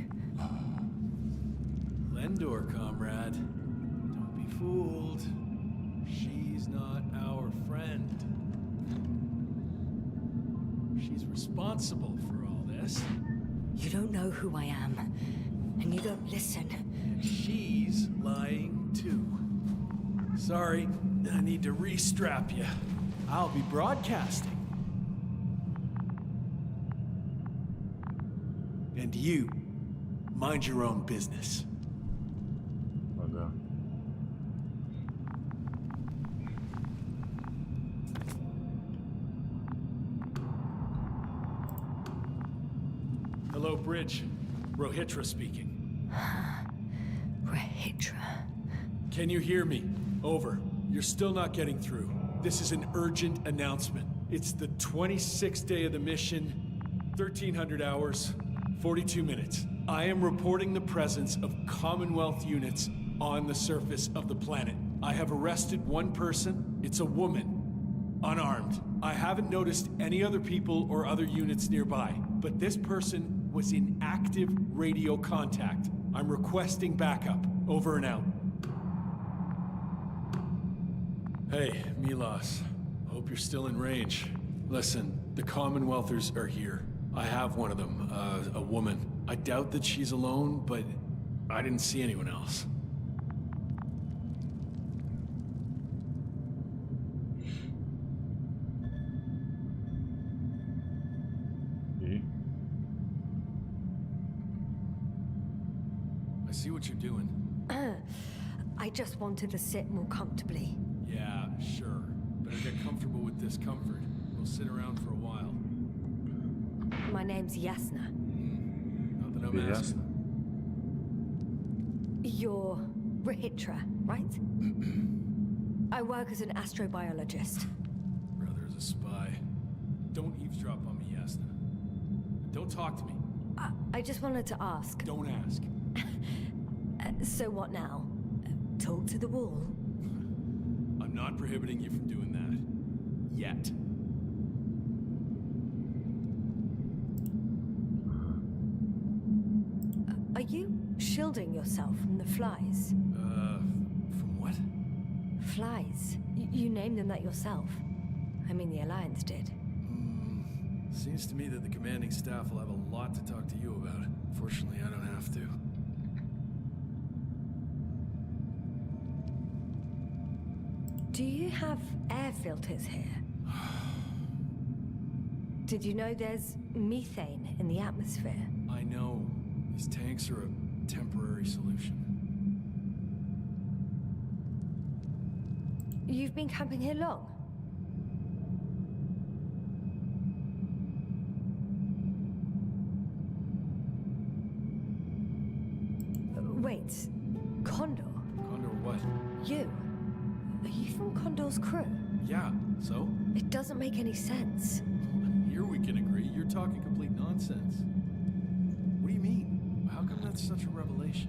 Lendor, comrade. Don't be fooled. She's not our friend. She's responsible for all this. You don't know who I am, and you don't listen. She's lying too. Sorry, I need to re-strap you. I'll be broadcasting. And you, mind your own business. Ага. Hello, Bridge. Rohitra speaking. Rohitra. Can you hear me? Over. You're still not getting through. This is an urgent announcement. It's the 26th day of the mission, 1300 hours, 42 minutes. I am reporting the presence of Commonwealth units on the surface of the planet. I have arrested one person. It's a woman, unarmed. I haven't noticed any other people or other units nearby, but this person was in active radio contact. I'm requesting backup. Over and out. Hey, Milos. Hope you're still in range. Listen, the Commonwealthers are here. I have one of them, a woman. I doubt that she's alone, but I didn't see anyone else. И? I see what you're doing. I just wanted to sit more comfortably. Yeah, sure. Better get comfortable with discomfort. We'll sit around for a while. My name's Yasna. Not that I'm Тебе asking. ясно? You're Rohitra, right? I work as an astrobiologist. Brother's a spy. Don't eavesdrop on me, Yasna. Don't talk to me. I just wanted to ask. Don't ask. So what now? Talk to the wall? I'm not prohibiting you from doing that. Yet. Are you shielding yourself from the flies? From what? Flies. You named them that yourself. I mean, the Alliance did. Seems to me that the commanding staff will have a lot to talk to you about. Fortunately, I don't have to. Do you have air filters here? Did you know there's methane in the atmosphere? I know. These tanks are a temporary solution. You've been camping here long? Wait, Condor? Condor what? You? Are you from Condor's crew? Yeah, so? It doesn't make any sense. Here we can agree. You're talking complete nonsense. What do you mean? How come that's such a revelation?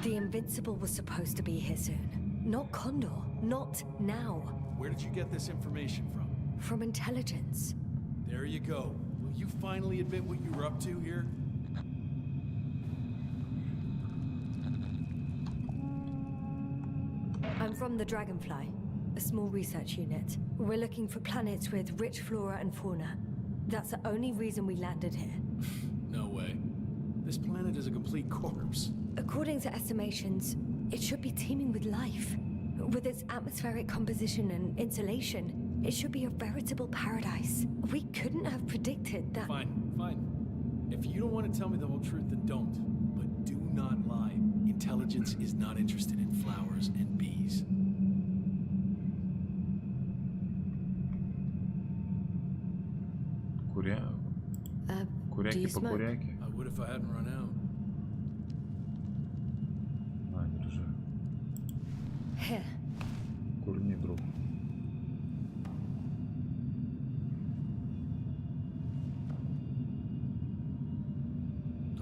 The Invincible was supposed to be here soon. Not Condor. Not now. Where did you get this information from? From intelligence. There you go. Will you finally admit what you were up to here? I'm from the Dragonfly, a small research unit. We're looking for planets with rich flora and fauna. That's the only reason we landed here. No way. This planet is a complete corpse. According to estimations, it should be teeming with life. With its atmospheric composition and insulation, it should be a veritable paradise. We couldn't have predicted that. Fine, fine. If you don't want to tell me the whole truth, then don't. But do not lie. Intelligence is not interested in flowers and bees. Do you Куряки по smoke? куряки. I would if I hadn't run out. На, держи. Here. Курни, друг.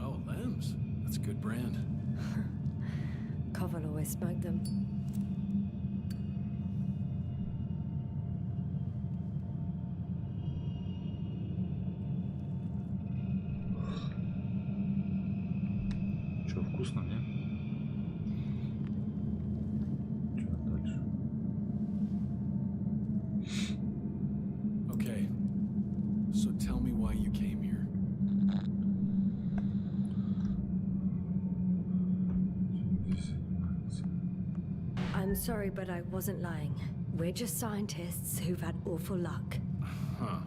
Oh, Lambs. That's a good brand. Koval always smoked them. вкусно, нет? Что дальше? Okay. So tell me why you came here. I'm sorry, but I wasn't lying. We're just scientists who've had awful luck. Huh.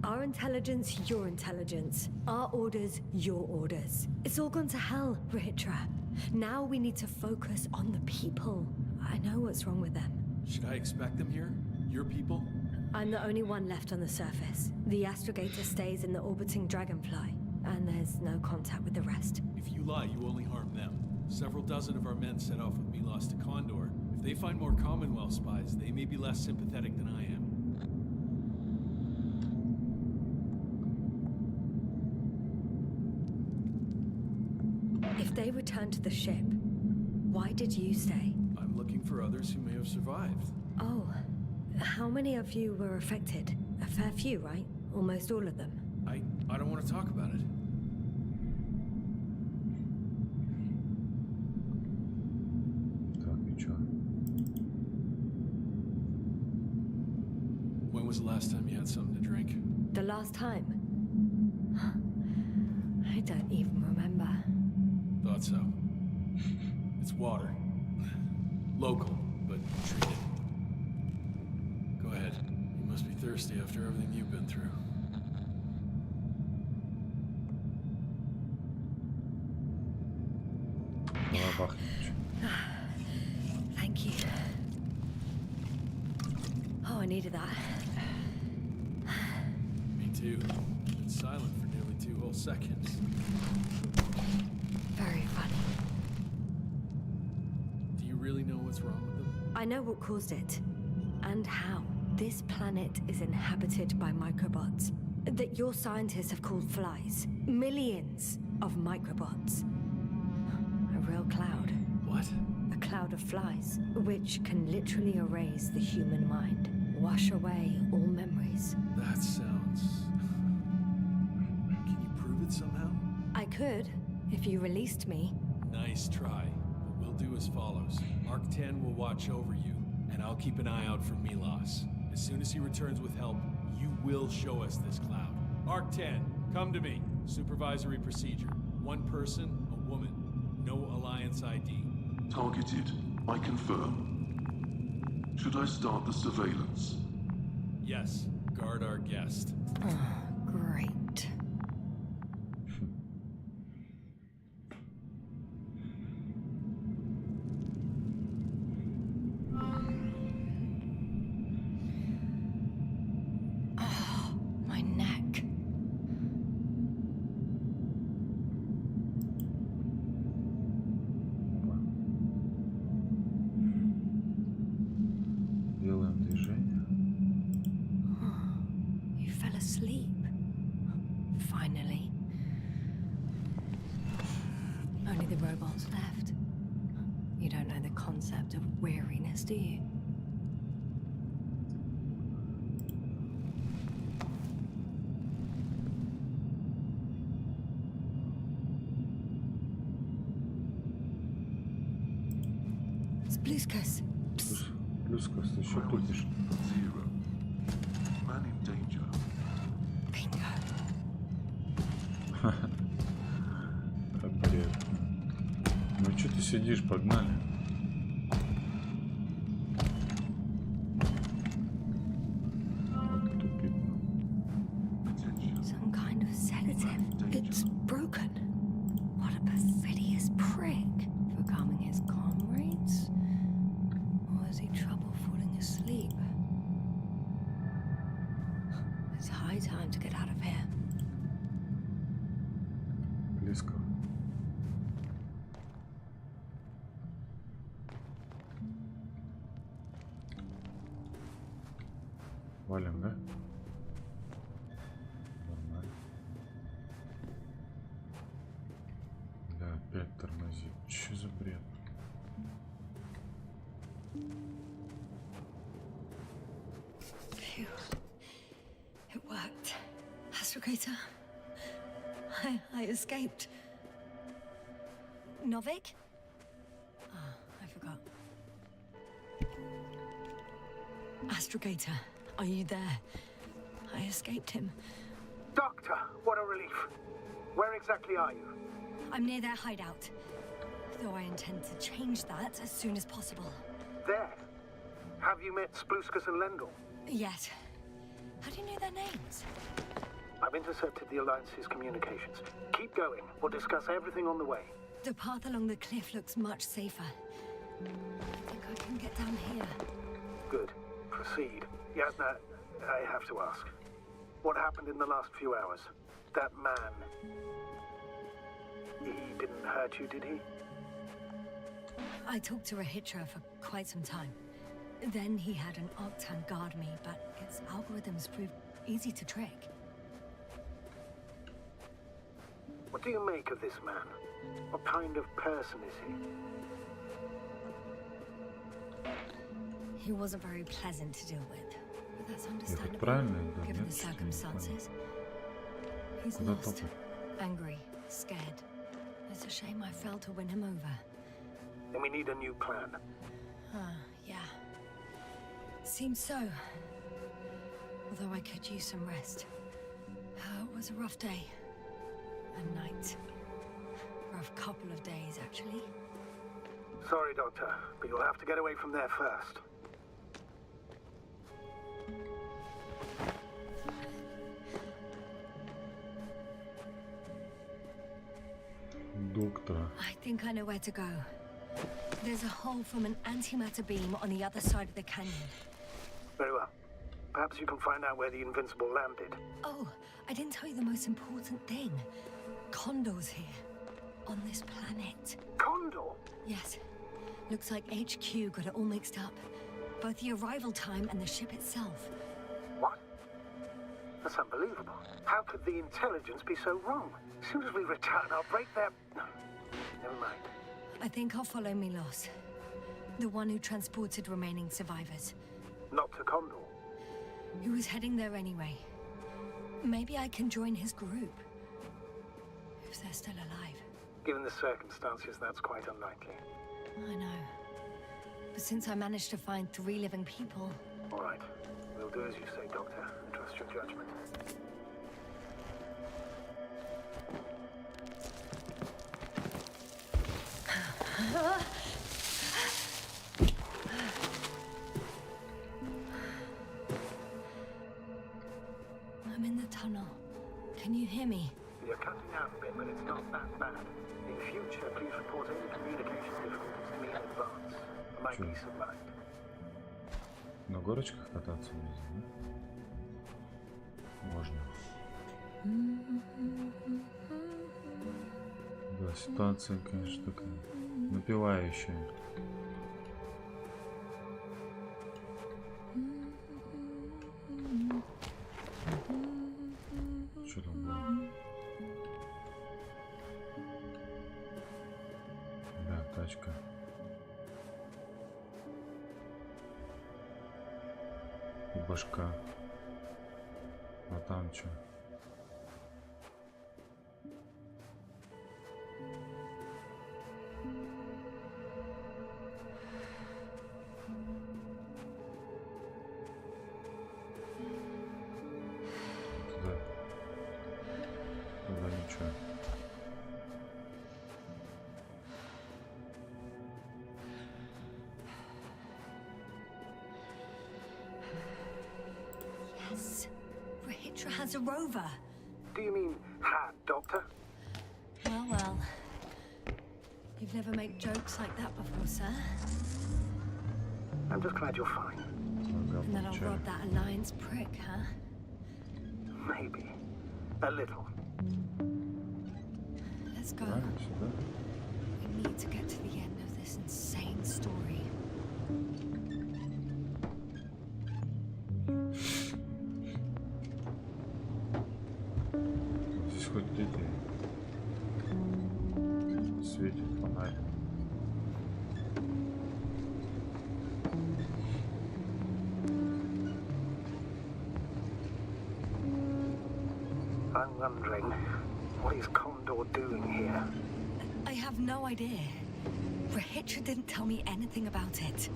Our intelligence, your intelligence. Our orders, your orders. It's all gone to hell, Ritra. Now we need to focus on the people. I know what's wrong with them. Should I expect them here? Your people? I'm the only one left on the surface. The astrogator stays in the orbiting dragonfly, and there's no contact with the rest. If you lie, you only harm them. Several dozen of our men set off with Milos to Condor. If they find more Commonwealth spies, they may be less sympathetic than I am. If they return to the ship, why did you stay? I'm looking for others who may have survived. Oh, how many of you were affected? A fair few, right? Almost all of them. I don't want to talk about it. Так, и чё? When was the last time you had something to drink? The last time? I don't even remember. Thought so. It's water. Local, but treated. Go ahead. You must be thirsty after everything you've been through. Давай бахнем. Thank you. Oh, I needed that. Me too. Been silent for nearly 2 whole seconds. Very funny. Do you really know what's wrong with them? I know what caused it. And how. This planet is inhabited by microbots that your scientists have called flies. Millions of microbots. A real cloud. What? A cloud of flies, which can literally erase the human mind. Wash away all memories. That sounds... Can you prove it somehow? I could, if you released me. Nice try. But we'll do as follows. Arc 10 will watch over you, and I'll keep an eye out for Milos. As soon as he returns with help, you will show us this cloud. Arc 10, come to me. Supervisory procedure. One person, a woman. No Alliance ID. Targeted. I confirm. Should I start the surveillance? Yes, guard our guest. Great. Oh, my neck. Делаем движение. You fell asleep. Finally. Only the robots left. You don't know the concept of weariness, do you? Spluskas. Плюс-ка, ты еще тупишь. 0. Man in danger. Bingo. Как бред. Ну что ты сидишь, погнали. Вот тупик. Attention. Some kind of sedative. It's broken. What a perfidious prick. For calming his comrades? Or has he trouble falling asleep? It's high time to get out of here. Близко. Валим, да? Нормально. Да, опять тормозит. Че за бред? Phew. It worked. Astrogator. I escaped. Novik? Ah, I forgot. Astrogator, are you there? I escaped him. Doctor, what a relief. Where exactly are you? I'm near their hideout. Though I intend to change that as soon as possible. There. Have you met Spluskus and Lendl? Yes. How do you know their names? I've intercepted the Alliance's communications. Keep going. We'll discuss everything on the way. The path along the cliff looks much safer. I think I can get down here. Good. Proceed. Yasna, I have to ask. What happened in the last few hours? That man... He didn't hurt you, did he? I talked to Rahitra for quite some time. Then he had an Octan guard me, but its algorithms proved easy to trick. What do you make of this man? What kind of person is he? He wasn't very pleasant to deal with, but that's understandable, правильно, да, given нет, the что ли, circumstances. He's Куда lost, топать? angry, scared. It's a shame I failed to win him over. Then we need a new plan. Yeah. Seems so. Although I could use some rest. It was a rough day. A night. Rough couple of days, actually. Sorry, Doctor, but you'll have to get away from there first. Доктор. I think I know where to go. There's a hole from an antimatter beam on the other side of the canyon. Very well. Perhaps you can find out where the Invincible landed. Oh, I didn't tell you the most important thing. Condor's here. On this planet. Condor? Yes. Looks like HQ got it all mixed up. Both the arrival time and the ship itself. What? That's unbelievable. How could the intelligence be so wrong? As soon as we return, I'll break their... No, never mind. I think I'll follow Milos. The one who transported remaining survivors. Not to Condor. He was heading there anyway. Maybe I can join his group. If they're still alive. Given the circumstances, that's quite unlikely. I know. But since I managed to find 3 living people... All right. We'll do as you say, Doctor. I trust your judgment. I'm in the tunnel. Can you hear me? You're cutting out a bit, but it's not that bad. In future, please report any communication difficulties to me in advance. For my peace of mind. На горочках кататься нельзя, да? Можно. Да, ситуация, конечно, такая напивающая. Что там было? Да, тачка. И башка. А там что? Туда. Туда ничего. Yes. Rahitra has a rover. Do you mean had, Doctor? Well, well. You've never made jokes like that before, sir. I'm just glad you're fine. And then I'll rob that Alliance prick, huh? Maybe. A little. Let's go. Правильно, сюда. We need to get to the end of this insane story. Здесь хоть эти светит фонарь. I'm wondering, what is Condor doing here? I have no idea. Rahitra didn't tell me anything about it.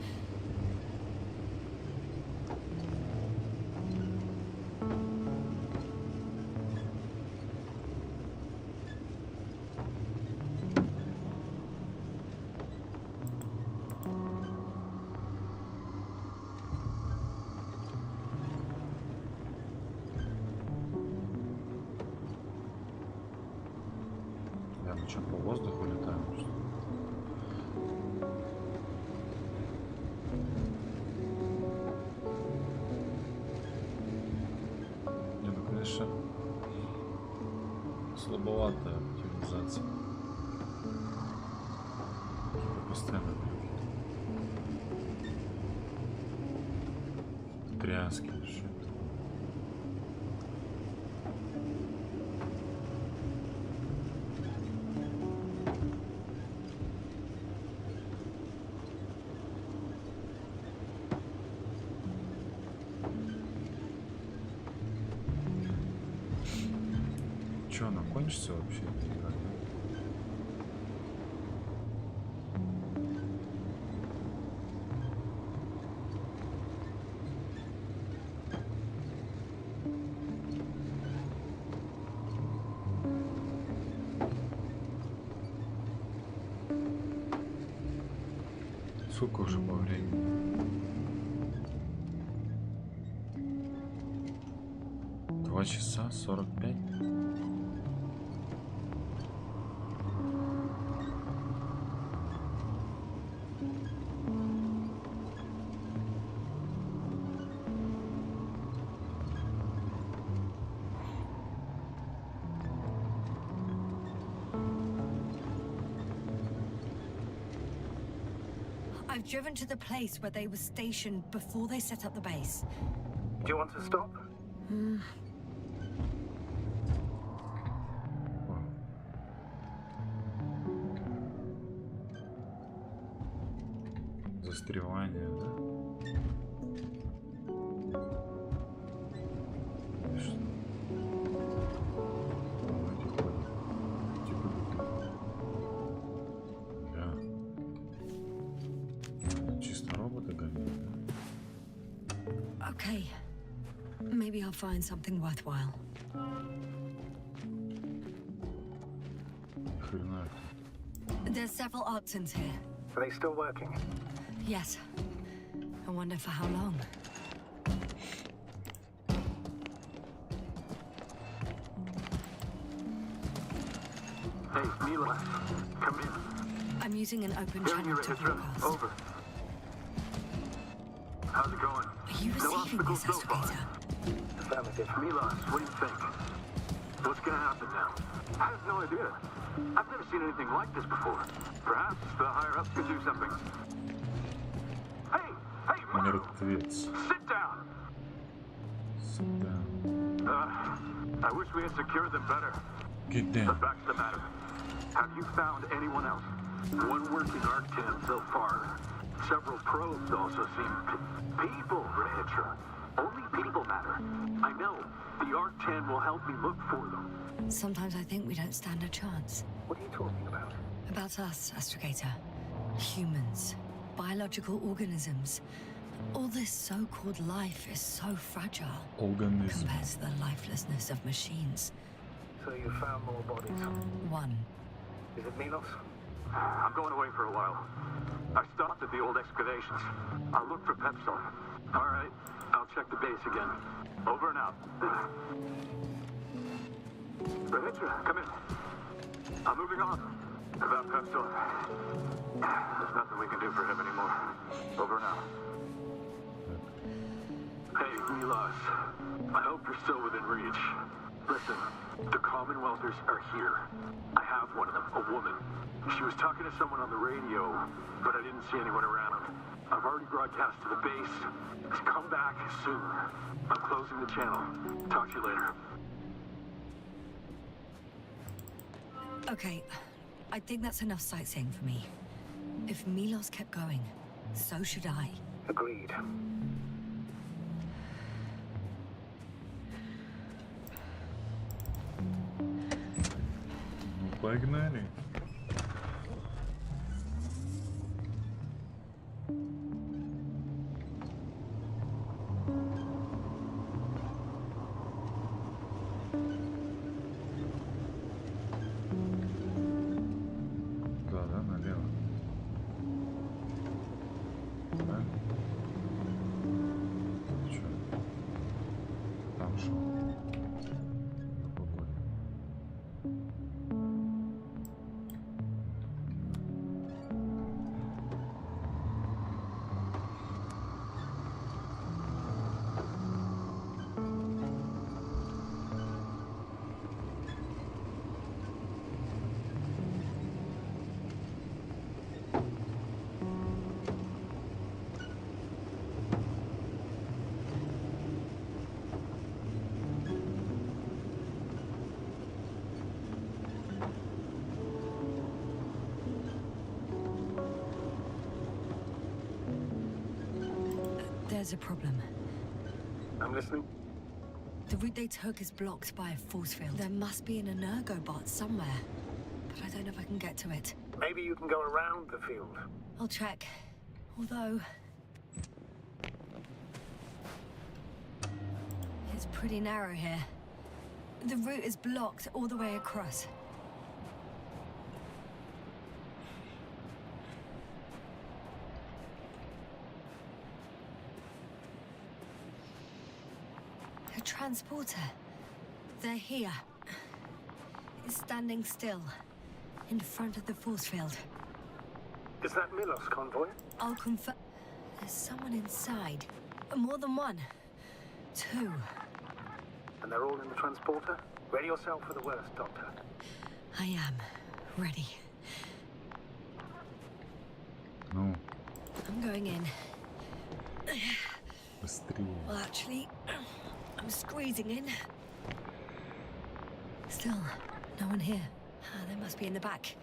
Мы что, по воздуху летаем? Что? Не, ну конечно, слабоватая оптимизация. Постоянно тряски, что-то. Че, она кончится вообще? Сколько уже по времени? Два часа 45. I've driven to the place where they were stationed before they set up the base. Do you want to stop? Застревание, да? Что? Okay, maybe I'll find something worthwhile. There's several artisans here. Are they still working? Yes. I wonder for how long. Hey, Mila, come in. I'm using an open Hearing channel you, to Rahitra. broadcast. Over. How's it going? Are you No receiving obstacles this, so far. Astrator? Affirmative. Milos, what do you think? What's gonna happen now? I have no idea. I've never seen anything like this before. Perhaps the higher-ups could do something. Hey! Hey, move! Мертвец. Sit down! Sit down. I wish we had secured them better. Get down. The fact's the matter. Have you found anyone else? One working Arc-10 so far. Several probes also seem... People, Rahitra. Only people matter. I know. The Arc-10 will help me look for them. Sometimes I think we don't stand a chance. What are you talking about? About us, Astrogator. Humans. Biological organisms. All this so-called life is so fragile Organism. compared to the lifelessness of machines. So you found more bodies. One. Is it Milos? I'm going away for a while. I stopped at the old excavations. I'll look for Pepsol. All right. I'll check the base again. Over and out. Rahitra, come in. I'm moving on. About Pepsol. There's nothing we can do for him anymore. Over and out. Hey, Milos. I hope you're still within reach. Listen, the Commonwealthers are here. I have one of them, a woman. She was talking to someone on the radio, but I didn't see anyone around. I've already broadcast to the base. Come back soon. I'm closing the channel. Talk to you later. Okay, I think that's enough sightseeing for me. If Milos kept going, so should I. Agreed. Погнали. There's a problem. I'm listening. The route they took is blocked by a force field. There must be an energobot somewhere, but I don't know if I can get to it. Maybe you can go around the field. I'll check. Although... it's pretty narrow here. The route is blocked all the way across. A transporter. They're here. It's standing still, in front of the force field. Is that Milos convoy? I'll confirm. There's someone inside. More than one. Two. And they're all in the transporter? Ready yourself for the worst, Doctor. I am. Ready. Ну, I'm going in. быстрее. Well, actually, I'm squeezing in. Still, no one here. They must be in the back.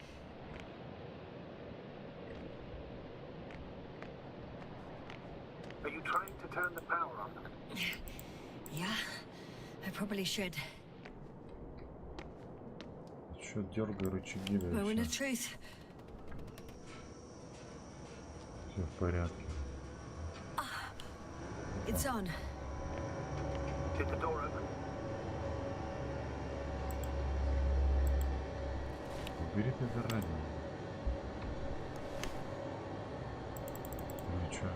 Are you trying to turn the power on? Yeah, I probably should. Чё, дергай рычаги, да Moment и of всё. truth. Всё в порядке. It's on. Did the door open? Убери ты это радио. Ну и чё?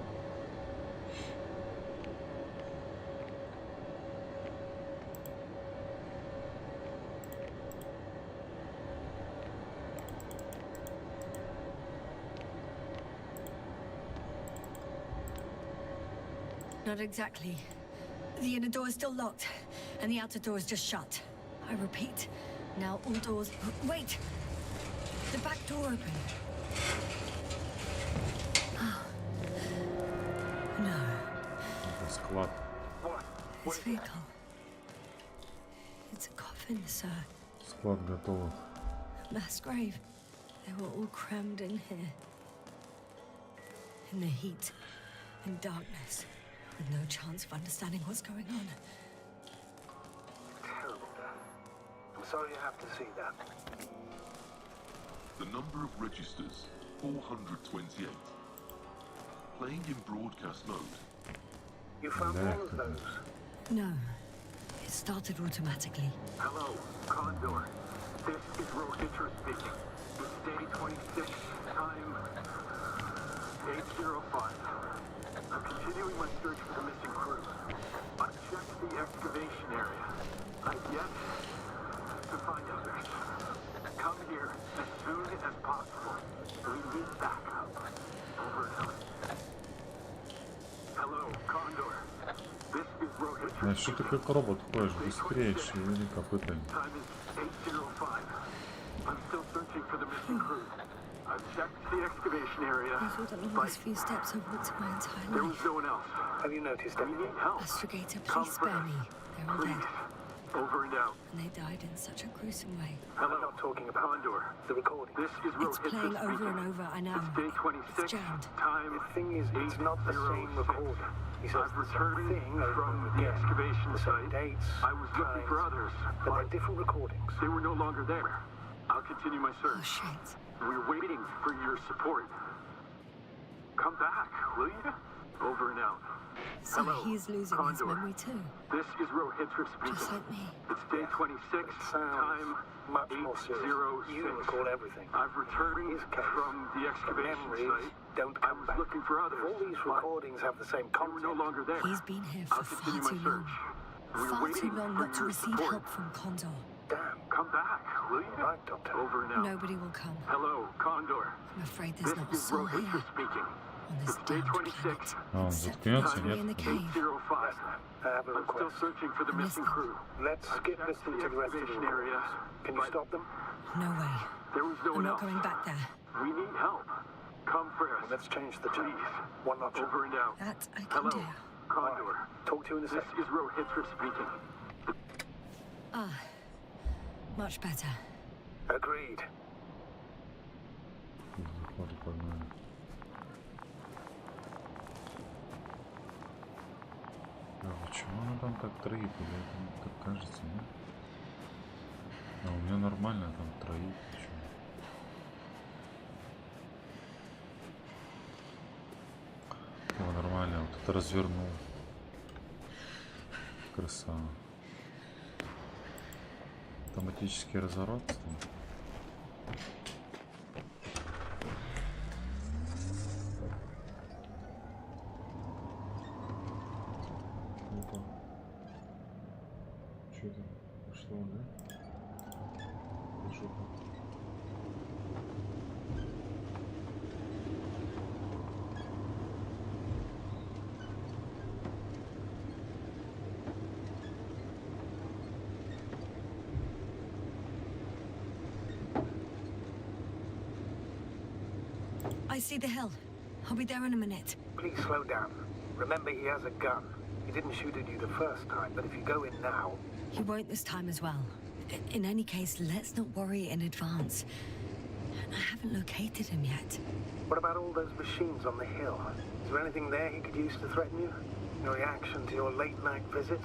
Not exactly. The inner door is still locked, and the outer door is just shut. I repeat, now all doors... Wait! The back door open. Oh. No. Это склад. What? This vehicle. It's a coffin, sir. Склад готовых. A mass grave. They were all crammed in here. In the heat and darkness, with no chance of understanding what's going on. Terrible. I'm sorry you have to see that. The number of registers, 428. Playing in broadcast mode. You found all of those? No. It started automatically. Hello, Condor. This is Rohitra speaking. It's day 26, time 8:05. I'm continuing my search for the missing crew. I've checked the excavation area. I've yet to find others. Come here as soon as possible. We need backup. Over and out. Hello, Condor. This is Rohitra. Значит, что ты как робот ходишь? Быстрее, шевели копытами. Time is 8:05. I'm still searching for the missing crew. I've checked the excavation area. I thought along these few steps I walked my entire There life. was no one else. Have you noticed We anything? need help. Astrogator, Come please spare first. me. They're all Please. dead. Over and out. And they died in such a gruesome way. I'm not talking about Condor. the recording. This is It's Rohitra playing over speaking. and over, I know. It's day 26. It's jammed. Time The thing is, it's not the same 8:06. recording. He says I've the same returned thing over from and the again. excavation The same site. dates, I was looking for times, others, but but they're different recordings. they were no longer there. I'll continue my Oh, search. shit. We're waiting for your support. Come back, will you? Over and out. So Hello, he's losing his Condor. memory too. This is Rohitra Just speaking. like me. It's day 26, time Much more serious. You 8:06. recall everything. I've returned His case, from the The excavation memories site. don't I come was back. looking for others, If all these but recordings have the same they were no content, longer there. He's been here for I'll far continue my too long. search. We're Far too waiting long for not to your receive support. help from Condor. damn. Come back, will you? Right, Doctor. Over and out. Nobody will come. Hello, Condor. I'm afraid This there's not a is soul Rohitra here speaking. on this It's day damned 26. planet. А, он Except заткнется, for me in the нет? cave. 8:05. I have a I'm still request. searching for the missing crew. Let's skip listening to the rest of the excavation area. recordings. Can you but stop them? No way. There was no I'm one not else. going back there. We need help. Come first. Let's change the channel. Please. One notch. Over and out. That I can Hello, do. Condor. Talk to you in a This second. is Rohitra speaking. Ah, much better. Agreed. Заходи, погнали. как троих, или это так кажется, да? А у меня нормально там троих. О, нормально, вот это развернул. Красава. Автоматический разворот. Опа. Что там пошло, да? Жопа. I see the hill. I'll be there in a minute. Please slow down. Remember, he has a gun. He didn't shoot at you the first time, but if you go in now... He won't this time as well. In any case, let's not worry in advance. I haven't located him yet. What about all those machines on the hill? Is there anything there he could use to threaten you? In reaction to your late-night visit?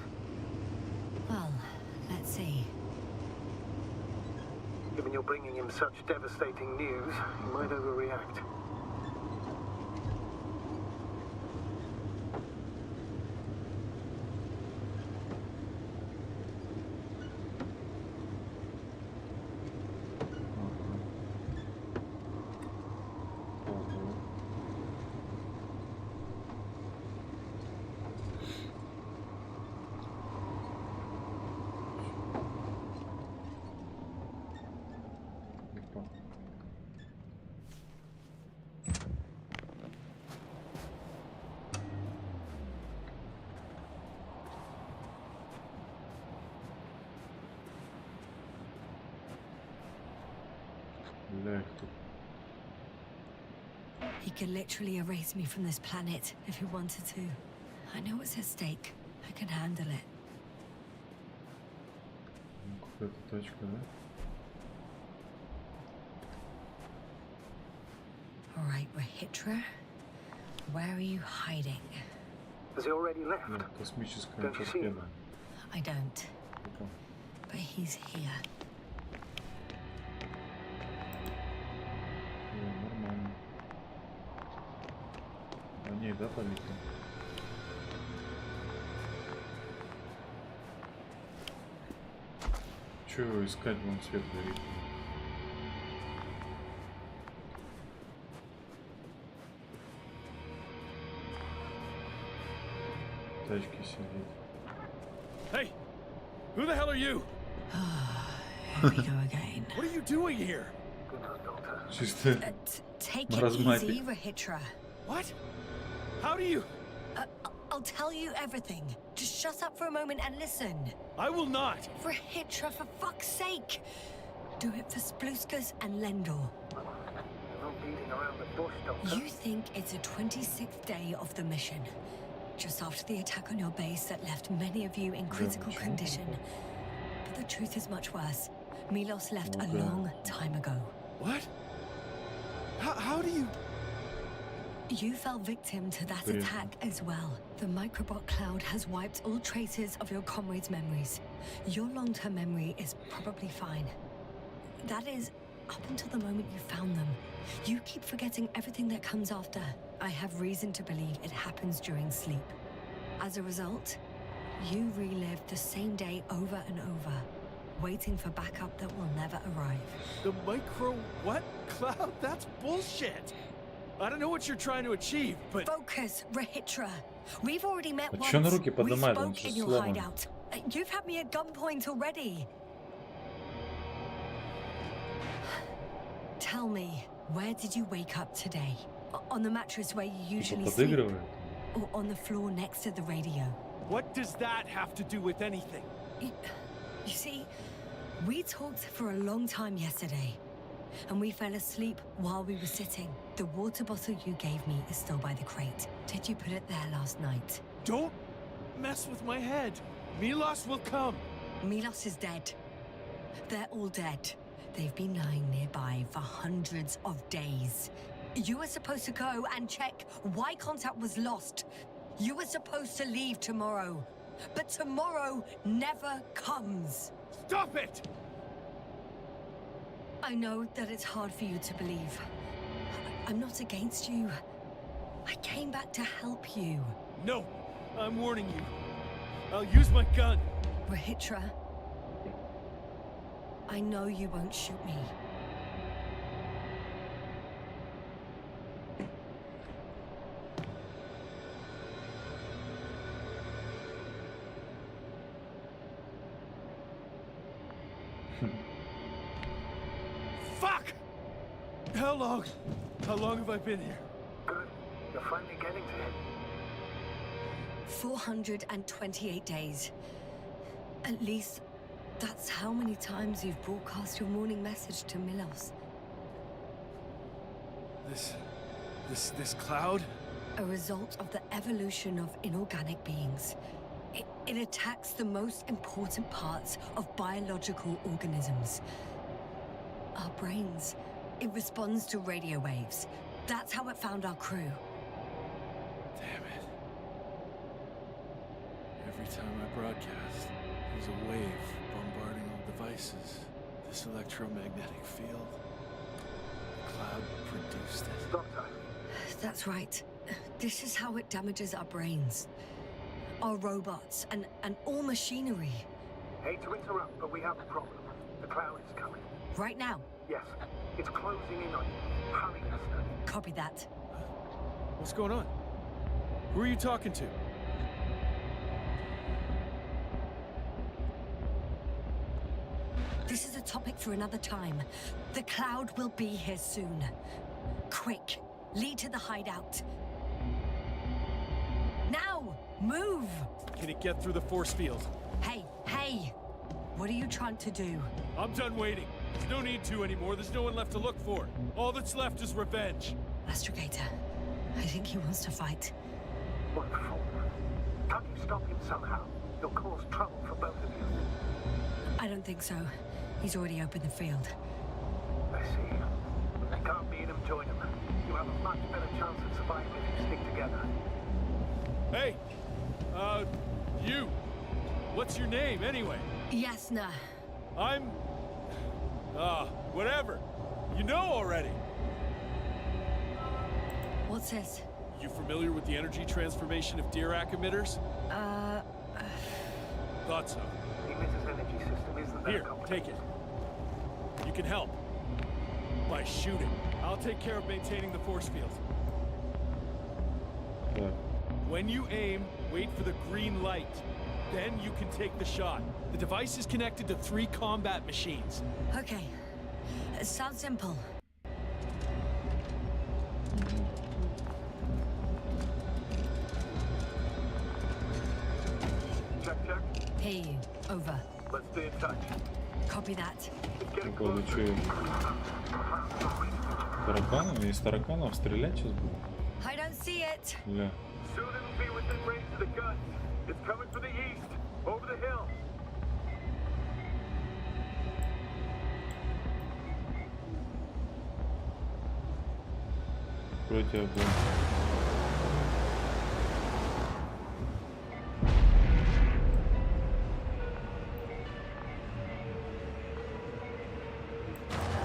Well, let's see. Given you're bringing him such devastating news, he might overreact. He could literally erase me from this planet if he wanted to. I know what's at stake. I can handle it. Какая-то тачка, да? All right, Rahitra. Where are you hiding? Has he already left? Да, космическая Don't you see him? торпеда. I don't. Опа. But he's here. Нормально. А ней, да, полетел? Че его искать, вон свет горит. Тачки сидит. Hey! Who the hell are you? Here we go again. What are you doing here? Чисто Take it Маразматик. easy, Rahitra. What? How do you... I'll tell you everything. Just shut up for a moment and listen. I will not. Rahitra, for fuck's sake! Do it for Spluskas and Lendor. Not beating around the bush, Doctor. You think it's a 26th day of the mission. Just after the attack on your base that left many of you in critical condition. But the truth is much worse. Milos left a long time ago. What? How do you... You fell victim to that attack as well. The microbot cloud has wiped all traces of your comrades' memories. Your long-term memory is probably fine. That is, up until the moment you found them. You keep forgetting everything that comes after. I have reason to believe it happens during sleep. As a result, you relive the same day over and over, waiting for backup that will never arrive. The micro... what? Cloud? That's bullshit! I don't know what you're trying to achieve, but... Focus, Rahitra. We've already met once. чё на руки We поднимает? Он spoke же in your сломан. hideout. You've had me at gunpoint already. Tell me, where did you wake up today? On the mattress where you usually sleep? Подыгрывает. Or on the floor next to the radio? What does that have to do with anything? You see, we talked for a long time yesterday. And we fell asleep while we were sitting. The water bottle you gave me is still by the crate. Did you put it there last night? Don't mess with my head. Milos will come. Milos is dead. They're all dead. They've been lying nearby for hundreds of days. You were supposed to go and check why contact was lost. You were supposed to leave tomorrow. but tomorrow never comes. Stop it! I know that it's hard for you to believe. I'm not against you. I came back to help you. No, I'm warning you. I'll use my gun. Rahitra, I know you won't shoot me. Fuck! How long have I been here? Good. You're finally getting to him. 428 days. At least that's how many times you've broadcast your morning message to Milos. This cloud? A result of the evolution of inorganic beings. It attacks the most important parts of biological organisms. Our brains. It responds to radio waves. That's how it found our crew. Damn it. Every time I broadcast, there's a wave bombarding all devices. This electromagnetic field. The cloud produced it. Doctor, That's right. This is how it damages our brains. Our robots and all machinery. hate to interrupt, but we have a problem. The cloud is coming. Right now. Yes, it's closing in on you. Hurry, Esther. Copy that. What's going on? Who are you talking to? This is a topic for another time. The cloud will be here soon. Quick, lead to the hideout. Now, move! Can it get through the force field? Hey! What are you trying to do? I'm done waiting. There's no need to anymore. There's no one left to look for. All that's left is revenge. Astrogator, I think he wants to fight. What for? Can't you stop him somehow? You'll cause trouble for both of you. I don't think so. He's already opened the field. I see. If you can't beat him, join him. You have a much better chance of surviving if you stick together. Hey! You! What's your name, anyway? Yasna. I'm... whatever. You know already. What's this? You familiar with the energy transformation of Dirac emitters? Thought so. The emitter's energy system isn't that Here, complicated. take it. You can help. By shooting. I'll take care of maintaining the force field. Так. When you aim, wait for the green light. Then you can take the shot. The device is connected to 3 combat machines. Okay. It sounds simple. Check. Hear you. Over. Let's stay in touch. Copy that. It's getting Походу, closer. что тараканов? Из тараканов стрелять сейчас буду? I don't see it. Бля. Soon it'll be within range of the guns. It's coming from the east, over the hill. Против огонь.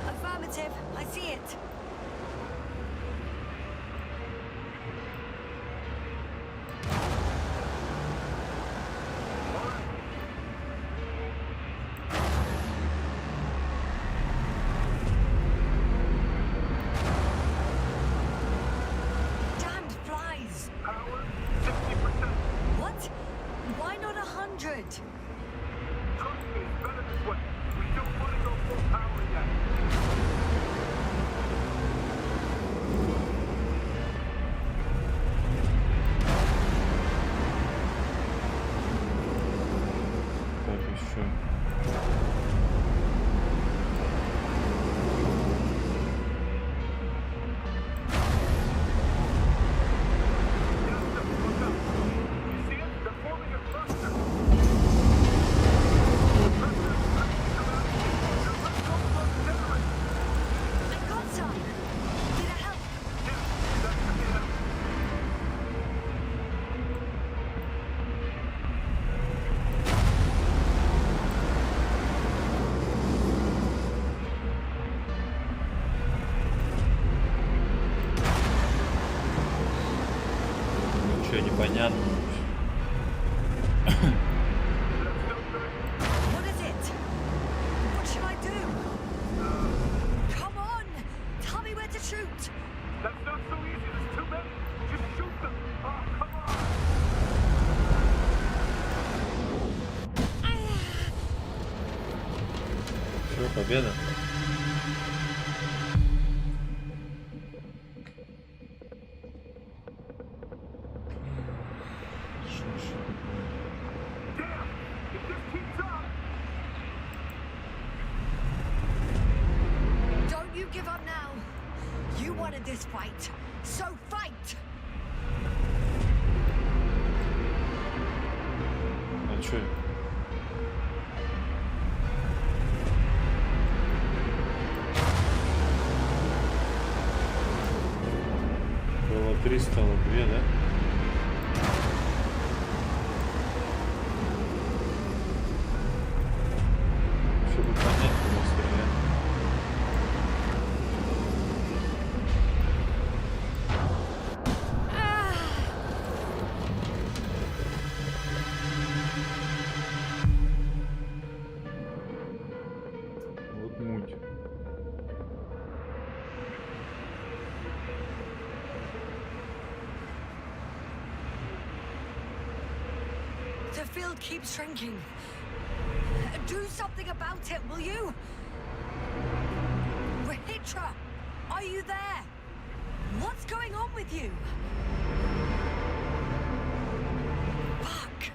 Affirmative. I see it. Ничего не понятно. What is it? What should I do? Come on! Tell me where to shoot! That's not so easy. There's too many. Just shoot them. Oh, come on. Все, победа. Damn! If this keeps up. Don't you give up now! You wanted this fight, so fight! А чё? Было 3, стало 2, да? Чтобы понять, куда стрелять. Вот муть. The field keeps shrinking. Do something about it, will you? Rahitra, are you there? What's going on with you? Fuck.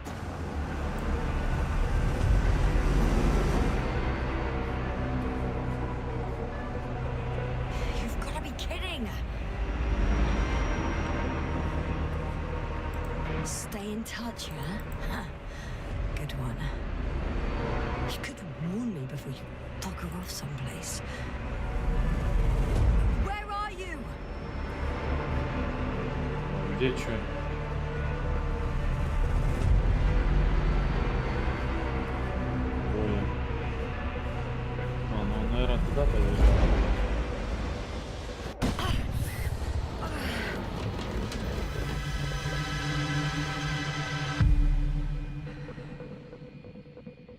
You've got to be kidding. Stay in touch, yeah? Huh. Good one. You could warn me before you bugger off someplace. Where are you? Где чё? Ой. А, ну, наверное, туда побежал.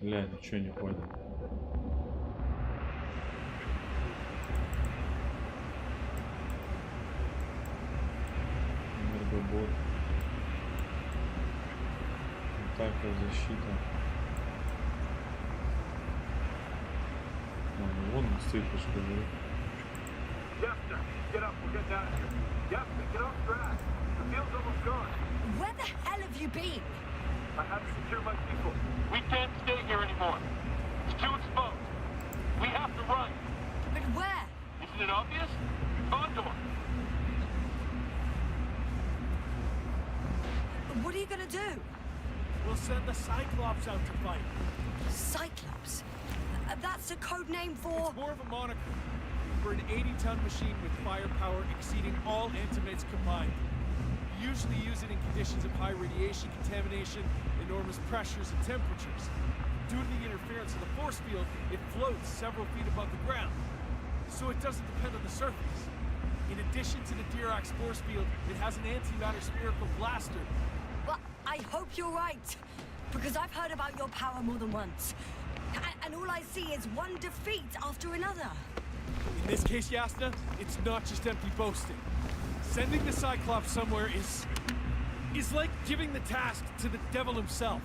Бля, ничего не понял. Энергобот. Атака, защита. А, ну вон он стоит, что говорит. Yasta, get up. We'll get down here. Yasta, get off track. The field's almost gone. Where the hell have you been? I have to secure my people. We can't stay here anymore. It's too exposed. We have to run. But where? Isn't it obvious? Condor. What are you gonna do? We'll send the Cyclops out to fight. Cyclops? That's a code name for... It's more of a moniker. For an 80-ton machine with firepower exceeding all Antimates combined. We usually use it in conditions of high radiation contamination, enormous pressures and temperatures. Due to the interference of the force field, it floats several feet above the ground, so it doesn't depend on the surface. In addition to the Dirac force field, it has an antimatter spherical blaster. Well, I hope you're right, because I've heard about your power more than once. And all I see is one defeat after another. In this case, Yasna, it's not just empty boasting. Sending the Cyclops somewhere is like giving the task to the devil himself.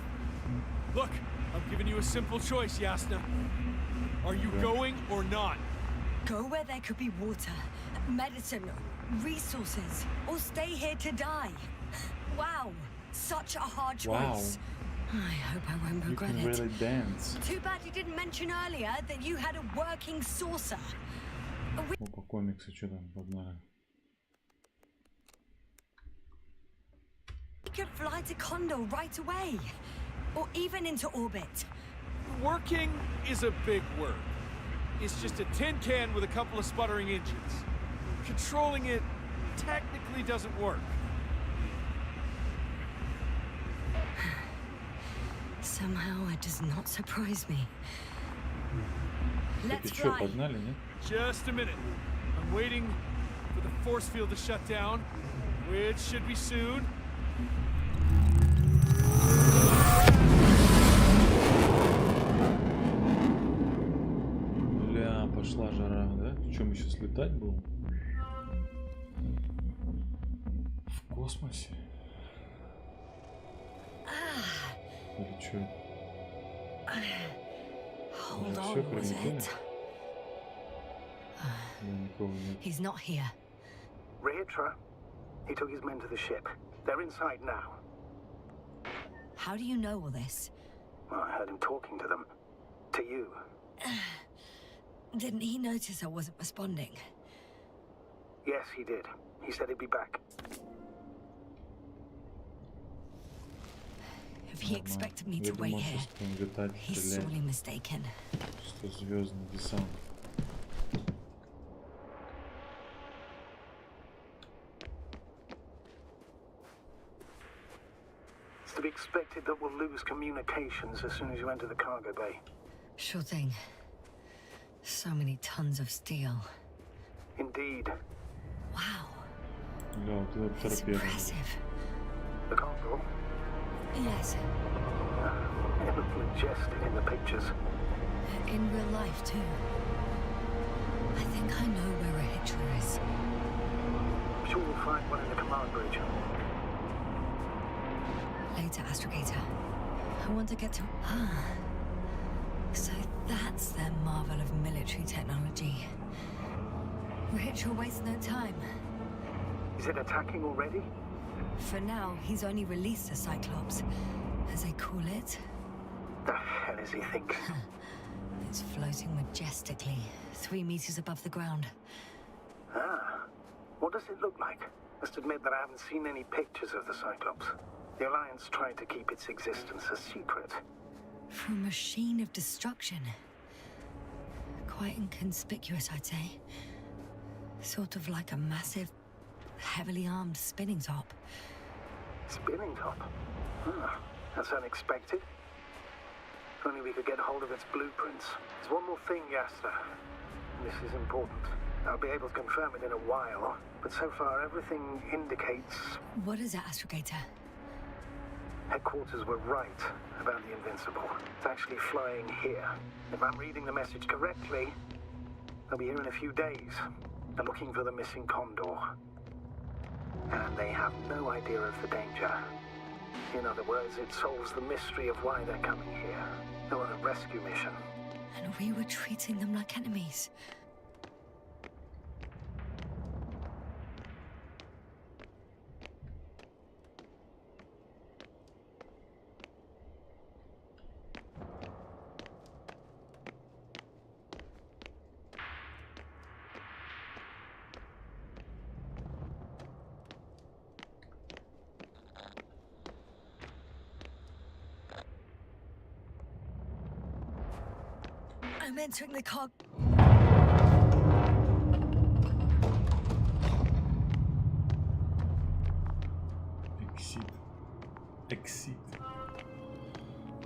Look, I'm giving you a simple choice, Yasna. Are you going or not? Go where there could be water, medicine, resources, or stay here to die. Wow, such a hard choice. I hope I won't You regret can it. really dance. Too bad you didn't mention earlier that you had a working saucer. Опа, комиксы, что там погнали? We could fly to Condor right away, or even into orbit. Working is a big word. It's just a tin can with a couple of sputtering engines. Controlling it technically doesn't work. Somehow it does not surprise me. Let's Ты что, fly. погнали, нет? Just a minute. I'm waiting for the force field to shut down, which should be soon. летать был? В космосе? Или что? Hold Уже on, все was прилетели? it? Да, никого нет. He's not here. Ritra, he took his men to the ship. They're inside now. How do you know all this? Well, I heard him talking to them. To you. Didn't he notice I wasn't responding? Yes, he did. He said he'd be back. If he expected me to Я wait думал, here, что он летать, he's стрелять, sorely mistaken. что звездный десант. It's to be expected that we'll lose communications as soon as you enter the cargo bay. Sure thing. So many tons of steel. Indeed. Wow, Да, вот это it's торпеда. impressive. The Condor? Yes, It looked majestic in the pictures. in real life too. I think I know where a hitcher is. I'm sure we'll find one in the command bridge. Later, Astrogator. I want to get to... So that's their marvel of military technology. Hitcher wastes no time. Is it attacking already? For now, he's only released a Cyclops, as they call it. The hell is he thinking? It's floating majestically, 3 meters above the ground. Ah. What does it look like? Must admit that I haven't seen any pictures of the Cyclops. The Alliance tried to keep its existence a secret. For a machine of destruction. Quite inconspicuous, I'd say. Sort of like a massive, heavily armed spinning top. Spinning top? That's unexpected. If only we could get hold of its blueprints. There's one more thing, Yasta. This is important. I'll be able to confirm it in a while, but so far everything indicates What is it, Astrogator? headquarters were right about the Invincible. It's actually flying here. If I'm reading the message correctly, they'll be here in a few days. They're looking for the missing Condor. And they have no idea of the danger. In other words, it solves the mystery of why they're coming here. They're on a rescue mission. And we were treating them like enemies. I'm entering the cog. Эксит. Эксит.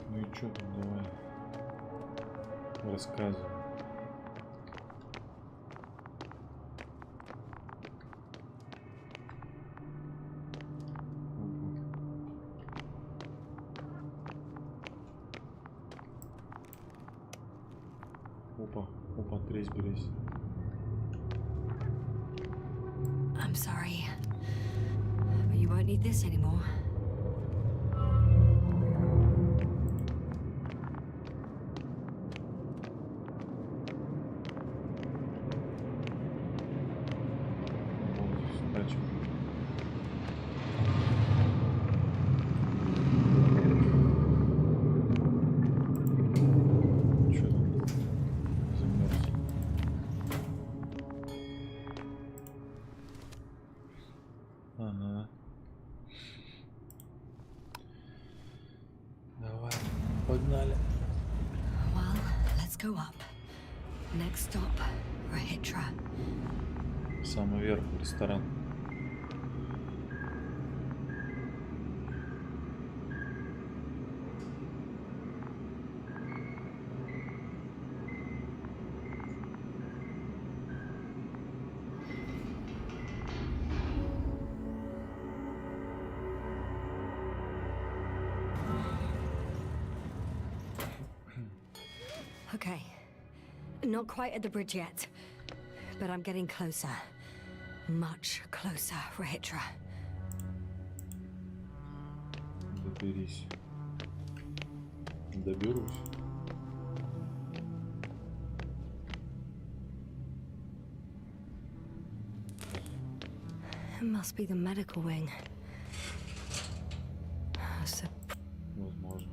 Ну и чё там, давай. Рассказывай. Опа, опа, тресь, берись. I'm sorry, but you won't need this anymore. Стачем. Чё там? Замерз. Ага. Давай, погнали. Well, let's go up. Next stop, Rahitra. Самый верх, ресторан. Okay, not quite at the bridge yet, but I'm getting closer. Much closer, Rahitra. Доберись. Доберусь. It must be the medical wing. Возможно.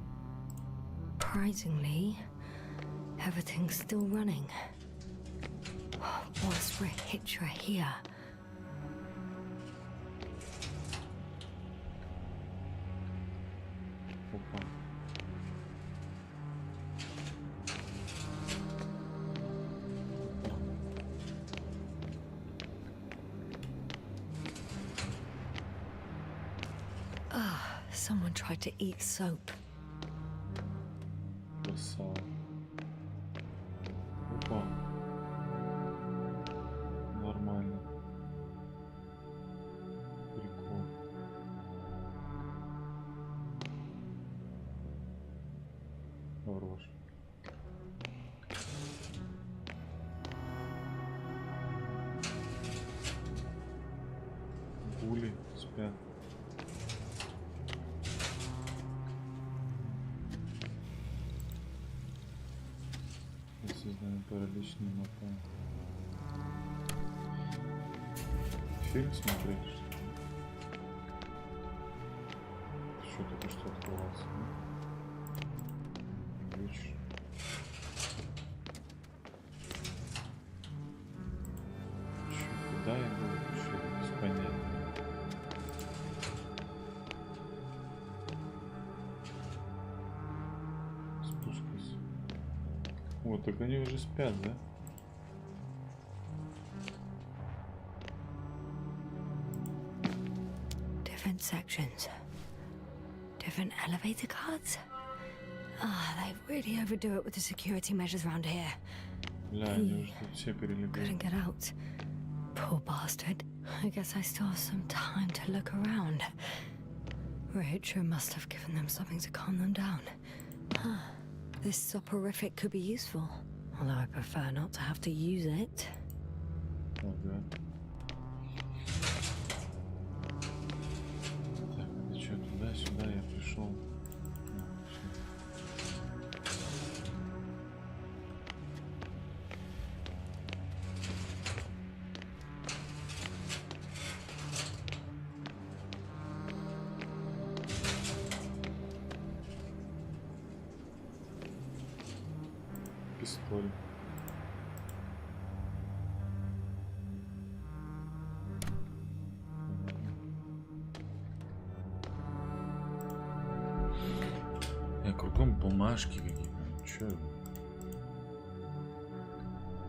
Surprisingly, everything's still running. Was Rahitra here? Опа. Someone tried to eat soap. Красава. Опа. Нормально. Прикол. Хорош. Гули спят. Создаем параличный напал. Фильм смотреть, что ли? Что только что открывался, да? Вечер. Чё, куда я был? Вообще без понятия. Спускайся. Вот, так они уже спят, да? Different sections. Different elevator cards. They really overdo it with the security measures around here. Бля, они уже тут все перелегли. Couldn't get out. Poor bastard. I guess I still have some time to look around. Rahitra must have given them something to calm them down. This soporific could be useful, although I prefer not to have to use it. Ага. Так, это что, туда-сюда я пришел. Пистоль. Кругом бумажки какие-то. Чё?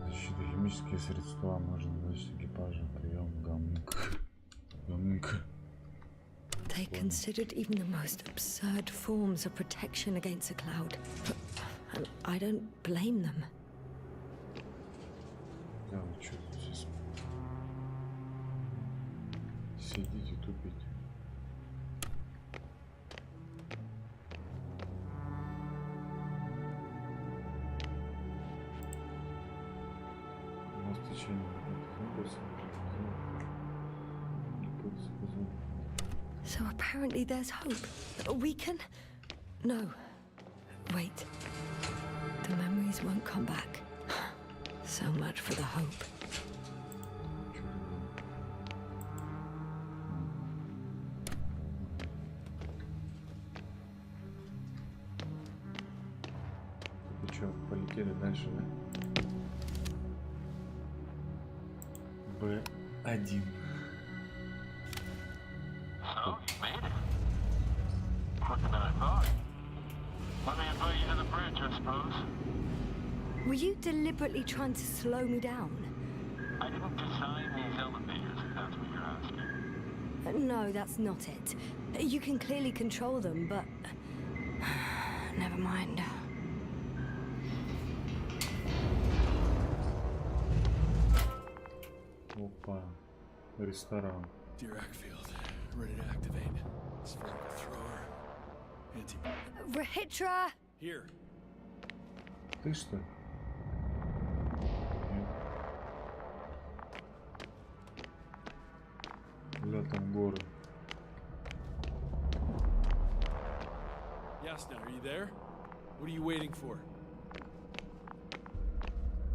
Защита, химические средства можно выносить экипажа. Прием, гамминг. They considered even the most absurd forms of protection against a cloud. And I don't blame them. Да, вы что здесь сидите, тупите. У нас в течение So apparently there's hope. We can... No. Wait. The memories won't come back. So much for the hope. Ну что, полетели дальше, да? Б1. So, you made it. Quicker than I thought. Let me invite you to the bridge, I suppose. Were you deliberately trying to slow me down? I didn't design these elevators, if that's what you're asking. No, that's not it. You can clearly control them, but... Never mind. Опа. Ресторан. Dirac field, ready to activate. Spherical thrower. Anti... Rahitra! Here. Ты что? там горы. Yasna, are you there? What are you waiting for?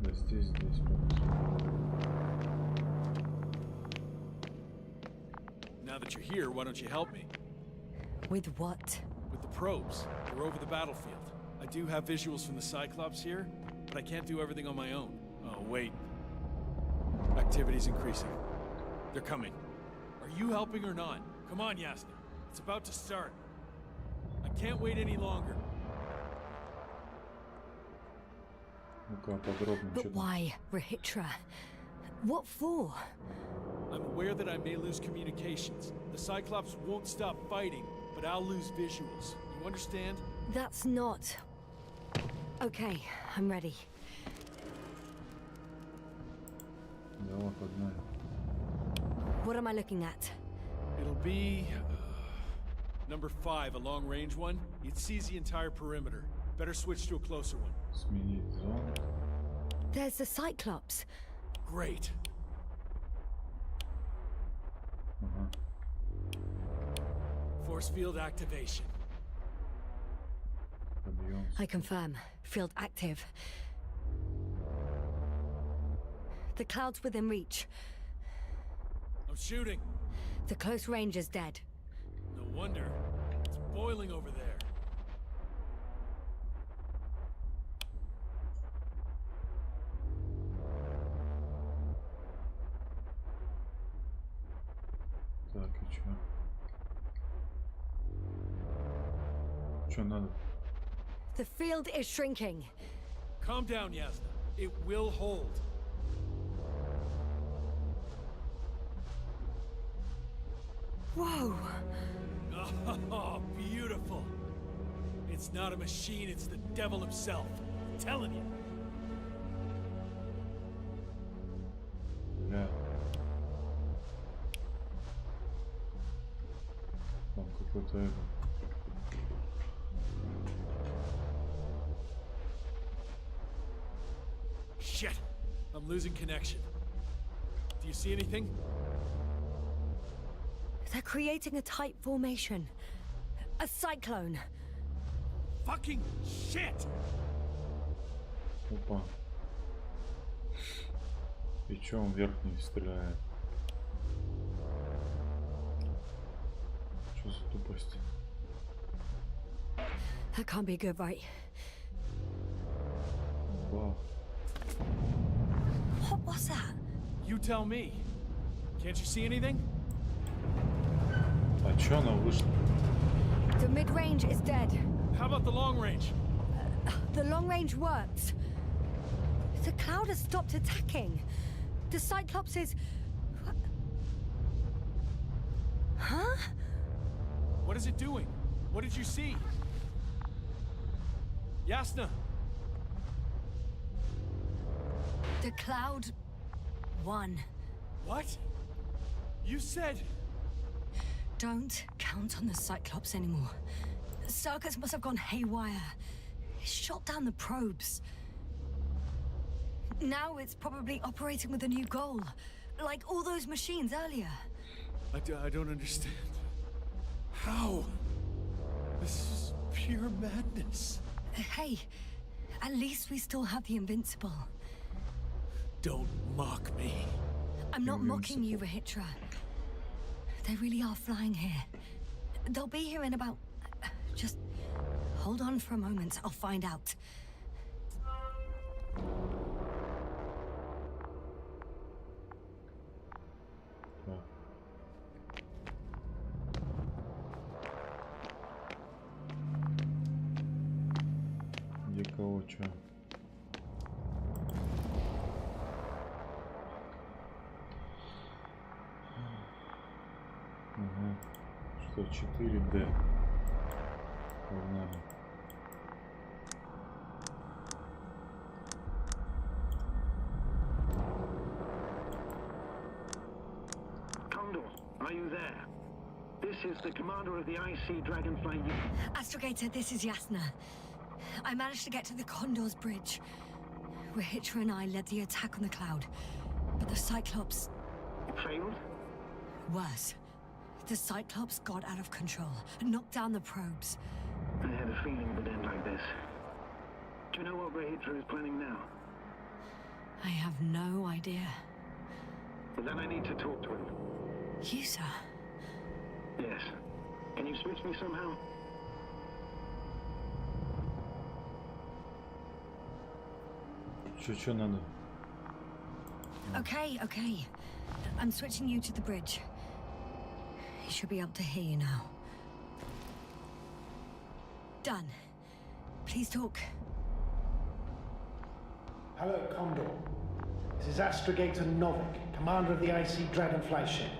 Да здесь. Now that you're here, why don't you help me? With what? With the probes. We're over the battlefield. I do have visuals from the Cyclops here, but I can't do everything on my own. Oh, wait. Activity's increasing. They're coming. Are you helping or not? Come on, Yasna. It's about to start. I can't wait any longer. Ну-ка, подробно. But why, Rahitra? What for? I'm aware that I may lose communications. The Cyclops won't stop fighting, but I'll lose visuals. You understand? That's not... Okay, I'm ready. Давай, погнали. What am I looking at? It'll be... number 5, a long-range one. It sees the entire perimeter. Better switch to a closer one. Сменить зону. There's the Cyclops. Great. Ага. Force field activation. Подъем. I confirm. Field active. The cloud's within reach. I'm shooting. The close range is dead. No wonder. It's boiling over there. Так, и чё? Чё надо? The field is shrinking. Calm down, Yasna. It will hold. Whoa! Oh, beautiful. It's not a machine, it's the devil himself. I'm telling you. Бля. Там какой-то это. Shit! I'm losing connection. Do you see anything? They're creating a tight formation. A cyclone. Fucking shit! Опа. И чё он вверх не стреляет? Чё за тупость? That can't be good, right? Вау. What was that? You tell me. Can't you see anything? А чё она вышла? The mid-range is dead. How about the long range? The long range works. The cloud has stopped attacking. The Cyclops is... Huh? What is it doing? What did you see? Yasna! The cloud won. What? You said... Don't count on the Cyclops anymore. The circuits must have gone haywire. It shot down the probes. Now it's probably operating with a new goal. Like all those machines earlier. I don't understand. How? This is pure madness. Hey, at least we still have the Invincible. Don't mock me. I'm not mocking you, Rahitra. They really are flying here. They'll be here in about... Just hold on for a moment. I'll find out. Так. Где кого, чё? Ага. Что, 4D? Погнали. Condor, are you there? This is the commander of the IC Dragonfly unit. Astrogator, this is Yasna. I managed to get to the Condor's bridge. Rahitra and I led the attack on the cloud. But the Cyclops... It failed? Worse. The Cyclops got out of control, knocked down the probes. I had a feeling it would end like this. Do you know what Rahitra is planning now? I have no idea. Well, then I need to talk to him. You, sir? Yes. Can you switch me somehow? Что надо? Okay. I'm switching you to the bridge. He should be able to hear you now. Done. Please talk. Hello, Condor. This is Astrogator Novik, commander of the IC Dragonfly ship.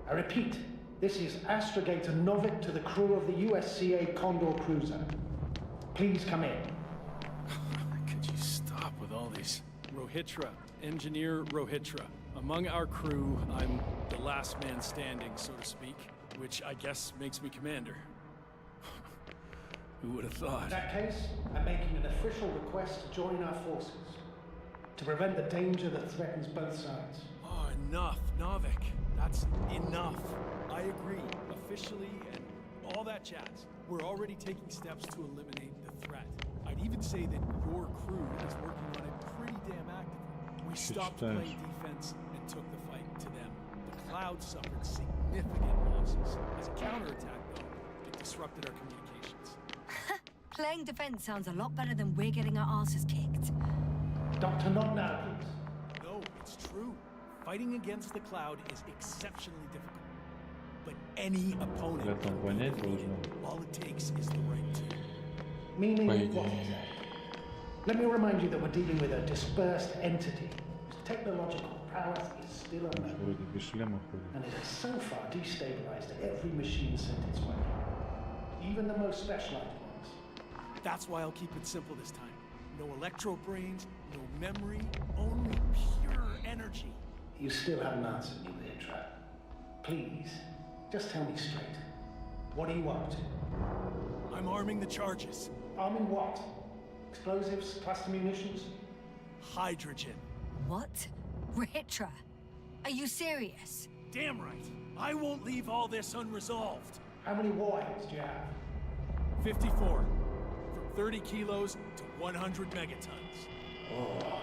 I repeat, this is Astrogator Novik to the crew of the USCA Condor cruiser. Please come in. Could you stop with all these? Rohitra, Engineer Rohitra. Among our crew, I'm the last man standing, so to speak, which I guess makes me commander. Who would have thought? In that case, I'm making an official request to join our forces. To prevent the danger that threatens both sides. Oh, enough, Novik. That's enough. I agree, officially, and all that jazz. We're already taking steps to eliminate the threat. I'd even say that your crew is working on it pretty damn actively. We stopped playing defense and took the fight to them. The Cloud suffered significant losses. As a counterattack, though, it disrupted our communications. Playing defense sounds a lot better than we're getting our asses kicked. Doctor, not now, please. No, it's true. Fighting against the Cloud is exceptionally difficult. But any opponent can be defeated. All it takes is the right tool. Meaning what exactly? Let me remind you that we're dealing with a dispersed entity whose technological prowess is still unknown. And it has so far destabilized every machine sent its way. Even the most specialized ones. That's why I'll keep it simple this time. No electro brains, no memory, only pure energy. You still haven't answered me, Rahitra. Please, just tell me straight. What are you up to? I'm arming the charges. Arming what? Explosives, cluster munitions? Hydrogen. What? Rahitra? Are you serious? Damn right. I won't leave all this unresolved. How many warheads do you have? 54. From 30 kilos to 100 megatons. Oh.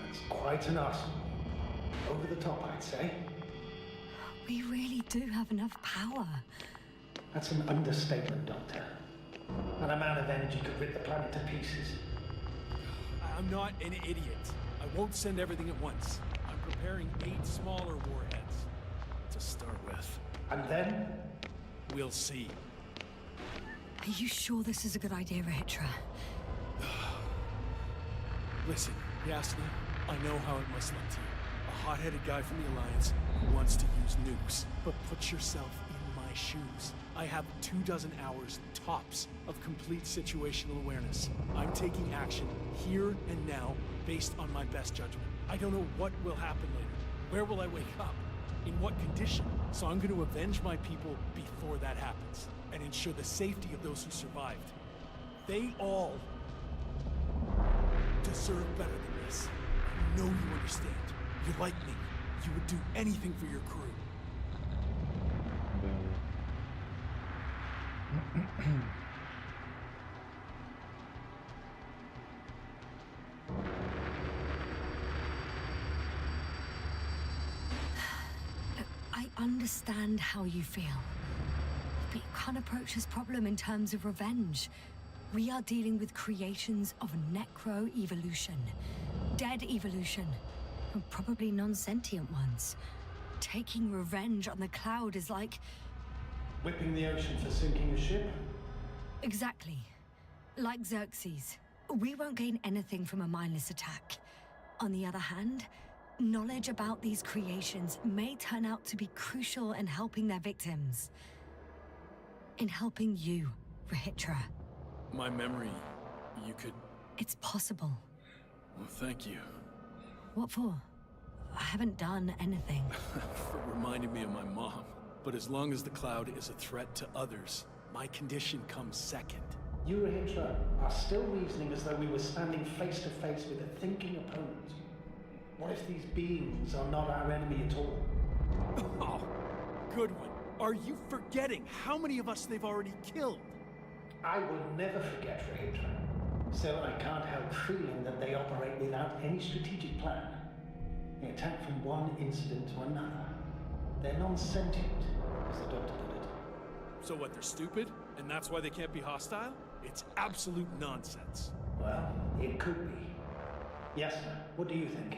That's quite an arsenal. Over the top, I'd say. We really do have enough power. That's an understatement, Doctor. An amount of energy could rip the planet to pieces. I'm not an idiot. I won't send everything at once. I'm preparing 8 smaller warheads to start with. And then? We'll see. Are you sure this is a good idea, Rahitra? Listen, Yasna, I know how it must look to you. A hot-headed guy from the Alliance who wants to use nukes. But put yourself in my shoes. I have 24 hours tops of complete situational awareness. I'm taking action here and now based on my best judgment. I don't know what will happen later. Where will I wake up? In what condition? So I'm going to avenge my people before that happens and ensure the safety of those who survived. They all deserve better than this. I know you understand. You're like me. You would do anything for your crew. I understand how you feel. But you can't approach this problem in terms of revenge. We are dealing with creations of necro-evolution. Dead evolution. And probably non-sentient ones. Taking revenge on the Cloud is like... Whipping the ocean for sinking a ship? Exactly. Like Xerxes. We won't gain anything from a mindless attack. On the other hand, knowledge about these creations may turn out to be crucial in helping their victims. In helping you, Rahitra. My memory, you could... It's possible. Well, thank you. What for? I haven't done anything. For reminding me of my mom. But as long as the Cloud is a threat to others, my condition comes second. You, Rahitra, are still reasoning as though we were standing face to face with a thinking opponent. What if these beings are not our enemy at all? Oh, good one. Are you forgetting how many of us they've already killed? I will never forget Ranger. Still, I can't help feeling that they operate without any strategic plan. They attack from one incident to another. They're non-sentient, as the doctor put it. So what, they're stupid? And that's why they can't be hostile? It's absolute nonsense. Well, it could be. Yes, sir. What do you think?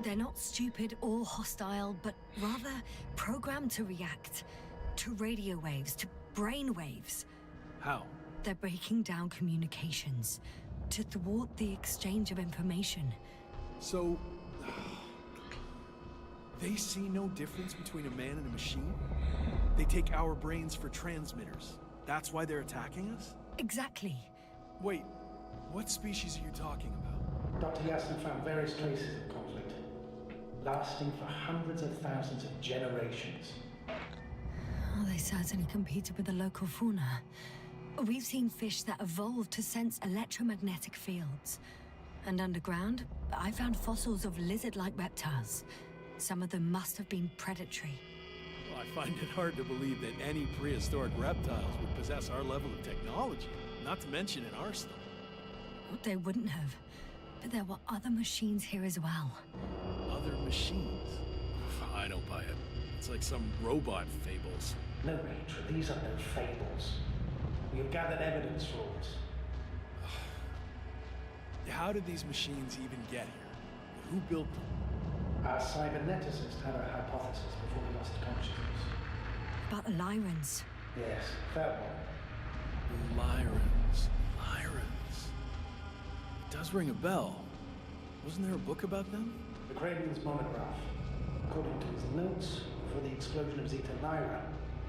They're not stupid or hostile, but rather programmed to react to radio waves, to brain waves. How? They're breaking down communications to thwart the exchange of information. So, they see no difference between a man and a machine? They take our brains for transmitters. That's why they're attacking us? Exactly. Wait, what species are you talking about? Dr. Yassin found various traces of conflict, lasting for hundreds of thousands of generations. Oh, they certainly competed with the local fauna. We've seen fish that evolved to sense electromagnetic fields. And underground, I found fossils of lizard-like reptiles. Some of them must have been predatory. Well, I find it hard to believe that any prehistoric reptiles would possess our level of technology, not to mention an arsenal. They wouldn't have. But there were other machines here as well. Other machines? I don't buy it. It's like some robot fables. No, Ranger, these are no fables. We have gathered evidence for it. How did these machines even get here? Who built them? Our cyberneticist had a hypothesis before we lost consciousness. About the Lyrans. Yes, that one. Lyrans. It does ring a bell. Wasn't there a book about them? The Craven's monograph. According to his notes, before the explosion of Zeta Lyra,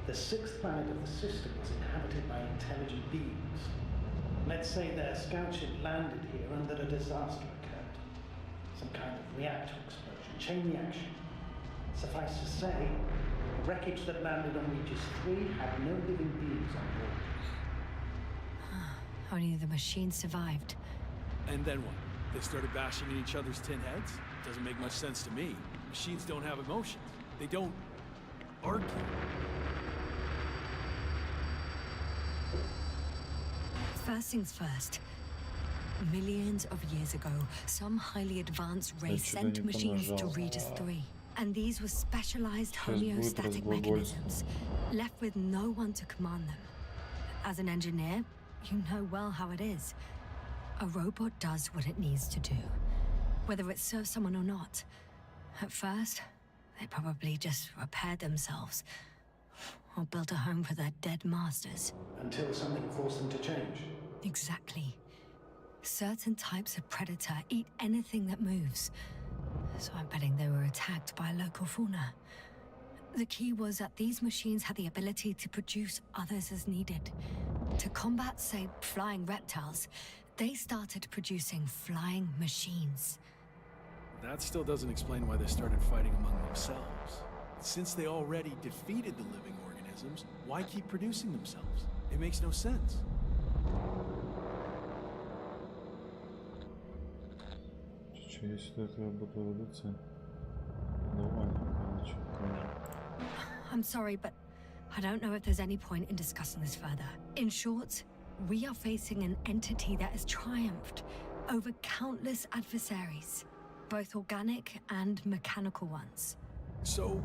the sixth planet of the system was inhabited by intelligent beings. Let's say their scout ship landed here and that a disaster occurred. Some kind of reactor explosion, chain reaction. Suffice to say, the wreckage that landed on Regis 3 had no living beings on board. Only the machine survived. And then what? They started bashing in each other's tin heads? Doesn't make much sense to me. Machines don't have emotions. They don't argue. First things first. Millions of years ago, some highly advanced race sent machines to Regis 3. And these were specialized homeostatic mechanisms, left with no one to command them. As an engineer, you know well how it is. A robot does what it needs to do, whether it serves someone or not. At first, they probably just repaired themselves, or built a home for their dead masters. Until something forced them to change. Exactly. Certain types of predator eat anything that moves. So I'm betting they were attacked by local fauna. The key was that these machines had the ability to produce others as needed. To combat, say, flying reptiles, they started producing flying machines. That still doesn't explain why they started fighting among themselves. Since they already defeated the living organisms, why keep producing themselves? It makes no sense. I'm sorry, but I don't know if there's any point in discussing this further. In short, we are facing an entity that has triumphed over countless adversaries, both organic and mechanical ones. So,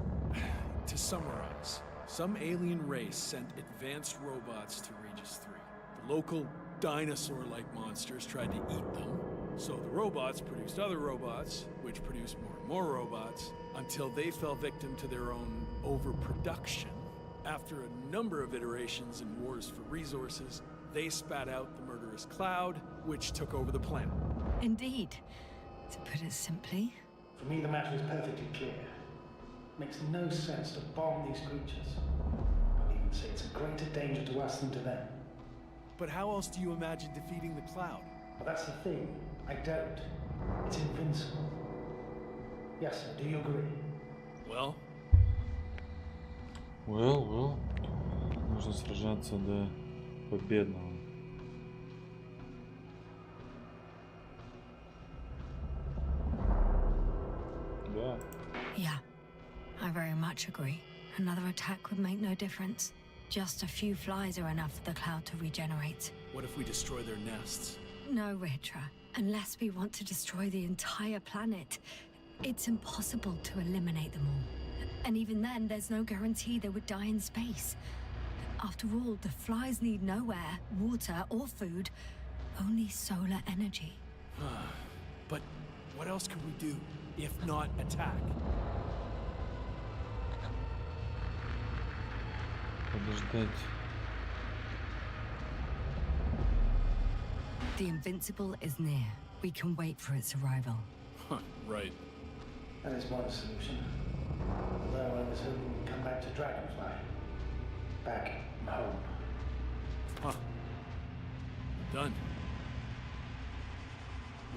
to summarize, some alien race sent advanced robots to Regis 3. The local dinosaur-like monsters tried to eat them, so the robots produced other robots, which produced more and more robots, until they fell victim to their own overproduction. After a number of iterations and wars for resources, they spat out the murderous cloud, which took over the planet. Indeed. To put it simply... For me, the matter is perfectly clear. Makes no sense to bomb these creatures. I'll even say it's a greater danger to us than to them. But how else do you imagine defeating the cloud? Well, that's the thing. I don't. It's invincible. Yes, sir. Do you agree? Well? Нужно сражаться до победного. I very much agree. Another attack would make no difference. Just a few flies are enough for the cloud to regenerate. What if we destroy their nests? No, Ritra. Unless we want to destroy the entire planet, it's impossible to eliminate them all. And even then, there's no guarantee they would die in space. After all, the flies need no air, water, or food, only solar energy. But what else could we do, if not attack? Подождать. The Invincible is near. We can wait for its arrival. Right. That is one solution. Although I was hoping we'd come back to Dragonfly. Back home. Huh. Done.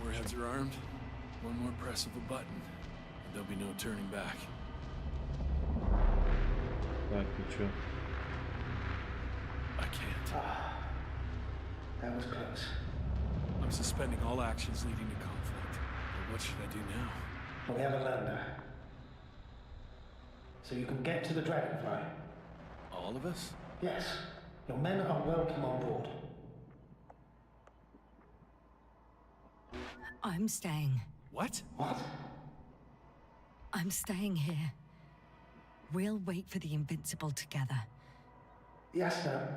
Warheads are armed. One more press of a button, and there'll be no turning back. Так, ты чё? I can't. That was close. I'm suspending all actions leading to conflict. But what should I do now? We have a lander. So you can get to the Dragonfly. All of us? Yes. Your men are welcome on board. I'm staying. What? What? I'm staying here. We'll wait for the Invincible together. Yasna,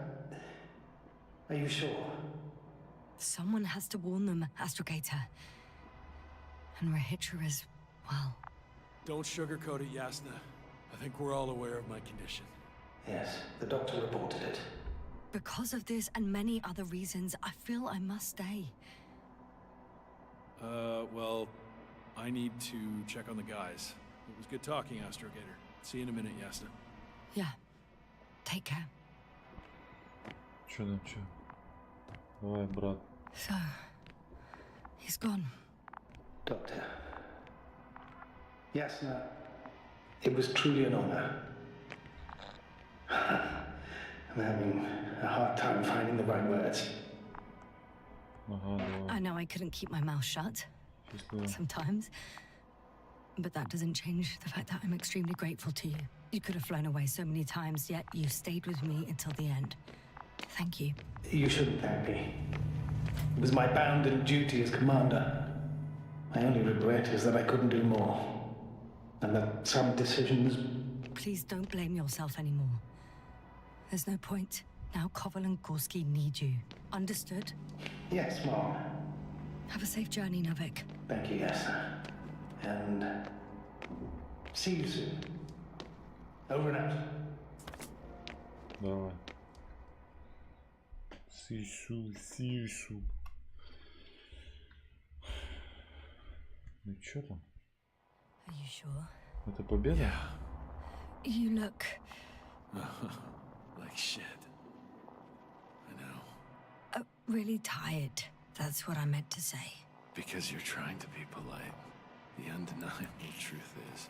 are you sure? Someone has to warn them, Astrogator. And Rahitra is, well... Don't sugarcoat it, Yasna. I think we're all aware of my condition. Yes, the doctor reported it. Because of this and many other reasons, I feel I must stay. Well, I need to check on the guys. It was good talking, Astrogator. See you in a minute, Yasna. Yeah. Take care. Чё там, чё? Давай, брат. So... he's gone. Doctor. Yasna, it was truly an honor. I'm having a hard time finding the right words. Ага, давай. I know I couldn't keep my mouth shut. Счастливо. Sometimes. But that doesn't change the fact that I'm extremely grateful to you. You could have flown away so many times, yet you stayed with me until the end. Thank you. You shouldn't thank me. It was my bounden duty as commander. My only regret is that I couldn't do more. And that some decisions... Please don't blame yourself anymore. There's no point. Now Koval and Gorski need you. Understood? Yes, Mom. Have a safe journey, Navik. Thank you, Yasna. And... see you soon. Over and out. Давай. Сишу. Ну чё там? Are you sure? Это победа? Yeah. You look... Like shit. I know. really tired. That's what I meant to say. Because you're trying to be polite. The undeniable truth is,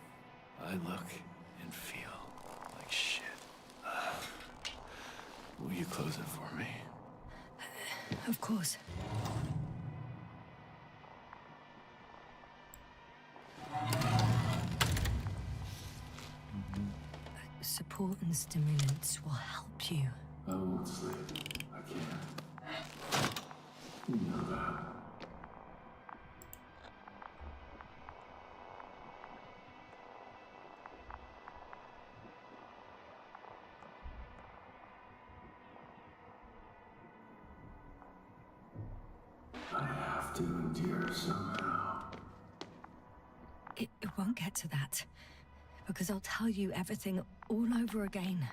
I look and feel like shit. Will you close it for me? Of course. Support and stimulants will help you. I won't sleep. I can't. You know that. I have to endure somehow. It won't get to that. Because I'll tell you everything all over again.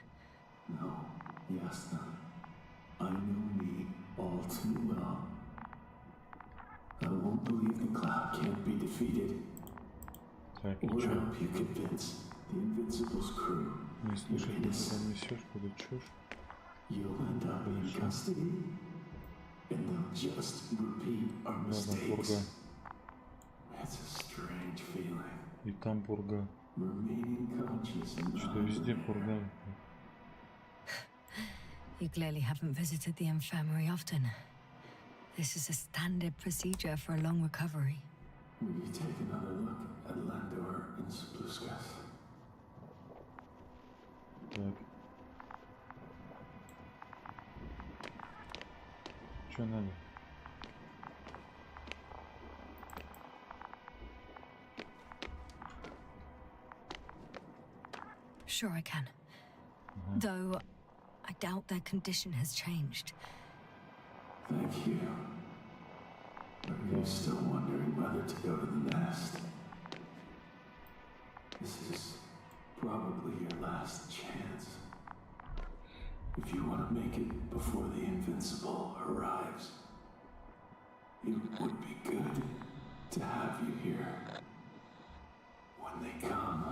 No, Yasna. I know me all too well. I won't believe the cloud can't be defeated. Так, и Or чё? help you convince the Invincible's crew Не слышать, you're куда innocent. там несешь, куда чушь. You'll end up in custody, and they'll just repeat our Да, там пурга. mistakes. It's a strange feeling. И там пурга. Remaining conscious and Что везде пурга. You clearly haven't visited the infirmary often. This is a standard procedure for a long recovery. Will you take another look at Landor and Spluskas? Так. Что надо? Sure I can. Though I doubt their condition has changed. Thank you. Are you still wondering whether to go to the nest? This is probably your last chance. If you want to make it before the Invincible arrives, it would be good to have you here. When they come,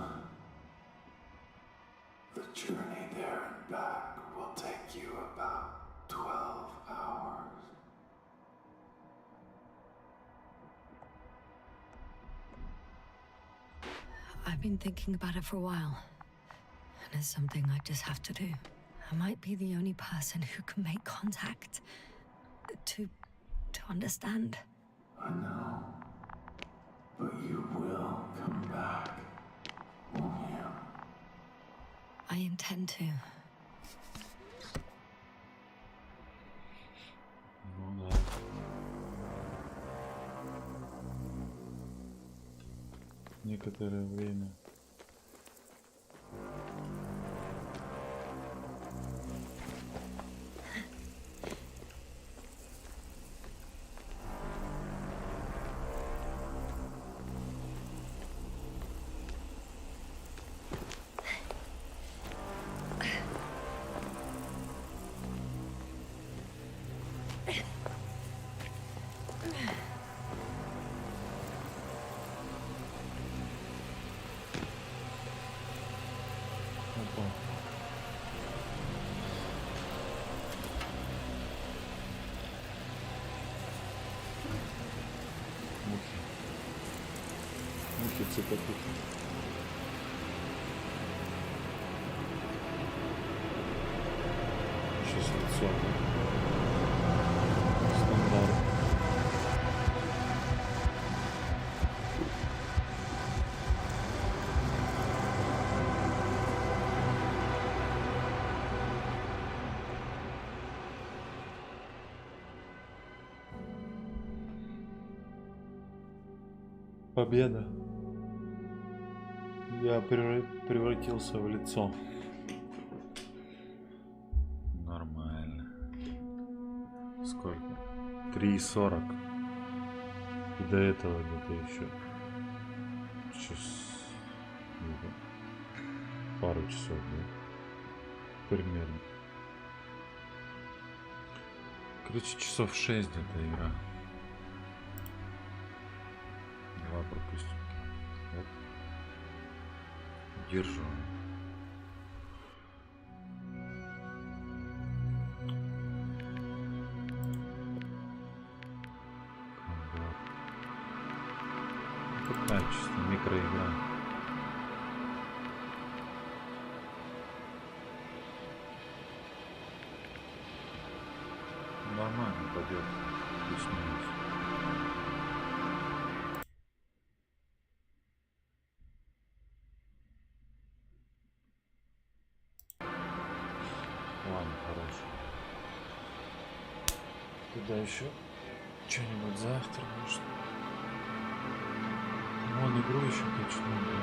the journey there and back will take you about 12 hours. I've been thinking about it for a while. And it's something I just have to do. I might be the only person who can make contact. To understand. I know. But you will come back, won't you? I intend to. Ну да. Некоторое время. Опа. Мухи. Мухи цепотухи. Сейчас лицо. Стандарт. Победа. Я превратился в лицо. Нормально. Сколько? 3:40. И до этого где-то еще. Сейчас. Пару часов, да? Примерно. Короче, часов 6 где-то игра. Два пропустим. Вот. Держу. Такая чисто микроигра. Нормально пойдет. Плюс-минус. Ладно, хорошо. Туда еще что-нибудь завтра, может. Вон игру еще качну, да?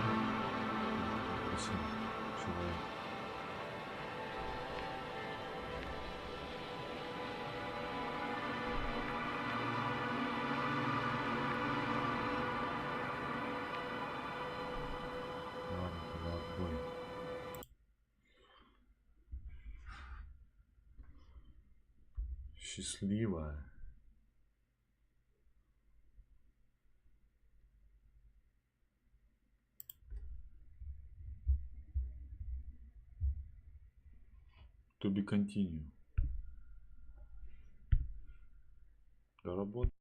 Спасибо. Человек. Ладно, тогда отбой. Счастливая. To be continue. Работа.